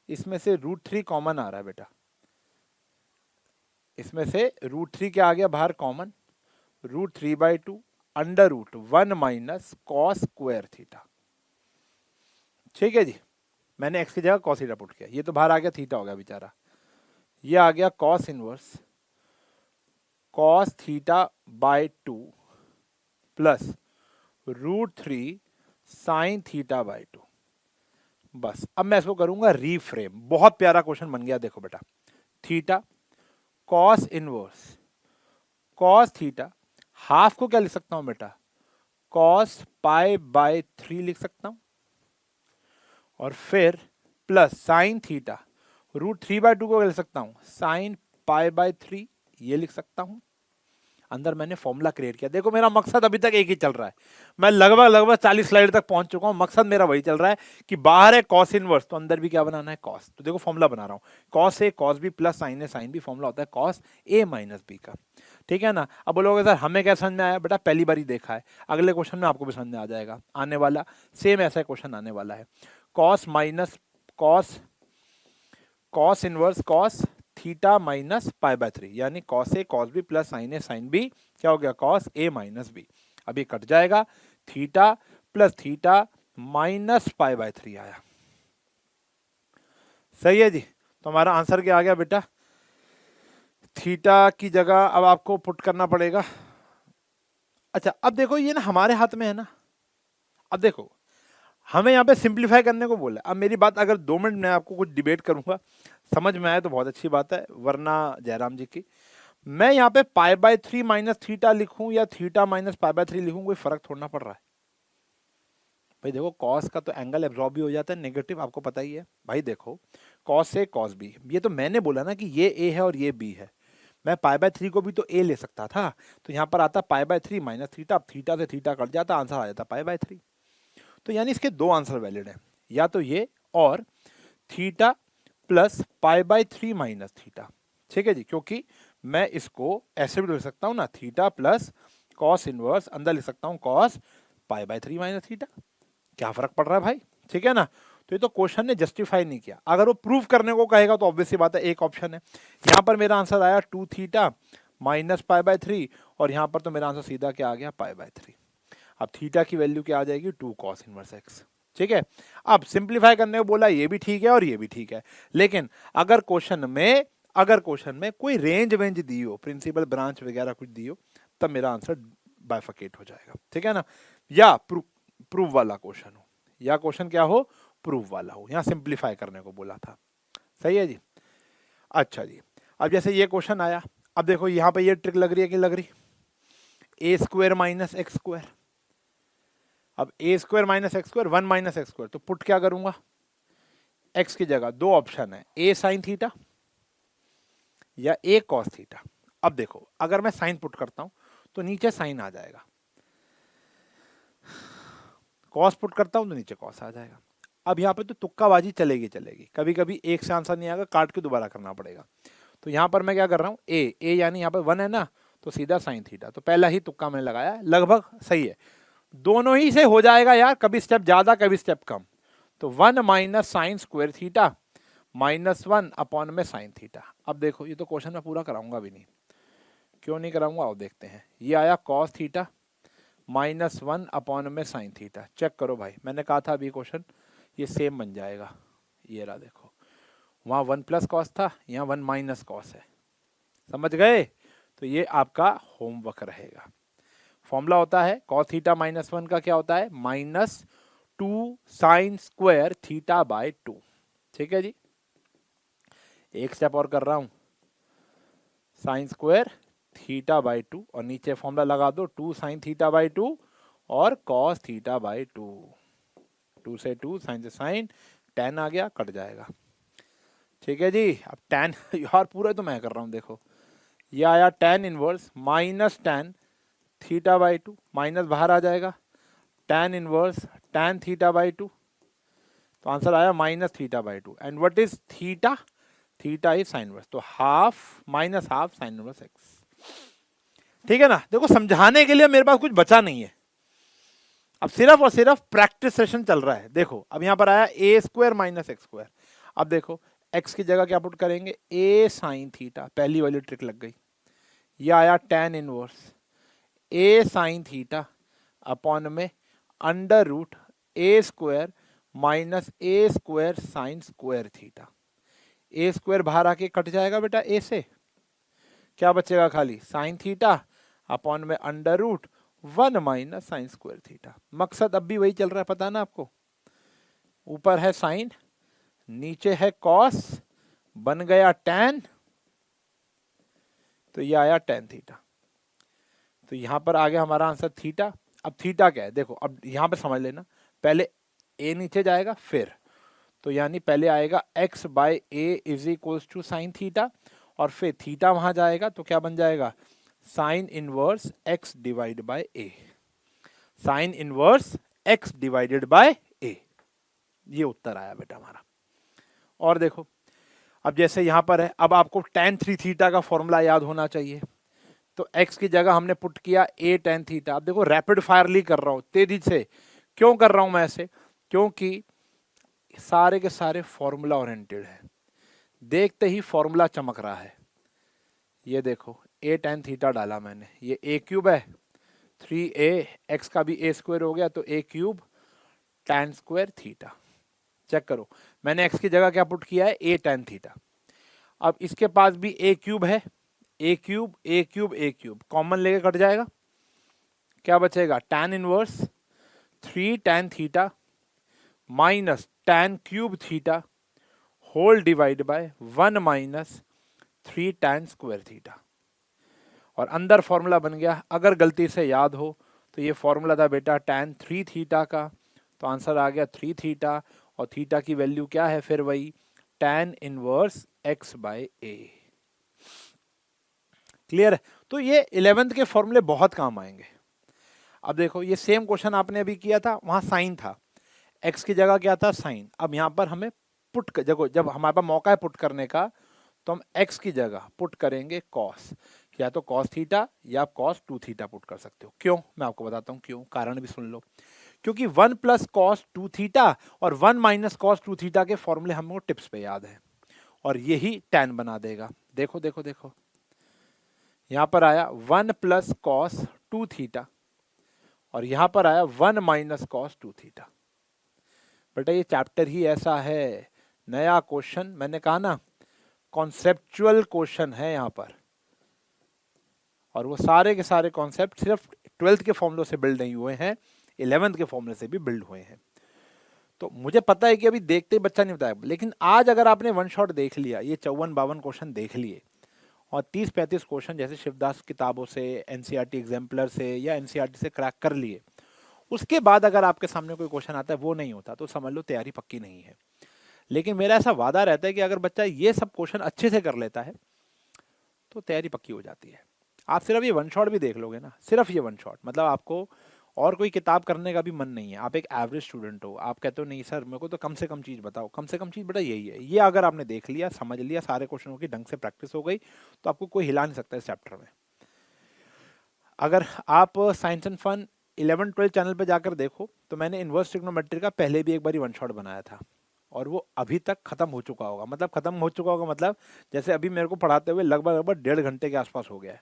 इसमें से √3 कॉमन आ रहा है बेटा, इसमें से √3 क्या आ गया बाहर common, √3/2 √1 minus cos square theta, ठीक है जी। मैंने एक्स की जगह कॉस थीटा पुट किया, ये तो बाहर आ गया थीटा हो गया बेचारा, ये आ गया cos inverse cos theta by 2 plus √3 sine theta by 2। बस अब मैं इसको करूंगा रीफ्रेम, बहुत प्यारा क्वेश्चन बन गया, देखो बेटा theta cos inverse cos theta, half को क्या लिख सकता हूं बेटा, कॉस पाई बाय 3 लिख सकता हूं, और फिर प्लस साइन थीटा √3/2 को क्या लिख सकता हूं, साइन पाई बाय 3, ये लिख सकता हूं। अंदर मैंने फॉर्मूला क्रिएट किया। देखो मेरा मकसद अभी तक एक ही चल रहा है, मैं लगभग 40 स्लाइड तक पहुंच चुका हूं। मकसद मेरा वही चल रहा है कि बाहर है कॉस इनवर्स, तो अंदर भी क्या बनाना है, कॉस। तो देखो फॉर्मूला बना रहा हूं, cos A cos B plus sign A sine B, formula होता है कॉस ए माइनस बी का। ठीक है ना। अब बोलोगे सर हमें क्या समझ में आया, बेटा पहली बार ही देखा है, अगले क्वेश्चन में आपको भी समझ में आ जाएगा। आने वाला सेम ऐसा क्वेश्चन आने वाला है, cos minus cos, cos inverse cos theta minus pi by 3, यानी cos A cos B plus sign A sine B, क्या हो गया, कॉस ए माइनस बी। अब ये कट जाएगा, theta plus theta minus pi by 3 आया। सही है जी। तो हमारा आंसर क्या आ गया बेटा, थीटा की जगह अब आपको पुट करना पड़ेगा। अच्छा अब देखो ये ना हमारे हाथ में है ना। अब देखो हमें यहाँ पे सिंप्लीफाई करने को बोला। अब मेरी बात अगर 2 मिनट में आपको कुछ डिबेट करूंगा, समझ में आए तो बहुत अच्छी बात है, वरना जयराम जी की। मैं यहाँ पे पाई बाय 3 माइनस थीटा लिखूं या थीटा माइनस पाई बाय 3 लिखूं, कोई फर्क थोड़ा पड़ रहा है भाई। देखो कॉस का तो एंगल एब्जॉर्ब भी हो जाता है नेगेटिव, आपको पता ही है भाई। देखो कॉस ए कॉस बी, ये तो मैंने बोला ना कि ये ए है और ये बी है, मैं पाई बाय 3 को भी तो ए ले सकता था। तो यहाँ पर आता पाई बाय 3 माइनस थीटा, अब थीटा से थीटा कट जाता, आंसर आ जाता पाई बाय 3। तो यानी इसके 2 आंसर वैलिड हैं, या तो ये और theta plus pi by 3 minus theta. ठीक है जी, क्योंकि मैं इसको ऐसे भी लिख सकता हूं ना, थीटा प्लस कॉस इनवर्स, अंदर लिख सकता हूं cos pi by 3 minus theta. क्या फर्क पड़ रहा है भाई, ठीक है ना। तो ये तो क्वेश्चन ने जस्टिफाई नहीं किया। अगर वो प्रूव करने को कहेगा तो ऑब्वियसली बात है एक ऑप्शन है। यहां पर मेरा आंसर आया 2 थीटा माइनस पाई बाय 3, और यहां पर तो मेरा आंसर सीधा क्या आ गया, पाई बाय 3। अब थीटा की वैल्यू क्या आ जाएगी, 2 कॉस इनवर्स एक्स। ठीक है। अब सिंप्लीफाई करने को बोला, ये भी ठीक है और ये भी ठीक है, लेकिन अगर क्वेश्चन में कोई रेंज वेंज दी हो, प्रिंसिपल ब्रांच वगैरह कुछ दी हो, तब मेरा आंसर बाइफरकेट हो जाएगा। ठीक है ना। या प्रूव वाला क्वेश्चन हो, या क्वेश्चन क्या हो, प्रूव वाला हो। यहां सिंप्लीफाई करने को बोला था। सही है जी। अच्छा जी, अब जैसे ये क्वेश्चन आया, अब देखो यहां पे ये ट्रिक लग रही है कि लग रही, A square minus x square. अब A square minus x square, 1 minus x square, तो पुट क्या करूंगा, एक्स की जगह 2 ऑप्शन है, ए साइन थीटा या ए कॉस थीटा। अब देखो अगर मैं साइन पुट करता हूं तो नीचे साइन आ जाएगा, कॉस पुट करता हूं तो नीचे कॉस आ जाएगा। अब यहाँ पे तो तुक्काबाजी चलेगी, कभी कभी एक से आंसर नहीं आएगा, काट के दोबारा करना पड़ेगा। तो यहाँ पर मैं क्या कर रहा हूँ, ए यानी यहाँ पर 1 है ना, तो सीधा साइन थीटा, तो पहला ही तुक्का मैंने लगाया, लगभग सही है। दोनों ही से हो जाएगा यार, कभी स्टेप ज्यादा कभी स्टेप कम। तो 1 minus sine square theta minus 1 upon में साइन थीटा। अब देखो ये तो क्वेश्चन मैं पूरा कराऊंगा भी नहीं, क्यों नहीं कराऊंगा आओ देखते हैं। ये आया कॉस थीटा माइनस 1 अपॉन में साइन थीटा। चेक करो भाई, मैंने कहा था अभी क्वेश्चन ये सेम बन जाएगा। ये रहा देखो, वहां 1 प्लस कॉस था, यहाँ 1 माइनस कॉस है, समझ गए। तो ये आपका होमवर्क रहेगा। फॉर्मूला होता है कॉस थीटा माइनस 1 का क्या होता है, minus 2 sign square theta by 2। ठीक है जी। एक स्टेप और कर रहा हूं, साइन स्क्वायर थीटा बाय 2, और नीचे फॉर्मूला लगा दो 2 साइन थीटा बाय 2 और कॉस थीटा बाय 2। 2 से 2, साइन से साइन, tan आ गया, कट जाएगा। ठीक है जी। अब tan यार पूरा तो मैं कर रहा हूं, देखो ये आया tan inverse minus tan theta by 2, minus बाहर आ जाएगा, tan inverse tan theta by 2, तो आंसर आया minus theta by 2। And what is theta, theta is sine inverse, तो half minus half sine inverse x. ठीक है ना। देखो समझाने के लिए मेरे पास कुछ बचा नहीं है, अब सिर्फ और सिर्फ प्रैक्टिस सेशन चल रहा है। देखो अब यहां पर आया A square minus x square. अब देखो एक्स की जगह क्या पुट करेंगे, ए साइन थीटा, पहली वाली ट्रिक लग गई। यह आया tan इनवर्स ए साइन थीटा अपॉन में under root A square minus A square sine square theta. A square बाहर आके कट जाएगा बेटा ए से, क्या बचेगा, खाली साइन थीटा अपॉन में under root 1 minus sine square theta. मकसद अब भी वही चल रहा है, पता ना आपको, ऊपर है साइन नीचे है कॉस, बन गया tan, तो ये आया tan थीटा। तो यहां पर आ गया हमारा आंसर थीटा। अब थीटा क्या है, देखो अब यहां पे समझ लेना, पहले ए नीचे जाएगा फिर, तो यानी पहले आएगा x by A is equals to sine theta, और फिर थीटा वहां जाएगा तो क्या बन जाएगा, sine inverse x divide by A, sine inverse x divided by A. ये उत्तर आया बेटा हमारा। और देखो अब जैसे यहां पर है, अब आपको tan 3 थीटा का फॉर्मूला याद होना चाहिए, तो x की जगह हमने पुट किया a tan थीटा। अब देखो रैपिड फायरली कर रहा हूं, तेजी से क्यों कर रहा हूं मैं ऐसे, क्योंकि सारे के सारे फॉर्मूला ओरिएंटेड है, देखते ही फॉर्मूला चमक रहा है। ये देखो a tan थीटा डाला मैंने, ये a क्यूब है, 3a, x का भी a स्क्वायर हो गया तो a cube tan square theta. Check करो मैंने x की जगह क्या पुट किया है, a tan थीटा। अब इसके पास भी a क्यूब है, a cube a cube a cube common लेके कट जाएगा, क्या बचेगा, tan inverse 3 tan theta minus tan cube theta whole divide by 1 minus 3 tan square theta. और अंदर फॉर्मूला बन गया, अगर गलती से याद हो तो ये फॉर्मूला था बेटा tan 3 थीटा का, तो आंसर आ गया 3 थीटा, और थीटा की वैल्यू क्या है, फिर वही tan inverse x by A. Clear है? तो ये 11th के फॉर्मूले बहुत काम आएंगे। अब देखो ये सेम क्वेश्चन आपने अभी किया था, वहां साइन था, x की जगह क्या था, साइन। अब यहां पर हमें पुट देखो, जब हमारे पास मौका है पुट करने का, तो हम x की जगह पुट करेंगे cos, या तो cos थीटा या आप cos 2 थीटा पुट कर सकते हो। क्यों, मैं आपको बताता हूं क्यों, कारण भी सुन लो। क्योंकि 1 प्लस cos 2 थीटा और 1 माइनस cos 2 थीटा के फॉर्मूले हमको टिप्स पे याद है, और यही tan बना देगा। देखो देखो देखो, यहां पर आया 1 प्लस कॉस 2 थीटा और यहां पर आया 1 माइनस कॉस 2 थीटा। बेटा ये चैप्टर ही ऐसा है, नया क्वेश्चन, मैंने कहा ना कॉन्सेप्चुअल क्वेश्चन है यहां पर, और वो सारे के सारे कॉन्सेप्ट सिर्फ 12th के फॉर्मूलों से बिल्ड नहीं हुए हैं, 11th के फॉर्मूले से भी बिल्ड हुए हैं। तो मुझे पता है कि अभी देखते ही बच्चा नहीं बताया, लेकिन आज अगर आपने वन शॉट देख लिया, ये 54-52 क्वेश्चन देख लिए, और 30-35 क्वेश्चन जैसे शिवदास किताबों से, एनसीईआरटी एग्जाम्पलर से या एनसीईआरटी से क्रैक कर लिए, उसके बाद अगर आपके सामने कोई क्वेश्चन आता है वो नहीं होता, तो समझ लो तैयारी पक्की नहीं है। लेकिन मेरा ऐसा वादा रहता है कि अगर बच्चा ये सब क्वेश्चन अच्छे से कर लेता है तो तैयारी पक्की हो जाती है। आप सिर्फ ये वन शॉट भी देख लोगे ना, सिर्फ ये वन शॉट, मतलब आपको और कोई किताब करने का भी मन नहीं है, आप एक एवरेज स्टूडेंट हो, आप कहते हो नहीं सर मेरे को तो कम से कम चीज़ बताओ, कम से कम चीज़ बेटा यही है। ये अगर आपने देख लिया, समझ लिया, सारे क्वेश्चनों की ढंग से प्रैक्टिस हो गई, तो आपको कोई हिला नहीं सकता इस चैप्टर में। अगर आप साइंस एंड फन 11-12 चैनल पे जाकर देखो तो मैंने इनवर्स ट्रिग्नोमेट्री का पहले भी एक बार वन शॉट बनाया था, और वो अभी तक खत्म हो चुका होगा, मतलब खत्म हो चुका होगा मतलब जैसे अभी मेरे को पढ़ाते हुए लगभग लगभग 1.5 घंटे के आसपास हो गया है,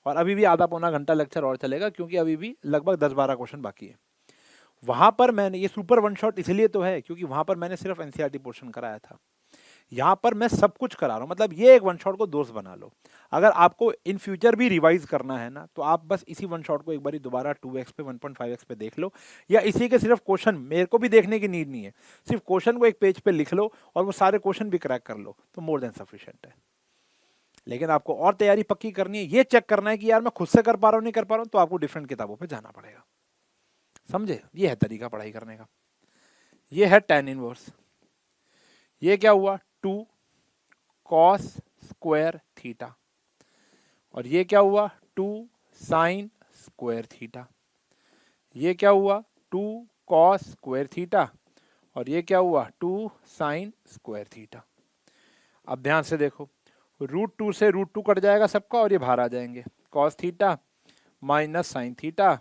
और अभी भी आधा पौना घंटा लेक्चर और चलेगा, क्योंकि अभी भी लगभग 10-12 क्वेश्चन बाकी है। वहां पर मैंने ये सुपर वन शॉट इसलिए तो है क्योंकि वहां पर मैंने सिर्फ एनसीईआरटी पोर्शन कराया था, यहाँ पर मैं सब कुछ करा रहा हूँ, मतलब ये एक वन शॉट को दोस्त बना लो। अगर आपको इन फ्यूचर भी रिवाइज करना है ना, तो आप बस इसी वन शॉट को एक बार दोबारा 2x पे 1.5x पे देख लो, या इसी के सिर्फ क्वेश्चन, मेरे को भी देखने की नीड नहीं है, सिर्फ क्वेश्चन को एक पेज पे लिख लो और वो सारे क्वेश्चन भी क्रैक कर लो, तो मोर देन सफिशिएंट है। लेकिन आपको और तैयारी पक्की करनी है, ये चेक करना है कि यार मैं खुद से कर पा रहा हूँ नहीं कर पा रहा हूँ, तो आपको डिफरेंट किताबों पे जाना पड़ेगा। समझे? ये है तरीका पढ़ाई करने का। ये है tan इनवर्स, ये क्या हुआ 2 cos स्क्वायर थीटा, और ये क्या हुआ 2 sin स्क्वायर थीटा, ये क्या हुआ 2 cos स्क्वायर थीटा, और ये क्या हुआ 2 sin स्क्वायर थीटा। अब ध्यान से देखो, √2 से √2 कट जाएगा सबका और ये बाहर आ जाएंगे, cos theta minus sine theta,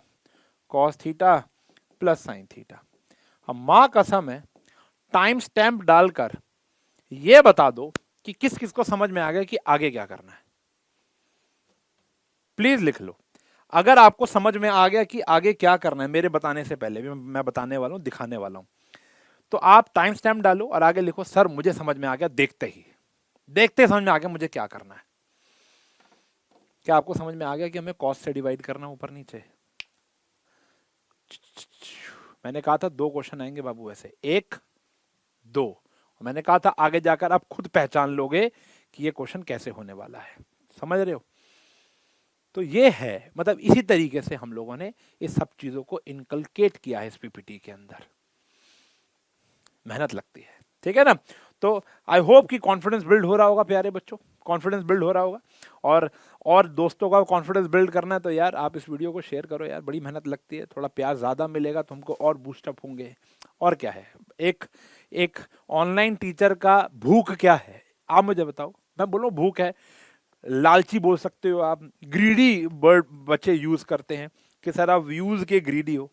cos theta plus sine theta. अब माँ कसम है, टाइम स्टैम्प डालकर ये बता दो कि किस किस को समझ में आ गया कि आगे क्या करना है। प्लीज लिख लो, अगर आपको समझ में आ गया कि आगे क्या करना है, मेरे बताने से पहले भी मैं बताने वाला हूं, दिखाने वाला हूं, तो आप टाइम स्टैम्प डालो और आगे लिखो सर मुझे समझ में आ गया, देखते समझ में आ गया मुझे क्या करना है। क्या आपको समझ में आ गया कि हमें कॉस्ट से डिवाइड करना ऊपर नीचे? मैंने कहा था 2 क्वेश्चन आएंगे बाबू, ऐसे 1 2, मैंने कहा था आगे जाकर आप खुद पहचान लोगे कि ये क्वेश्चन कैसे होने वाला है। समझ रहे हो? तो ये है, मतलब इसी तरीके से हम लोगों ने इस सब चीजों को इनकलकेट किया है इस पीपीटी के अंदर। मेहनत लगती है, ठीक है ना? तो आई होप कि कॉन्फिडेंस बिल्ड हो रहा होगा प्यारे बच्चों, कॉन्फिडेंस बिल्ड हो रहा होगा। और दोस्तों का कॉन्फिडेंस बिल्ड करना है तो यार आप इस वीडियो को शेयर करो यार, बड़ी मेहनत लगती है, थोड़ा प्यार ज़्यादा मिलेगा तो हमको और बूस्टअप होंगे। और क्या है, एक एक ऑनलाइन टीचर का भूख क्या है, आप मुझे बताओ। मैं बोलूँ भूख है, लालची बोल सकते हो आप, ग्रीडी वर्ड बच्चे यूज करते हैं कि सर आप व्यूज के ग्रीडी हो।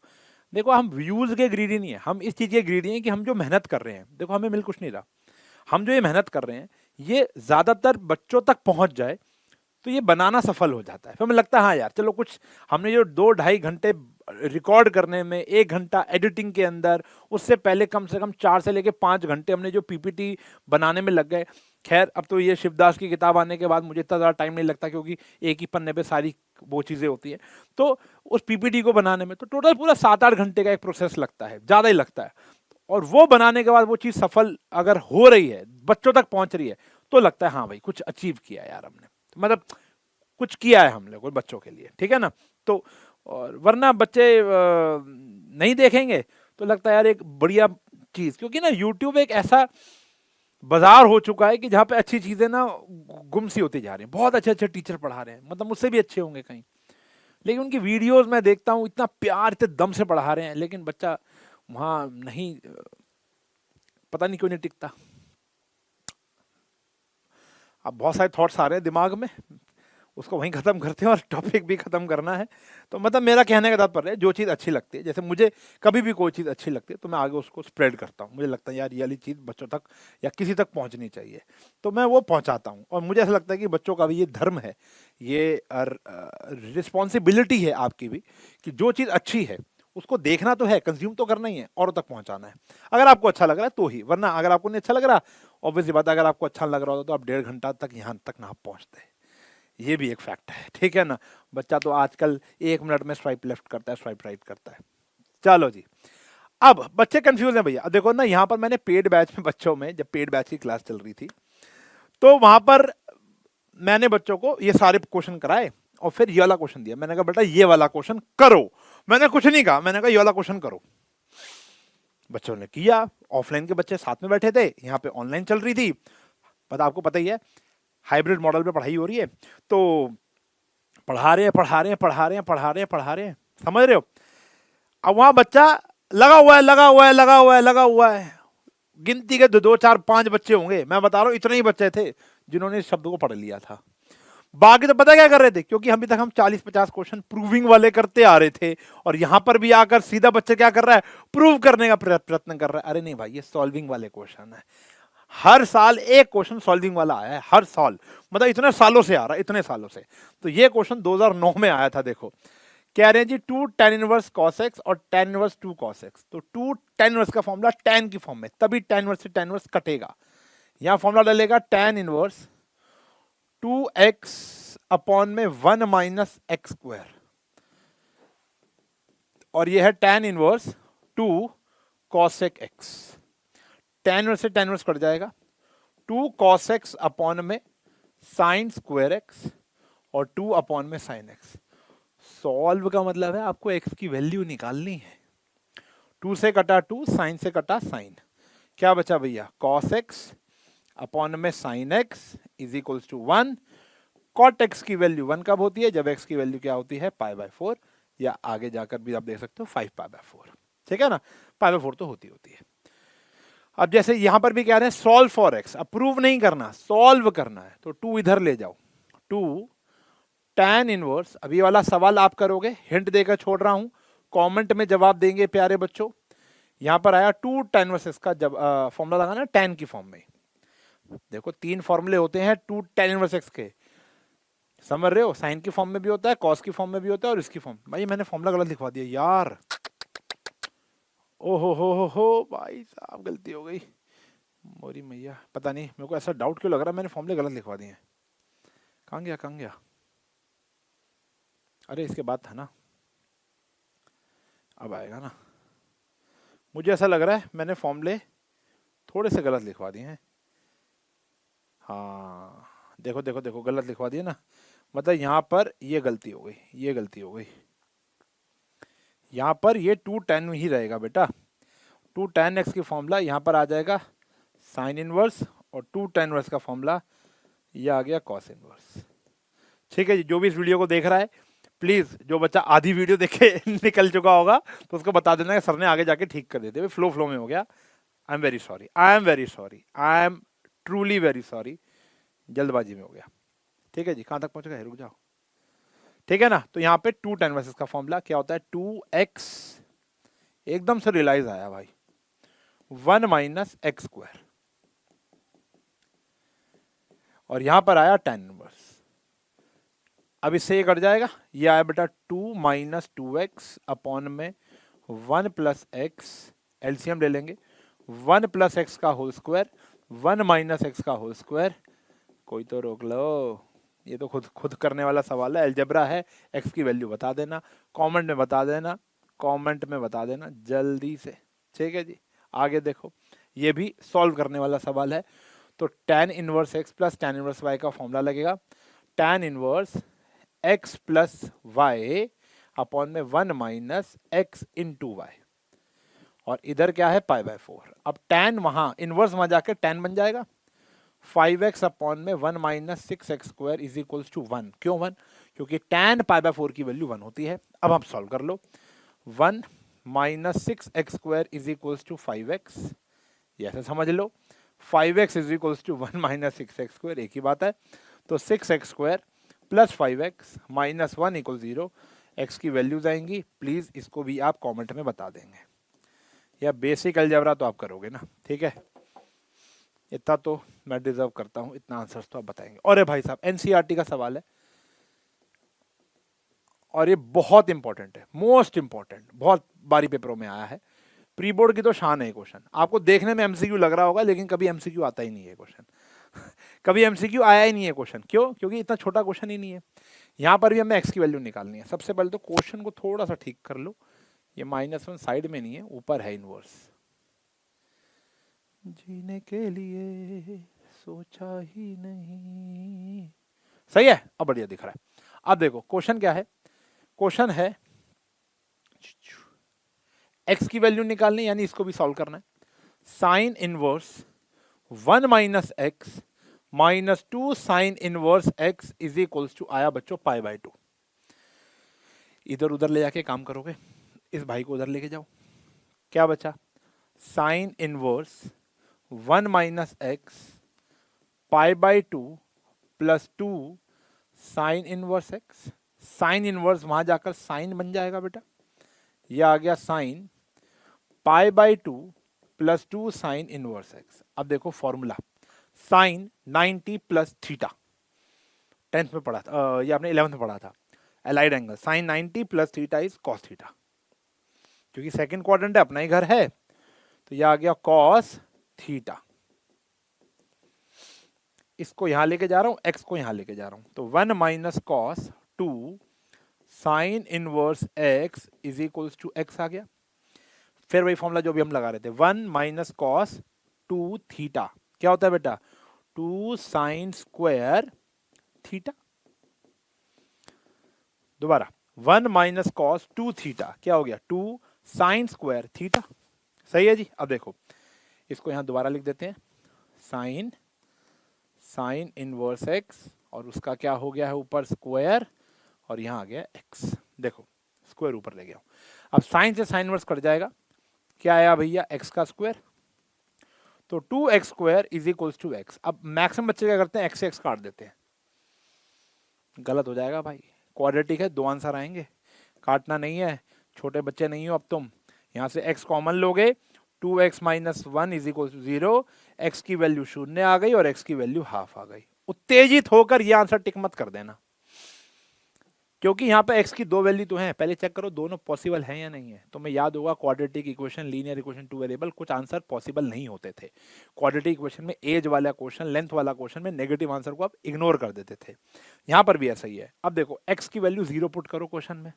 देखो हम व्यूज के ग्रीडी नहीं है, हम इस चीज के ग्रीडी हैं कि हम जो मेहनत कर रहे हैं, देखो हमें मिल कुछ नहीं रहा, हम जो ये मेहनत कर रहे हैं ये ज्यादातर बच्चों तक पहुंच जाए तो ये बनाना सफल हो जाता है। फिर हमें लगता है हाँ यार चलो कुछ, हमने जो 2-2.5 घंटे रिकॉर्ड करने में, 1 घंटा एडिटिंग के अंदर, उससे पहले कम से कम 4 से लेके 5 घंटे हमने जो पीपीटी बनाने में लग गए। खैर अब तो ये शिवदास की किताब आने के बाद मुझे इतना ज़्यादा टाइम नहीं लगता क्योंकि एक ही पन्ने पे सारी वो चीज़ें होती हैं। तो उस पीपीटी को बनाने में तो टोटल पूरा 7-8 घंटे का एक प्रोसेस लगता है, ज़्यादा ही लगता है। और वो बनाने के बाद वो चीज़ सफल अगर हो रही है, बच्चों तक पहुंच रही है, तो लगता है हाँ भाई कुछ अचीव किया यार हमने, मतलब कुछ किया है हम लोग बच्चों के लिए, ठीक है ना। तो और वरना बच्चे नहीं देखेंगे तो लगता है यार एक बढ़िया चीज, क्योंकि ना यूट्यूब एक ऐसा बाजार हो चुका है कि जहाँ पे अच्छी चीजें ना गुम सी होती जा रही हैं। बहुत अच्छे अच्छे टीचर पढ़ा रहे हैं, मतलब मुझसे भी अच्छे होंगे कहीं, लेकिन उनकी वीडियोस मैं देखता हूँ इतना प्यार, इतने दम से पढ़ा रहे हैं, लेकिन बच्चा वहाँ नहीं, पता नहीं क्यों नहीं टिकता। अब बहुत सारे थॉट्स आ रहे हैं दिमाग में, उसको वहीं खत्म करते हैं और टॉपिक भी खत्म करना है। तो मतलब मेरा कहने का तात्पर्य है जो चीज़ अच्छी लगती है, जैसे मुझे कभी भी कोई चीज़ अच्छी लगती है तो मैं आगे उसको स्प्रेड करता हूँ। मुझे लगता है यार ये वाली चीज़ बच्चों तक या किसी तक पहुँचनी चाहिए, तो मैं वो पहुँचाता हूँ। और मुझे ऐसा लगता है कि बच्चों का भी ये धर्म है, ये रिस्पॉन्सिबिलिटी है आपकी भी, कि जो चीज़ अच्छी है उसको देखना तो है, कंज्यूम तो करना ही है, औरों तक पहुंचाना है। अगर आपको अच्छा लग रहा है तो ही, वरना अगर आपको नहीं अच्छा लग रहा, ऑब्वियसली बात है, अगर आपको अच्छा लग रहा होता तो आप 1.5 घंटा तक यहाँ तक ना पहुंचते। ये भी एक फैक्ट है, ठीक है ना। बच्चा तो आजकल 1 मिनट में स्वाइप लेफ्ट करता है, स्वाइप राइट करता है। चलो जी, अब बच्चे कंफ्यूज हैं भैया। देखो ना, यहाँ पर मैंने पेड बैच में बच्चों में, जब पेड बैच की क्लास चल रही थी तो वहां पर मैंने बच्चों को ये सारे क्वेश्चन कराए और फिर ये वाला क्वेश्चन दिया। मैंने कहा बेटा ये वाला क्वेश्चन करो, मैंने कुछ नहीं कहा, मैंने कहा ये वाला क्वेश्चन करो। बच्चों ने किया, ऑफलाइन के बच्चे साथ में बैठे थे, यहाँ पे ऑनलाइन चल रही थी। पता आपको पता ही है, हाइब्रिड मॉडल पे पढ़ाई हो रही है, तो पढ़ा रहे हैं पढ़ा रहे हैं पढ़ा रहे हैं पढ़ा रहे हैं पढ़ा रहे हैं, समझ रहे हो। अब वहां बच्चा लगा हुआ है लगा हुआ है लगा हुआ है लगा हुआ है, गिनती के 2, 4, 5 बच्चे होंगे, मैं बता रहा हूँ इतने ही बच्चे थे जिन्होंने इस शब्द को पढ़ लिया था। बाकी तो पता क्या कर रहे थे, क्योंकि अभी तक हम 40-50 क्वेश्चन प्रूविंग वाले करते आ रहे थे, और यहां पर भी आकर सीधा बच्चा क्या कर रहा है, प्रूव करने का प्रयत्न कर रहा है। अरे नहीं भाई, ये सॉल्विंग वाले क्वेश्चन है। हर साल एक क्वेश्चन सॉल्विंग वाला आया है, हर साल, मतलब इतने सालों से आ रहा है, इतने सालों से। तो ये क्वेश्चन 2009 में आया था। देखो कह रहे हैं जी 2 tan इनवर्स cos x और tan इनवर्स 2 cos x। तो 2 tan इनवर्स का फॉर्मूला tan की फॉर्म में, तभी tan इनवर्स से tan इनवर्स कटेगा। यहां फॉर्मूला डालेगा tan इनवर्स 2x अपॉन में 1 माइनस एक्स स्क्वायर, और यह है tan inverse 2 cosec x। tan inverse से tan इनवर्स कट जाएगा, 2 cos x अपॉन में sin स्क्वायर x और 2 अपॉन में sin x। सॉल्व का मतलब है आपको x की वैल्यू निकालनी है। 2 से कटा 2, sin से कटा sin, क्या बचा भैया, cos x अपॉन में sin x is equals to 1। cot x की वैल्यू 1 कब होती है, जब x की वैल्यू क्या होती है, π/4, या आगे जाकर भी आप देख सकते हो 5π/4, ठीक है ना। π/4 तो होती है। अब जैसे यहां पर भी कह रहे हैं सॉल्व फॉर x, अप्रूव नहीं करना, सॉल्व करना है, तो 2 इधर ले जाओ, 2 tan इनवर्स, अभी वाला सवाल आप करोगे, हिंट देकर छोड़ रहा हूं, कमेंट में जवाब देंगे प्यारे बच्चों। यहां पर आया 2 tan इनवर्स इसका जब फॉर्मूला लगाना tan की फॉर्म में। देखो 3 फॉर्मूले होते हैं 2 tan इनवर्स x के, समझ रहे हो, साइन की फॉर्म में भी होता है, कॉस की फॉर्म में भी होता है, और इसकी फॉर्म। भाई मैंने फॉर्मूला गलत लिखवा दिया यार, ओहो हो भाई साहब, गलती हो गई मोरी मैया, पता नहीं मेरे को ऐसा डाउट क्यों लग रहा है, मैंने फॉर्मूले गलत लिखवा दिए। कहाँ गया, अरे इसके बाद था ना, अब आएगा ना। मुझे ऐसा लग रहा है मैंने फॉर्मूले थोड़े से गलत लिखवा दिए हैं। हाँ देखो गलत लिखवा दिए ना, मतलब यहाँ पर ये गलती हो गई, ये गलती हो गई। यहाँ पर ये 2 tan ही रहेगा बेटा, 2 tan x की फॉर्मूला यहाँ पर आ जाएगा साइन इनवर्स, और 2 tan इनवर्स का फॉर्मूला ये आ गया कॉस इनवर्स। ठीक है जी, जो भी इस वीडियो को देख रहा है प्लीज, जो बच्चा आधी वीडियो देखे निकल चुका होगा तो उसको बता देना कि सर ने आगे जाके ठीक कर देते, फ्लो फ्लो में हो गया। I am very sorry, I am very sorry, I am truly very sorry, जल्दबाजी में हो गया। ठीक है जी, कहां तक पहुंच गए, रुक जाओ। ठीक है ना, तो यहाँ पे 2 tan इनवर्स का फॉर्मूला क्या होता है, 2x, एकदम से रियलाइज आया भाई, 1 माइनस एक्स स्क्वायर, और यहां पर आया tan इनवर्स। अब इससे ये कट जाएगा, ये आया बेटा 2 माइनस 2x अपॉन में 1 प्लस एक्स, एलसीएम ले लेंगे, 1 प्लस एक्स का होल स्क्वायर, 1 माइनस एक्स का होल स्क्वायर। कोई तो रोक लो, ये तो खुद खुद करने वाला सवाल है, अलजेब्रा है। एक्स की वैल्यू बता देना, कमेंट में बता देना, कमेंट में बता देना जल्दी से। ठीक है जी, आगे देखो, ये भी सॉल्व करने वाला सवाल है। तो tan inverse x plus tan inverse y का फॉर्मूला लगेगा, tan inverse x plus y upon में 1 माइनस एक्स इंटू वाई, और इधर क्या है π/4। अब tan वहां इनवर्स वहां जाके tan बन जाएगा, 5x अपॉन में 1 minus 6x square is equals to 1। क्यों 1? क्योंकि tan π/4 की वैल्यू 1 होती है। अब आप सॉल्व कर लो, 1 minus 6x square is equals to 5x, ये ऐसे समझ लो, 5x is equals to 1 minus 6x square, एक ही बात है। तो 6x square plus 5x minus 1 equal 0, x की वैल्यूज आएंगी। प्लीज इसको भी आप कमेंट में बता देंगे, या बेसिक अलजेब्रा तो आप करोगे ना। ठीक है, इतना तो मैं डिजर्व करता हूं, इतना आंसर्स तो आप बताएंगे। और भाई साहब एनसीईआरटी का सवाल है, और ये बहुत इंपॉर्टेंट है, मोस्ट इंपॉर्टेंट, बहुत बारी पेपरों में आया है। प्री बोर्ड की तो शान है क्वेश्चन, आपको देखने में एमसीक्यू लग रहा होगा लेकिन कभी एमसीक्यू आता ही नहीं है क्वेश्चन कभी एमसीक्यू आया ही नहीं है क्वेश्चन। क्यों? क्योंकि इतना छोटा क्वेश्चन ही नहीं है। यहाँ पर भी हमें एक्स की वैल्यू निकालनी है। सबसे पहले तो क्वेश्चन को थोड़ा सा ठीक कर लो, ये -1 साइड में नहीं है, ऊपर है इनवर्स। जीने के लिए सोचा ही नहीं, सही है, अब बढ़िया दिख रहा है। अब देखो क्वेश्चन क्या है, क्वेश्चन है एक्स की वैल्यू निकालनी, यानी इसको भी सॉल्व करना है। Sine inverse 1 minus x minus 2 sine inverse x is equals to आया बच्चों π/2। इधर उधर ले जाके काम करोगे, इस भाई को उधर लेके जाओ, क्या बचा, sine inverse 1 minus x π/2 plus 2 sine inverse x. Sine inverse वहां जाकर साइन बन जाएगा बेटा, यह आ गया sine π/2 plus 2 sine inverse x. अब देखो formula, sign 90 plus theta, 10th में पढ़ा था, ये आपने 11th में पढ़ा था, allied angle, sine 90 plus theta is cos theta. क्योंकि सेकंड क्वाड्रेंट है, अपना ही घर है, तो यह आ गया कॉस थीटा। इसको यहां लेके जा रहा हूं, एक्स को यहां लेके जा रहा हूं, तो 1 minus cos 2 sine inverse x is equals to x आ गया। फिर वही फॉर्मूला जो भी हम लगा रहे थे, 1 माइनस कॉस 2 थीटा, क्या होता है बेटा, 2 साइन स्क्वायर थीटा। दोबारा 1 माइनस कॉस 2 थीटा, क्या हो गया, 2 साइन स्क्वायर थीटा। सही है जी। अब देखो इसको यहां दोबारा लिख देते हैं, साइन साइन इनवर्स एक्स, और उसका क्या हो गया है ऊपर स्क्वायर, और यहां आ गया एक्स। देखो स्क्वायर ऊपर ले गया, अब साइन से साइन इनवर्स कट जाएगा, क्या आया भैया, एक्स का स्क्वायर, तो 2x square is equals to x. अब मैक्सिमम बच्चे क्या करते हैं, एक्स से एक्स काट देते हैं, गलत हो जाएगा भाई, क्वाड्रेटिक है, 2 आंसर आएंगे, काटना नहीं है, छोटे बच्चे नहीं हो अब तुम। यहां से x कॉमन लोगे, 2x minus 1 is equal to 0, x की वैल्यू 0 आ गई और x की वैल्यू हाफ आ गई। उत्तेजित होकर यह आंसर टिक मत कर देना, क्योंकि यहाँ पे x की 2 वैल्यू तो हैं, पहले चेक करो दोनों पॉसिबल हैं या नहीं है। तुम्हें याद होगा quadratic equation, linear equation, 2 variable, कुछ आंसर पॉसिबल नहीं होते थे। क्वाड्रेटिक इक्वेशन में एज वाला क्वेश्चन, लेंथ वाला क्वेश्चन में नेगेटिव आंसर को आप इग्नोर कर देते थे, यहाँ पर भी ऐसा ही है। अब देखो x की वैल्यू 0 पुट करो क्वेश्चन में,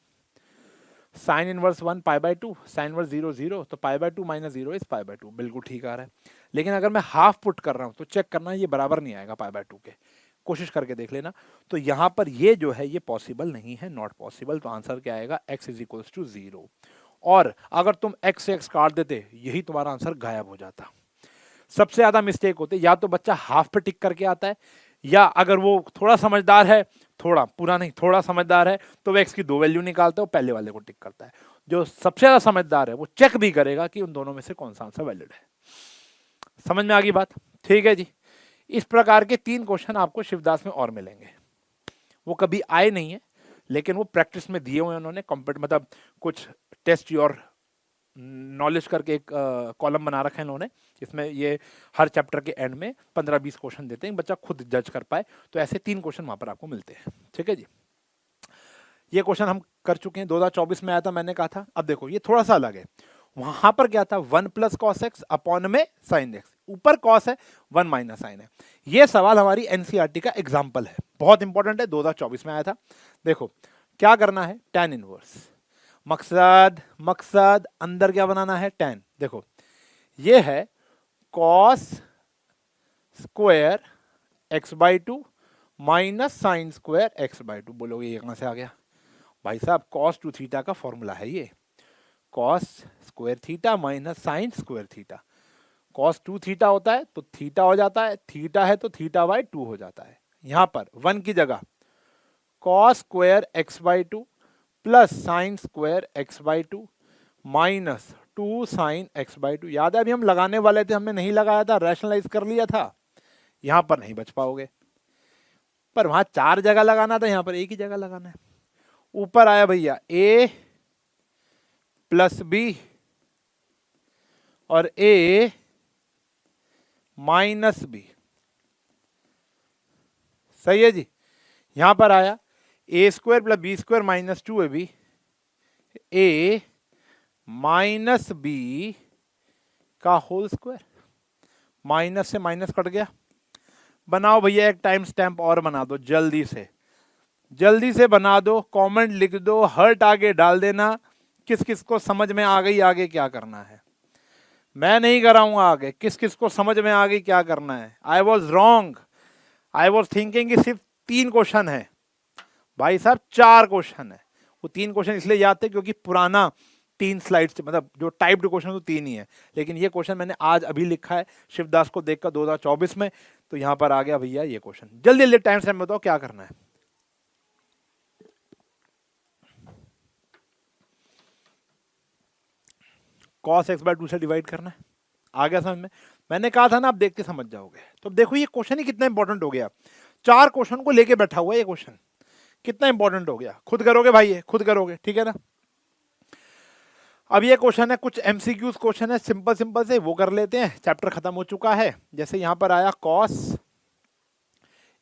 साइन इनवर्स 1 π/2, साइन इनवर्स 0 0, तो π/2 माइनस 0 इज π/2, बिल्कुल ठीक आ रहा है। लेकिन अगर मैं हाफ पुट कर रहा हूँ तो चेक करना ये बराबर नहीं आएगा π/2 के, कोशिश करके देख लेना। तो यहां पर ये जो है ये पॉसिबल नहीं है, नॉट पॉसिबल, तो आंसर क्या आएगा, x इज इक्वल्स टू 0। और अगर तुम x से x काट देते, यही तुम्हारा आंसर गायब हो जाता। सबसे ज्यादा मिस्टेक होते, या तो बच्चा हाफ पे टिक करके आता है, या अगर वो थोड़ा समझदार है, थोड़ा पूरा नहीं थोड़ा समझदार है, तो वो x की 2 वैल्यू निकालता है, वो पहले वाले को टिक करता है। जो सबसे ज्यादा समझदार है वो चेक भी करेगा कि उन दोनों में से कौन सा आंसर वैलिड है। समझ में आ गई बात? ठीक है जी। इस प्रकार के 3 क्वेश्चन आपको शिवदास में और मिलेंगे। वो कभी आए नहीं है, लेकिन वो प्रैक्टिस में दिए हुए उन्होंने, मतलब कुछ टेस्ट योर नॉलेज करके एक कॉलम बना रखा है इन्होंने, इसमें ये हर चैप्टर के एंड में 15-20 क्वेश्चन देते हैं, बच्चा खुद जज कर पाए। तो ऐसे 3 क्वेश्चन वहां पर आपको मिलते हैं। ठीक है जी। ये क्वेश्चन हम कर चुके हैं, 2024 में आया था, मैंने कहा था। अब देखो ये थोड़ा सा अलग है। वहां पर क्या था, 1 प्लस कॉस एक्स अपॉन में साइन एक्स, ऊपर कॉस है, 1 माइनस साइन है। ये सवाल हमारी एनसीईआरटी का एग्जाम्पल है, बहुत इंपॉर्टेंट है, 2024 में आया था। देखो क्या करना है, tan इनवर्स, मकसद मकसद अंदर क्या बनाना है, tan। देखो ये है cos square x by two minus sine square x by two. बोलोगे ये कहां से आ गया? भाई साहब कॉस टू थीटा का फॉर्मूला है ये, cos square theta minus sine square theta. Cos two theta होता है तो थीटा हो जाता है, थीटा है तो थीटा बाई टू हो जाता है। यहां पर 1 की जगह cos square x by two plus sine square x by two minus 2 sine x by two. याद है अभी हम लगाने वाले थे, हमने नहीं लगाया था, रैशनलाइज कर लिया था। यहां पर नहीं बच पाओगे, पर वहां 4 जगह लगाना था, यहां पर एक ही जगह लगाना है। ऊपर आया भैया a प्लस बी और a माइनस बी। सही है जी। यहां पर आया A square plus B square minus 2ab, a minus B का होल स्क्वायर। माइनस से माइनस कट गया। बनाओ भैया एक टाइम स्टैंप और बना दो, जल्दी से जल्दी से बना दो, कमेंट लिख दो, हर्ट आगे डाल देना। किस किस को समझ में आ गई आगे क्या करना है? मैं नहीं कराऊंगा आगे, किस किस को समझ में आ गई क्या करना है? I was wrong, I was thinking कि सिर्फ 3 क्वेश्चन है, भाई साहब 4 क्वेश्चन है। वो 3 क्वेश्चन इसलिए याद थे क्योंकि पुराना 3 स्लाइड्स, मतलब जो टाइप्ड क्वेश्चन तो 3 ही है, लेकिन ये क्वेश्चन मैंने आज अभी लिखा है शिवदास को देखकर 2024 में, तो यहां पर आ गया भैया ये क्वेश्चन। जल्दी जल्दी टाइम से बताओ क्या करना है। कॉस एक्स बाय 2 से डिवाइड करना है। आ गया समझ में? मैंने कहा था ना आप देख के समझ जाओगे। तो देखो ये क्वेश्चन ही कितना इंपॉर्टेंट हो गया, 4 क्वेश्चन को लेके बैठा हुआ है ये क्वेश्चन, कितना इंपॉर्टेंट हो गया। खुद करोगे भाई, ये खुद करोगे, ठीक है ना? अब ये क्वेश्चन है, कुछ एमसीक्यूज क्वेश्चन है, सिंपल सिंपल से वो कर लेते हैं, चैप्टर खत्म हो चुका है। जैसे यहां पर आया कॉस,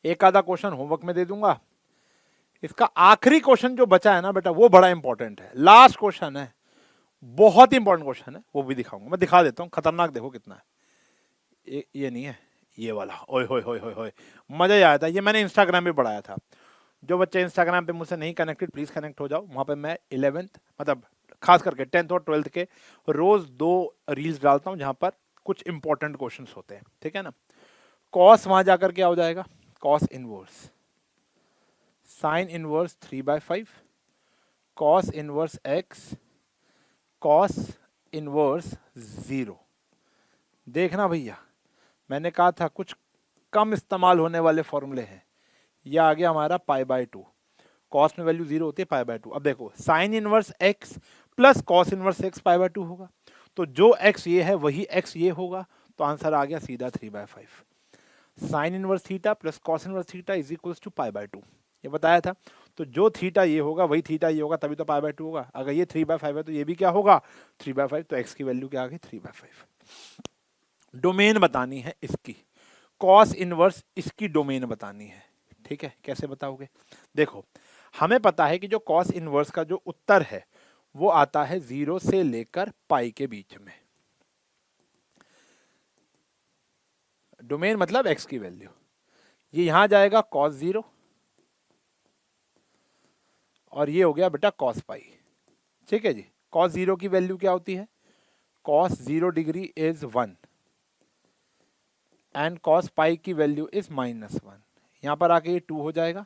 एक आधा क्वेश्चन होमवर्क में दे दूंगा। इसका आखिरी क्वेश्चन जो बचा है ना बेटा, वो बड़ा इंपॉर्टेंट है, लास्ट क्वेश्चन है, बहुत इंपॉर्टेंट क्वेश्चन है, वो भी दिखाऊंगा। मैं दिखा देता हूँ, खतरनाक देखो कितना है। ये नहीं है, ये वाला, ओए होए होए होए होए, मजा ही आया था। ये मैंने इंस्टाग्राम पे पढ़ाया था। जो बच्चे इंस्टाग्राम पे मुझसे नहीं कनेक्टेड, प्लीज कनेक्ट हो जाओ। वहां पे मैं 11th, मतलब खास करके 10th और 12th के रोज 2 रील्स डालता हूँ, जहां पर कुछ इंपॉर्टेंट क्वेश्चंस होते हैं, ठीक है ना? कॉस वहां जाकर क्या हो जाएगा, cos inverse, sine inverse 3/5, cos inverse x, cos inverse 0। देखना भैया, मैंने कहा था कुछ कम इस्तेमाल होने वाले फॉर्मूले हैं। ये आ गया हमारा π/2, कॉस में वैल्यू 0 होती है, π/2। अब देखो sine inverse x plus cos inverse x π/2 होगा, तो जो एक्स ये है वही एक्स ये होगा, तो आंसर आ गया सीधा 3/5। Sine inverse theta plus cos inverse theta is equals to π/2, ये बताया था। तो जो थीटा ये होगा वही थीटा ये होगा, तभी तो π/2 होगा। अगर ये 3/5 है तो ये भी क्या होगा, 3/5। तो एक्स की वैल्यू क्या आ गई, 3/5। डोमेन बतानी है इसकी, कॉस इनवर्स इसकी डोमेन बतानी है, ठीक है? कैसे बताओगे? देखो हमें पता है कि जो कॉस इनवर्स का जो उत्तर है वो आता है 0 से लेकर पाई के बीच में। डोमेन मतलब एक्स की वैल्यू, ये यहां जाएगा कॉस 0 और ये हो गया बेटा कॉस पाई, ठीक है जी। कॉस 0 की वैल्यू क्या होती है, cos 0 degree is 1 and cos pi की वैल्यू इज -1। यहां पर आके ये 2 हो जाएगा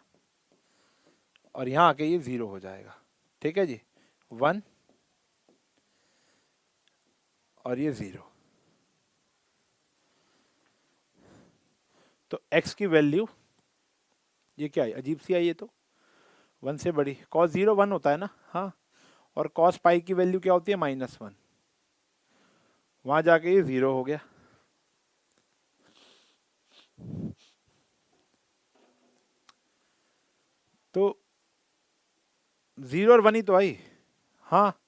और यहां आके ये 0 हो जाएगा, ठीक है जी। 1 और ये 0, तो x की वैल्यू ये क्या है, अजीब सी आई ये तो, 1 से बड़ी। कॉस 0 1 होता है ना, हाँ, और कॉस पाई की वैल्यू क्या होती है, -1, वहां जाके ये 0 हो गया। तो 0 और 1 ही तो आई, हाँ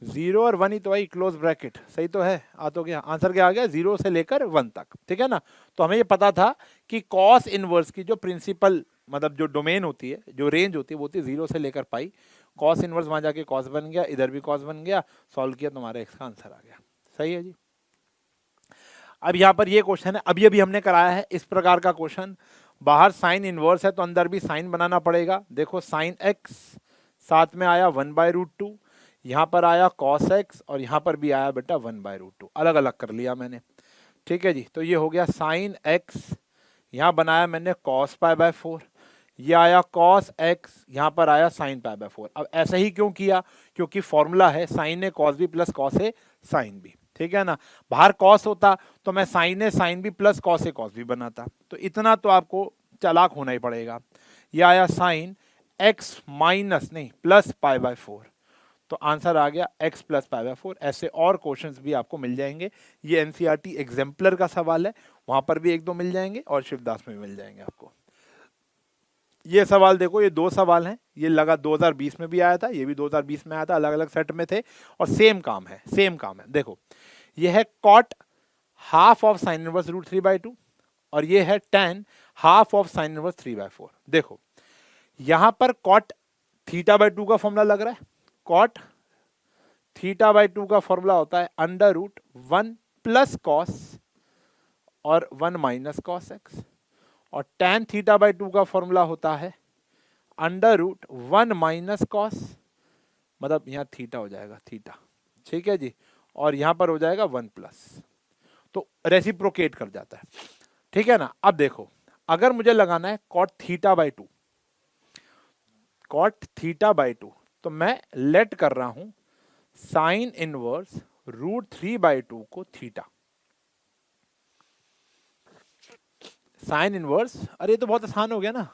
0 और 1 ही तो आई, क्लोज ब्रैकेट, सही तो है। आ तो गया आंसर, क्या आ गया, 0 से लेकर 1 तक, ठीक है ना। तो हमें ये पता था कि कॉस इनवर्स की जो प्रिंसिपल मतलब जो डोमेन होती है, जो रेंज होती है, वो होती है 0 से लेकर पाई। कॉस इनवर्स वहां जाके कॉस बन गया, इधर भी कॉस बन गया, सॉल्व किया, तुम्हारा एक्स का आंसर आ गया। सही है जी। अब यहाँ पर ये क्वेश्चन है, अभी अभी हमने कराया है इस प्रकार का क्वेश्चन। बाहर साइन इनवर्स है तो अंदर भी साइन बनाना पड़ेगा। देखो साइन एक्स, साथ में आया 1/√2, यहाँ पर आया कॉस एक्स, और यहाँ पर भी आया बेटा 1/√2, अलग अलग कर लिया मैंने, ठीक है जी। तो ये हो गया साइन एक्स, यहाँ बनाया मैंने कॉस π/4, ये आया कॉस एक्स, यहाँ पर आया साइन π/4। अब ऐसा ही क्यों किया, क्योंकि फॉर्मूला है sign A cos B plus cos A sine B, ठीक है ना। बाहर कॉस होता तो मैं sign A sine B plus cos A cos B बनाता, तो इतना तो आपको चालाक होना ही पड़ेगा। ये आया साइन एक्स माइनस नहीं प्लस π/4, तो आंसर आ गया x प्लस π/4। ऐसे और क्वेश्चंस भी आपको मिल जाएंगे, ये एनसीईआरटी एग्जाम्पलर का सवाल है, वहां पर भी एक दो मिल जाएंगे और शिवदास में भी मिल जाएंगे आपको। ये सवाल देखो, ये 2 सवाल हैं, ये लगा 2020 में भी आया था, ये भी 2020 में आया था, अलग अलग सेट में थे और सेम काम है, सेम काम है। देखो ये है cot half of sine inverse √3/2 और ये है tan half of sine inverse 3/4। देखो यहां पर कॉट θ/2 का फॉर्मूला लग रहा है, कॉट θ/2 का फॉर्मूला होता है √1 प्लस कॉस और 1 माइनस कॉस एक्स, और tan θ/2 का फॉर्मूला होता है √1 माइनस कॉस, मतलब यहाँ थीटा हो जाएगा थीटा, ठीक है जी, और यहां पर हो जाएगा 1 प्लस, तो रेसिप्रोकेट कर जाता है, ठीक है ना। अब देखो अगर मुझे लगाना है cot θ/2, cot θ/2, तो मैं लेट कर रहा हूं साइन इनवर्स √3/2 को थीटा, साइन इनवर्स, अरे ये तो बहुत आसान हो गया ना,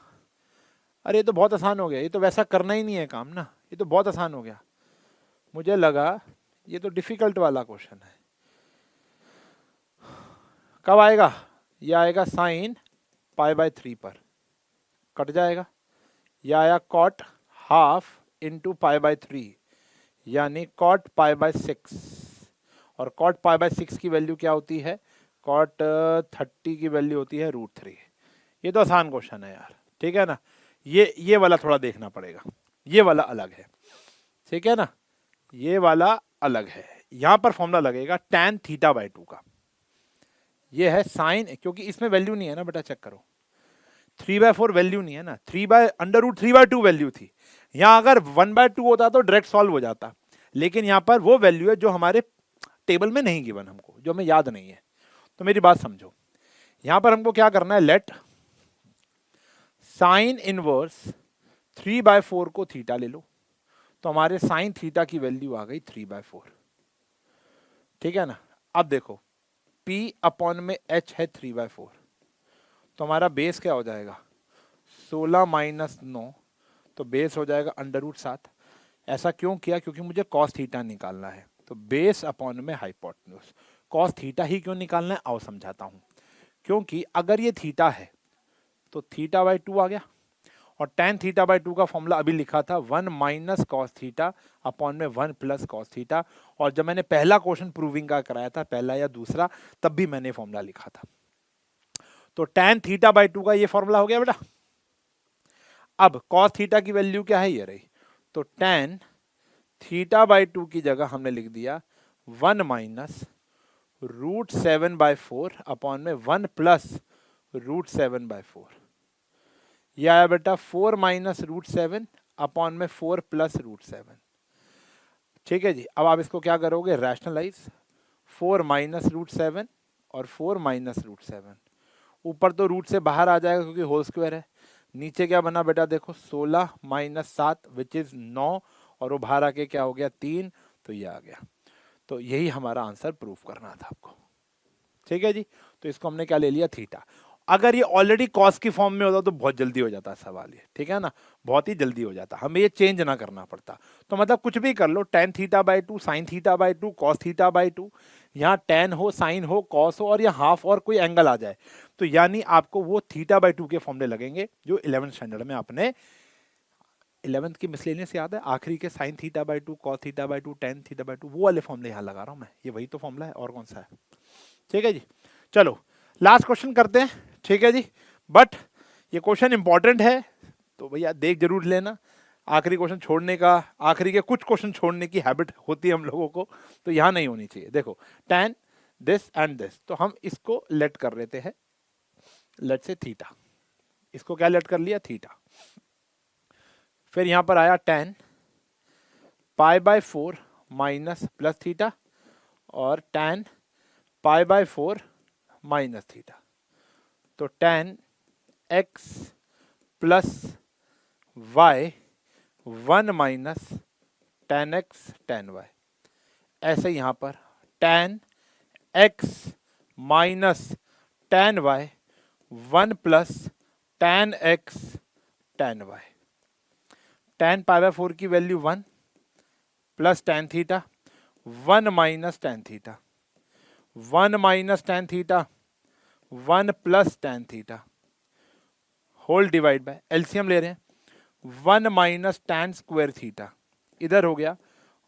अरे ये तो बहुत आसान हो गया, ये तो वैसा करना ही नहीं है काम ना, ये तो बहुत आसान हो गया। मुझे लगा ये तो डिफिकल्ट वाला क्वेश्चन है, कब आएगा, ये आएगा साइन π/3 पर, कट जाएगा, ये आया कॉट हाफ इंटू π/3 यानी कॉट π/6, और कॉट π/6 की वैल्यू क्या होती है, कॉट 30 की वैल्यू होती है √3। ये तो आसान क्वेश्चन है यार, ठीक है ना। ये वाला थोड़ा देखना पड़ेगा, ये वाला अलग है, ठीक है ना, ये वाला अलग है। यहां पर फॉर्मूला लगेगा tan θ/2 का, ये है साइन, क्योंकि इसमें वैल्यू नहीं है ना बेटा, चेक करो 3/4 वैल्यू नहीं है ना, √3/2 वैल्यू थी। यहां अगर 1/2 होता तो डायरेक्ट सॉल्व हो जाता, लेकिन यहां पर वो वैल्यू है जो हमारे टेबल में नहीं गिवन हमको, जो हमें याद नहीं है। तो मेरी बात समझो, यहां पर हमको क्या करना है, लेट साइन इनवर्स 3/4 को थीटा ले लो, तो हमारे साइन थीटा की वैल्यू आ गई 3/4, ठीक है ना। अब देखो P अपॉन में H है 3/4, तो हमारा बेस क्या हो जाएगा 16 माइनस 9, तो बेस हो जाएगा √7। ऐसा क्यों किया, क्योंकि मुझे कॉस थीटा निकालना है, तो बेस अपॉन में हाइपोटेन्यूज। कॉस थीटा ही क्यों निकालना है, आओ समझाता हूं। क्योंकि अगर ये थीटा है तो θ/2 आ गया, और tan θ/2 का फॉर्मूला अभी लिखा था 1 माइनस कॉस थीटा अपॉन में 1 प्लस कॉस थीटा, और जब मैंने पहला क्वेश्चन प्रूविंग का कराया था, पहला या दूसरा, तब भी मैंने फॉर्मूला लिखा था। तो tan θ/2 का ये फॉर्मूला हो गया बेटा। अब cos थीटा की वैल्यू क्या है, ये रही, तो tan θ/2 की जगह हमने लिख दिया 1 माइनस √7/4 अपॉन में 1 प्लस √7/4। यह आया बेटा 4 माइनस √7 अपॉन में 4 प्लस √7, ठीक है जी। अब आप इसको क्या करोगे, रैशनलाइज, 4 माइनस √7 और 4 माइनस √7, ऊपर तो रूट से बाहर आ जाएगा क्योंकि होल स्क्वायर है, नीचे क्या बना बेटा, देखो 16 माइनस 7 विच इज 9, और वो बाहर आके क्या हो गया 3, तो ये आ गया। तो यही हमारा आंसर प्रूफ करना था आपको, ठीक है जी। तो इसको हमने क्या ले लिया, थीटा। अगर ये ऑलरेडी कॉस की फॉर्म में होता तो बहुत जल्दी हो जाता सवाल ये, ठीक है ना, बहुत ही जल्दी हो जाता, हमें ये चेंज ना करना पड़ता। तो मतलब कुछ भी कर लो, tan theta by 2, sin theta by 2, cos theta by 2, यहाँ tan हो, sin हो, cos हो और यहाँ हाफ और कोई एंगल आ जाए, तो यानी आपको वो थीटा बाई 2 के फॉर्मूले लगेंगे जो 11th स्टैंडर्ड में आपने 11th की मिसलेनियस याद है, आखिरी के sin theta by 2, cos theta by 2, tan theta by 2, वो वाले फॉर्मूले यहाँ लगा रहा हूँ मैं, ये वही तो फॉर्मूला है और कौन सा है। ठीक है जी, चलो लास्ट क्वेश्चन करते हैं, ठीक है जी। बट ये क्वेश्चन इंपॉर्टेंट है तो भैया देख जरूर लेना, आखिरी क्वेश्चन छोड़ने का, आखिरी के कुछ क्वेश्चन छोड़ने की हैबिट होती है हम लोगों को, तो यहाँ नहीं होनी चाहिए। देखो tan दिस एंड दिस, तो हम इसको लेट कर लेते हैं, लेट से थीटा, इसको क्या लेट कर लिया, थीटा। फिर यहां पर आया tan pi by 4 minus plus theta और tan pi by 4 minus theta, तो tan x plus y 1 minus tan x tan y। ऐसे यहां पर tan x minus tan y 1 plus tan x tan y। tan pi by 4 की value 1 plus tan theta 1 minus tan theta, 1 minus tan theta 1 plus tan theta whole divide by, LCM ले रहे हैं, 1 minus tan square theta, इधर हो गया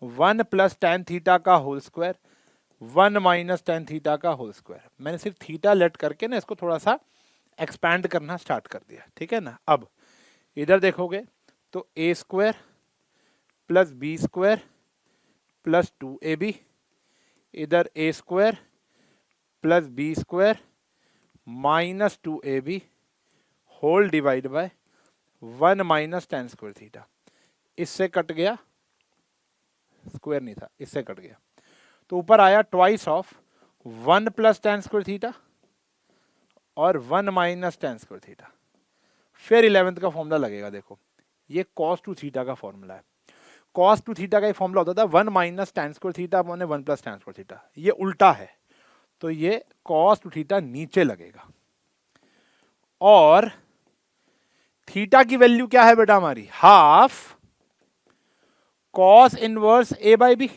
1 plus tan theta का whole square, 1 minus tan theta का whole square. मैंने सिर्फ थीटा लेट करके ना इसको थोड़ा सा एक्सपैंड करना स्टार्ट कर दिया, ठीक है ना। अब इधर देखोगे तो a square plus B square plus 2ab, इधर a square plus B square minus 2ab whole divide by 1 minus tan square theta, इससे कट गया, स्क्वायर नहीं था, इससे कट गया, तो ऊपर आया twice of 1 plus tan square theta और 1 माइनस tan स्क्वायर थीटा। फिर 11th का फॉर्मूला लगेगा, देखो ये cos 2 थीटा का फॉर्मूला है, cos 2 थीटा का एक फॉर्मूला होता था 1 minus tan square theta upon 1 plus tan square theta, ये उल्टा है, तो ये cos 2 थीटा नीचे लगेगा। और थीटा की वैल्यू क्या है बेटा हमारी, half cos inverse a by B.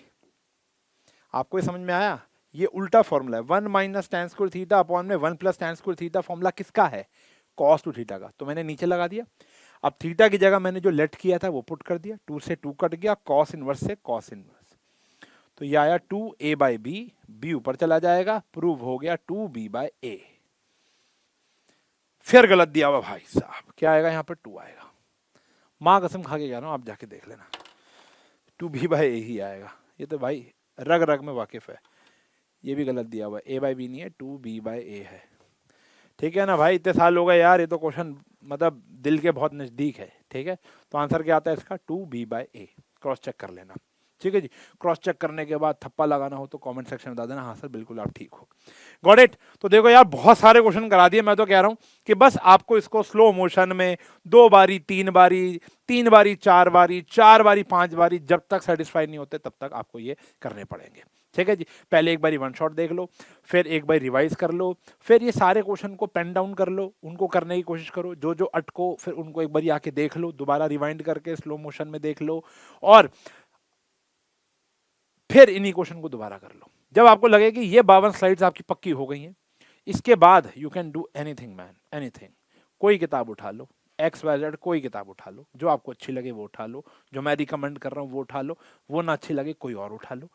आपको ये समझ में आया, ये उल्टा फॉर्मूला है, 1 minus tan square theta upon में 1 plus tan square theta, formula किसका है, cos 2 थीटा का, तो मैंने नीचे लगा दिया। अब थीटा की जगह मैंने जो लेट किया था वो पुट कर दिया, 2 से 2 कट गया, cos इनवर्स से cos इनवर्स, तो ये आया 2a बाई बी, बी ऊपर चला जाएगा, प्रूव हो गया 2b बाई ए। फिर गलत दिया हुआ भाई साहब, क्या आएगा यहाँ पर 2 आएगा, माँ कसम खा के कह रहा हूँ, आप जाके देख लेना 2b बाई ए ही आएगा, ये तो भाई रग रग में वाकिफ है। ये भी गलत दिया हुआ है, a बाई बी नहीं है, 2b बाई ए है, ठीक है ना भाई, इतने साल हो गए यार, ये तो क्वेश्चन मतलब दिल के बहुत नजदीक है, ठीक है। तो आंसर क्या आता है इसका, 2b by A, cross check कर लेना, ठीक है जी। क्रॉस चेक करने के बाद थप्पा लगाना हो तो कमेंट सेक्शन में बता देना, हाँ सर बिल्कुल आप ठीक हो, गॉट इट। तो देखो यार बहुत सारे क्वेश्चन करा दिए, मैं तो कह रहा हूं कि बस आपको इसको स्लो मोशन में 2 बारी 3 बारी 3 बारी 4 बारी 4 बारी 5 बारी, जब तक सेटिस्फाई नहीं होते तब तक आपको ये करने पड़ेंगे, ठीक है जी। पहले एक बारी वन शॉट देख लो, फिर एक बार रिवाइज कर लो, फिर ये सारे क्वेश्चन को पेन डाउन कर लो, उनको करने की कोशिश करो, जो जो अटको फिर उनको एक बार आके देख लो, दोबारा रिवाइंड करके स्लो मोशन में देख लो, और फिर इन्हीं क्वेश्चन को दोबारा कर लो। जब आपको लगे कि ये 52 स्लाइड्स आपकी पक्की हो गई हैं, इसके बाद you can do anything man, anything. कोई किताब उठा लो, XYZ कोई किताब उठा लो, जो आपको अच्छी लगे वो उठा लो, जो मैं रिकमेंड कर रहा हूँ वो उठा लो, वो ना अच्छी लगे कोई और उठा लो,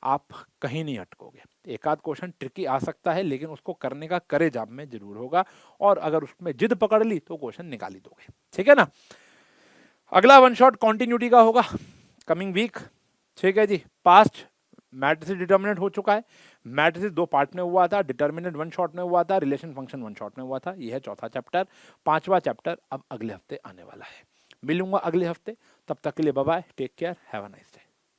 आप कहीं नहीं अटकोगे। एक आध क्वेश्चन ट्रिकी आ सकता है, लेकिन उसको करने का करेज आप में जरूर होगा, और अगर उसमें जिद पकड़ ली तो क्वेश्चन निकाल ही दोगे, ठीक है ना। अगला वन शॉट कॉन्टिन्यूटी का होगा कमिंग वीक, ठीक है जी। पास्ट मैट्रिसेस डिटर्मिनेंट हो चुका है, मैट्रिसेस 2 पार्ट में हुआ था, डिटर्मिनेंट 1 शॉट में हुआ था, रिलेशन फंक्शन 1 शॉट में हुआ था, यह है चौथा चैप्टर। 5वां चैप्टर अब अगले हफ्ते आने वाला है, मिलूंगा अगले हफ्ते, तब तक के लिए bye bye, take care, have a nice day.